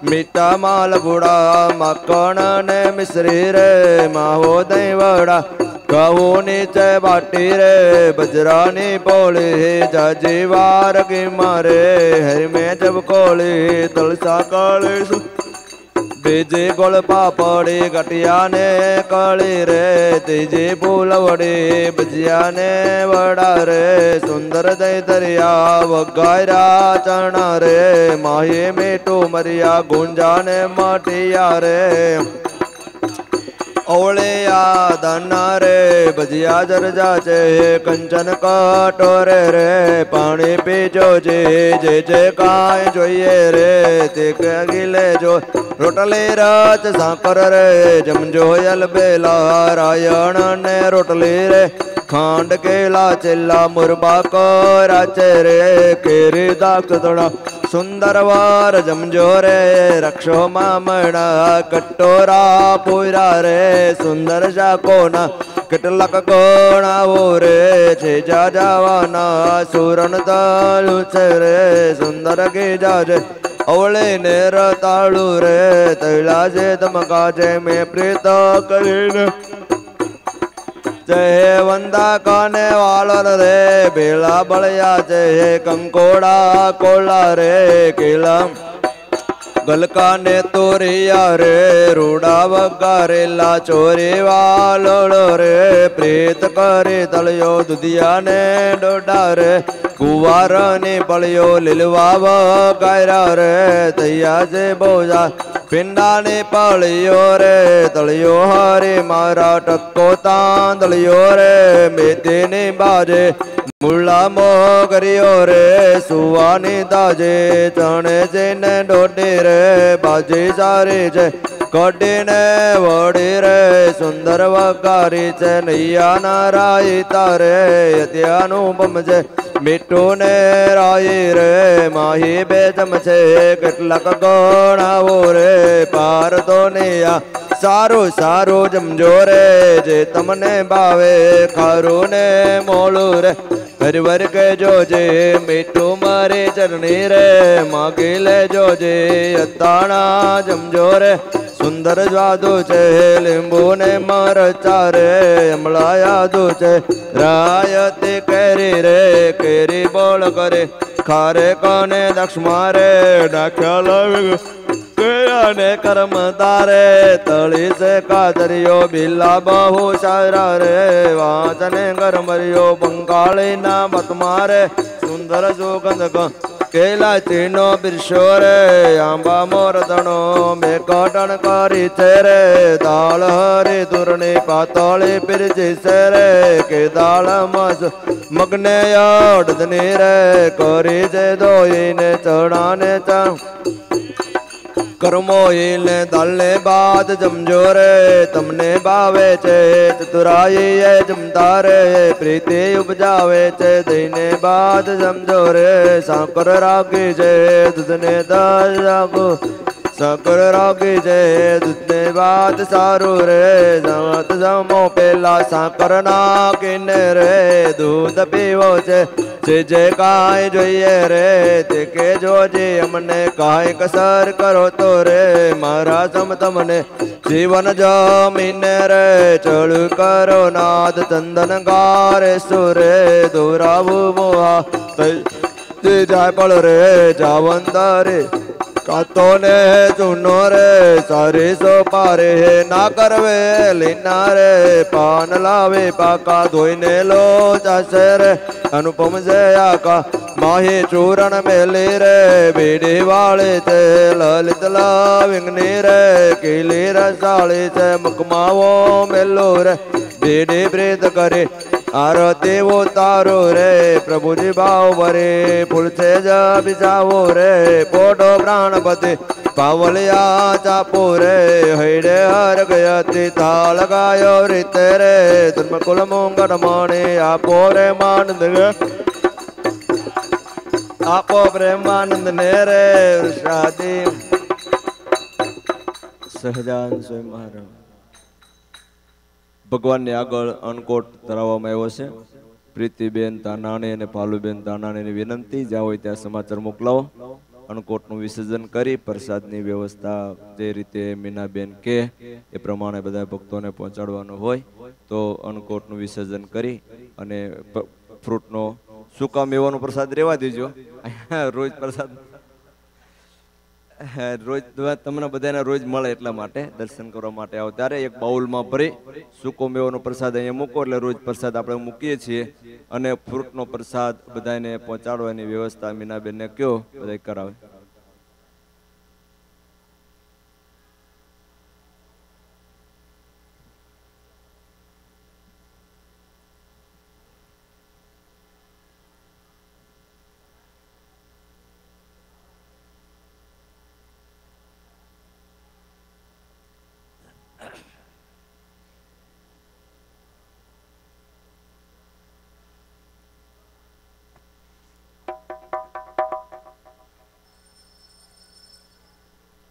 મીઠા માલપુડા માખણ ને મિશ્રી રે માવો દહીં વડા ઘઉં નીચે બાટી રે બજરાની પોળી જાજી વાર ઘી મારે હરી મેં ચબકોળી તલસા કળીશું બીજી ગોળ પાપડી ગટિયા ને કળી રે ત્રીજી ફૂલવડી ભજીયા ને વડા રે સુંદર દહીં દરિયા વઘાર્યા ચણા રે માહી મીઠું મરિયા ગુંજા ને મટિયા રે ઓળિયા દાના રે ભજીયા જરજા છે કંચન કટોરે રે પાણી પીજો જે જે કાંઈ જોઈએ રે તે કગી લેજો રોટલી રચ સાકર રે જમજો યલબેલા રાયણ ને રોટલી રે ખાંડ કેલા ચેલા મુરબા કરા છે રે કેરી દાક્ષતડા સુંદર વાર જમજો રે રક્ષો મામણા કટોરા પૂરા રે સુંદર શાકોના કેટલાક ગણાવો રે છે જા જવાના સુરણ તાળું છે રે સુંદર ગીજા છે અવળે ને રતાળું રે તૈલા છે ધમકા છે મેં પ્રીત કરીને જય વંદા કાને વાળર રે ભેળા બળ્યા છે કંકોડા કોલા રે કેલા ગલકા ને તોરિયા રે રૂડા વગારેલા ચોરી વાલોળો રે પ્રેત કરે તળિયો દુધિયા ને ડોડા રે કુવાર ને પળિયો લીલવાવ ગાયરા રે તૈયા છે બોજા પિંડા ને પળિયો રે તળિયો હરે મારા ટક્કો તાંદળિયો રે મેથી ને બાજે મુલ્લા મો કર્યો રે સુવાની તાજે ચણે છે ને દોડી રે બાજી સારી છે કડીને વડી રે સુંદર વગારી છે નૈયા નારાય તારે અત્યાનુપમ છે મીઠું ને રાય રે માહી બેજમ છે કેટલાક ગણાવો રે પાર તો નૈયા સારું સારું જમજો રે જે તમને ભાવે ખારું ને મોળું રે હરવર કહેજો જે મીઠું મારી ચરણી રે માગી લેજો જે અતાણા જમજો રે સુંદર જાદુ છે લીંબુ ને મરચા રે અમળા યાદુ છે રાયતી કેરી રે કેરી બોળ કરે ખારે કોને દક્ષ મારે ડાખ્યા ને કર્મ તારે તળી છે કાતરીઓ બિલ્લા બહુ સારા રે વાંચને ગરમરિયો બંગાળી ના મત મારે સુંદર સુગંધ કેલા ચીનો બિરશો રે આંબા મોરતણો મેં કટણ કરી છે રે દાળ હરી દૂરની પાતળી પીરજી છે રે કે દાળ મસ મગને અડધની રે કરી છે ધોઈને ચણાને ચા કર્મો ને દાલને બાદ જમજો રે તમને ભાવે છે ચતુરાઈ જમતા રે પ્રીતિ ઉપજાવે છે દઈને બાદ જમજો રે સાકર રાખી છે દૂધને દસ રાખો સાકર રાખી છે દૂધને બાદ સારું રે જમત જમો પેલા સાકર નાખીને રે દૂધ પીવો છે જે કાંઈ જોઈએ રે તે કે જોજે અમને કાંઈ કસર કરો તો રે મારા સમ તમને જીવન જમીને રે ચળ કરો નાદ ચંદન ગારે સુરે દોરાવું મોહા તે જાય પળ રે જાવંદરે કાતો ને ચૂનો રે સારી સો પારે ના કરવે લીના રે પાન લાવે પાકા ધોઈને લો ચાસે રે અનુપમ છે આકા માહી ચૂરણ મેલી રે બીડી વાળી છે લલિત લાવિંગની રે કીલી રસાળી છે મકમાવો મેલો રે બીડી પ્રીત કરે આરતી ઉતારો રે પ્રભુજી ભાવ ભરે ફૂલ છે જ બિજાવો રે પોટો પ્રાણપતિ પાવલિયા ચાપો રે હૈડે હર ગયતી થાળ ગાયો રીતે રે ધર્મ કુલ મુંગટ મણી આપો રે માનંદ આપો પ્રેમાનંદ ને રે શાદી સહજાન સ્વયં મહારાજ ભગવાનની આગળ અન્નકોટ ધરાવવામાં આવ્યો છે. પ્રીતિબેન તાનાણી અને પાલુબેન તાનાણીની વિનંતી જ્યાં હોય ત્યાં સમાચાર મોકલાવો. અન્નકોટનું વિસર્જન કરી પ્રસાદની વ્યવસ્થા જે રીતે મીનાબેન કે એ પ્રમાણે બધા ભક્તોને પહોંચાડવાનું હોય તો અન્નકોટનું વિસર્જન કરી અને ફ્રૂટનો સૂકા મેવાનો પ્રસાદ રહેવા દેજો. રોજ પ્રસાદ રોજ તમને બધાને રોજ મળે એટલા માટે દર્શન કરવા માટે આવો ત્યારે એક બાઉલમાં ભરી સૂકો મેવાનો પ્રસાદ અહીંયા મૂકો એટલે રોજ પ્રસાદ આપણે મૂકીએ છીએ અને ફ્રૂટનો પ્રસાદ બધાને પહોંચાડવાની વ્યવસ્થા મીનાબેનને કહો બધા કરાવે.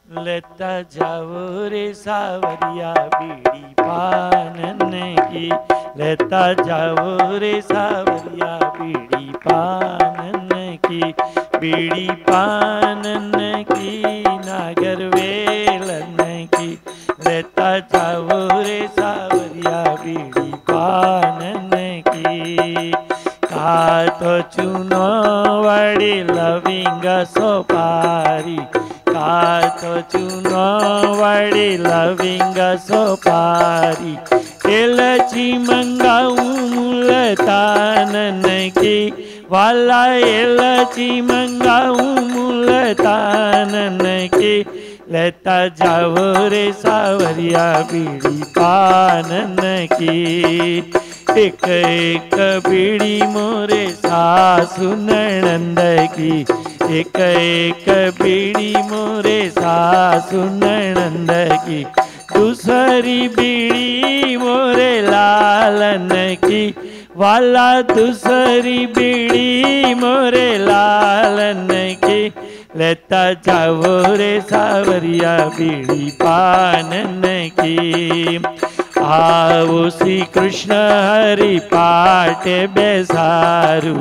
लेता जाओ रे सावरिया बीड़ी पानन की, लेता जाओ रे सावरिया बीड़ी पानन की, बीड़ी पानन की नागर वेलन की, लेता जाओ रे सावरिया बीड़ी पानन की. का तो चूनो वड़ी लविंग सोपारी, का तो चूनो वड़ी लविंग सोपारी, एलची मंगाऊं मुलतानन की, વાલા એલચી મંગાવું મુલતાન કી લેતા જાવો રે સાવરિયા બીડી પાનન કી એક એક બીડી મોરે સાસુ નણંદ કી એક એક બીડી મોરે સાસુ નણંદ કી दूसरी बीड़ी मोरे लालन की वाला दूसरी बीड़ी मोरे लालन की लेता जाओ रे सावरिया बीड़ी पानन की आओ श्री कृष्ण हरि पाटे बेसारू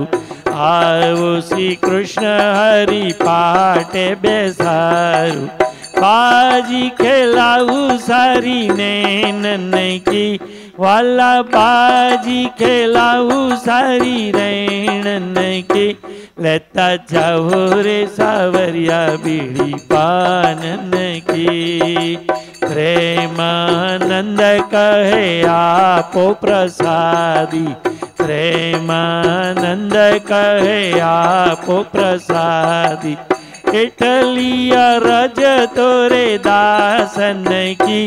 आओ श्री कृष्ण हरि पाटे बेसारू बाजी खेलाऊ सारी नैनन की वाला बाजी खेलाऊ सारी नैनन की लेता जाओ रे सावरिया बीड़ी पानन की प्रेमानंद कहे आपो प्रसादी प्रेमानंद कहे आपो प्रसादी एटलिया रज तोरे दासन की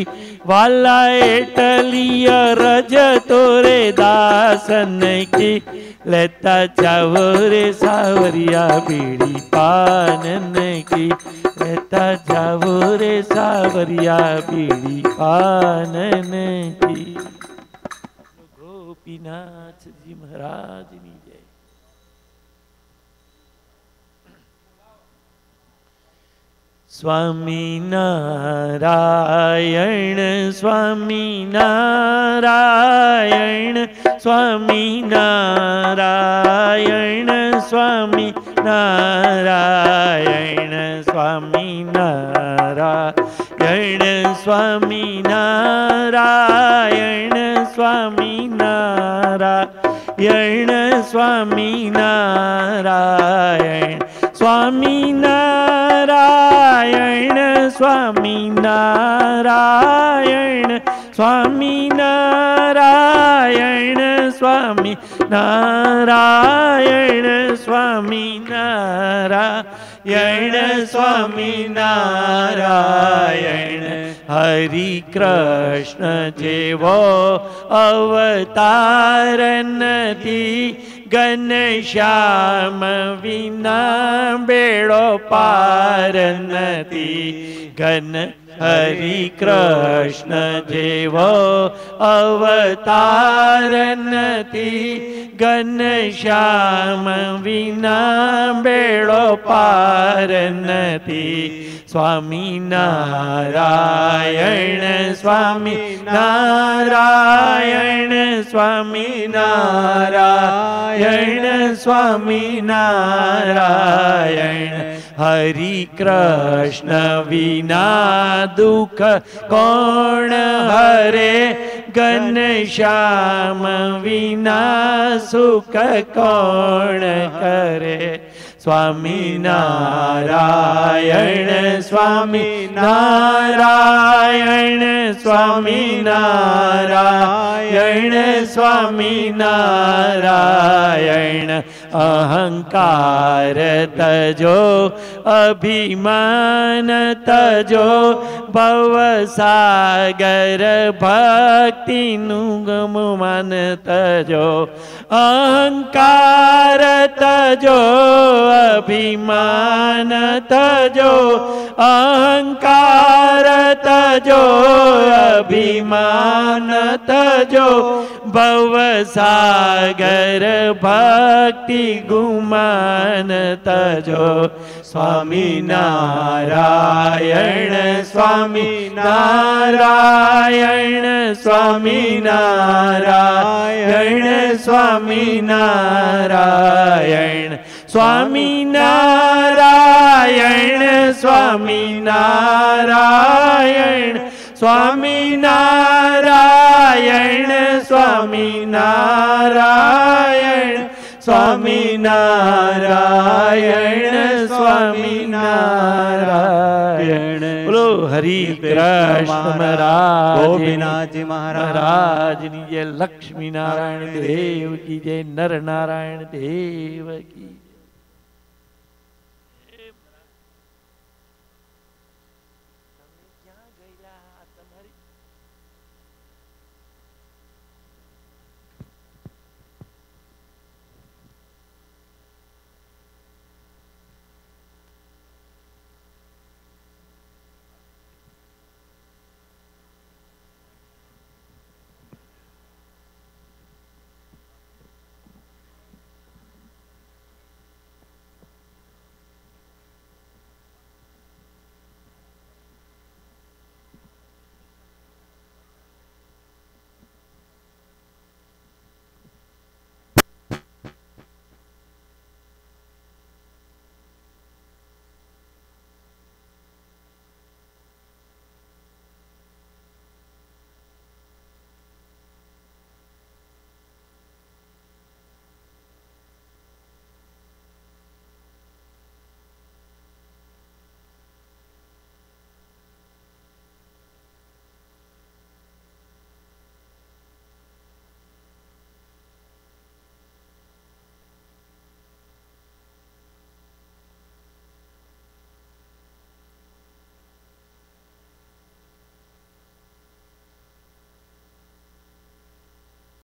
वाला एटलिया रज तोरे दासन की लेता जाओ रे सावरिया बीड़ी पानन की लेता जाओ रे सावरिया बीड़ी पानन की। गोपीनाथ जी महाराज की जय। स्वामी नारायण स्वामी नारायण स्वामी नारायण स्वामी नारायण स्वामी नारायण स्वामी नारायण स्वामी नारायण स्वामी नारायण स्वामी नारायण स्वामी नारायण स्वामी नारायण स्वामी नारायण स्वामी नारायण स्वामी नारायण हरि कृष्ण जेवो अवतार नथी घनश्याम विना बेड़ो पार नथी घन हरि कृष्ण जेवो अवतार नथी घनश्याम विना बेड़ो पार नथी स्वामी नारायण स्वामी नारायण स्वामी नारायण स्वामी नारायण हरि कृष्ण विना दुख कौन हरे घनश्याम विना सुख कौन करे स्वामी नारायण स्वामी नारायण स्वामी नारायण स्वामी नारायण अहंकार तजो अभिमान तजो भवसागर भक्ति नुगमान तजो अहंकार तजो अभिमान तजो अहंकार तजो अभिमान तजो भवसागर भक्ति गुमान तजो स्वामी नारायण स्वामी नारायण स्वामी नारायण स्वामी नारायण स्वामी नारायण स्वामी नारायण स्वामी नारायण स्वामी नारायण स्वामी नारायण स्वामी नारायण। बोलो हरि હરી કૃષ્ણ મહારાજ ગોપીનાથજી મહારાજની જય, લક્ષ્મી નારાયણ દેવ કી જય, નર નારાયણ દેવ કી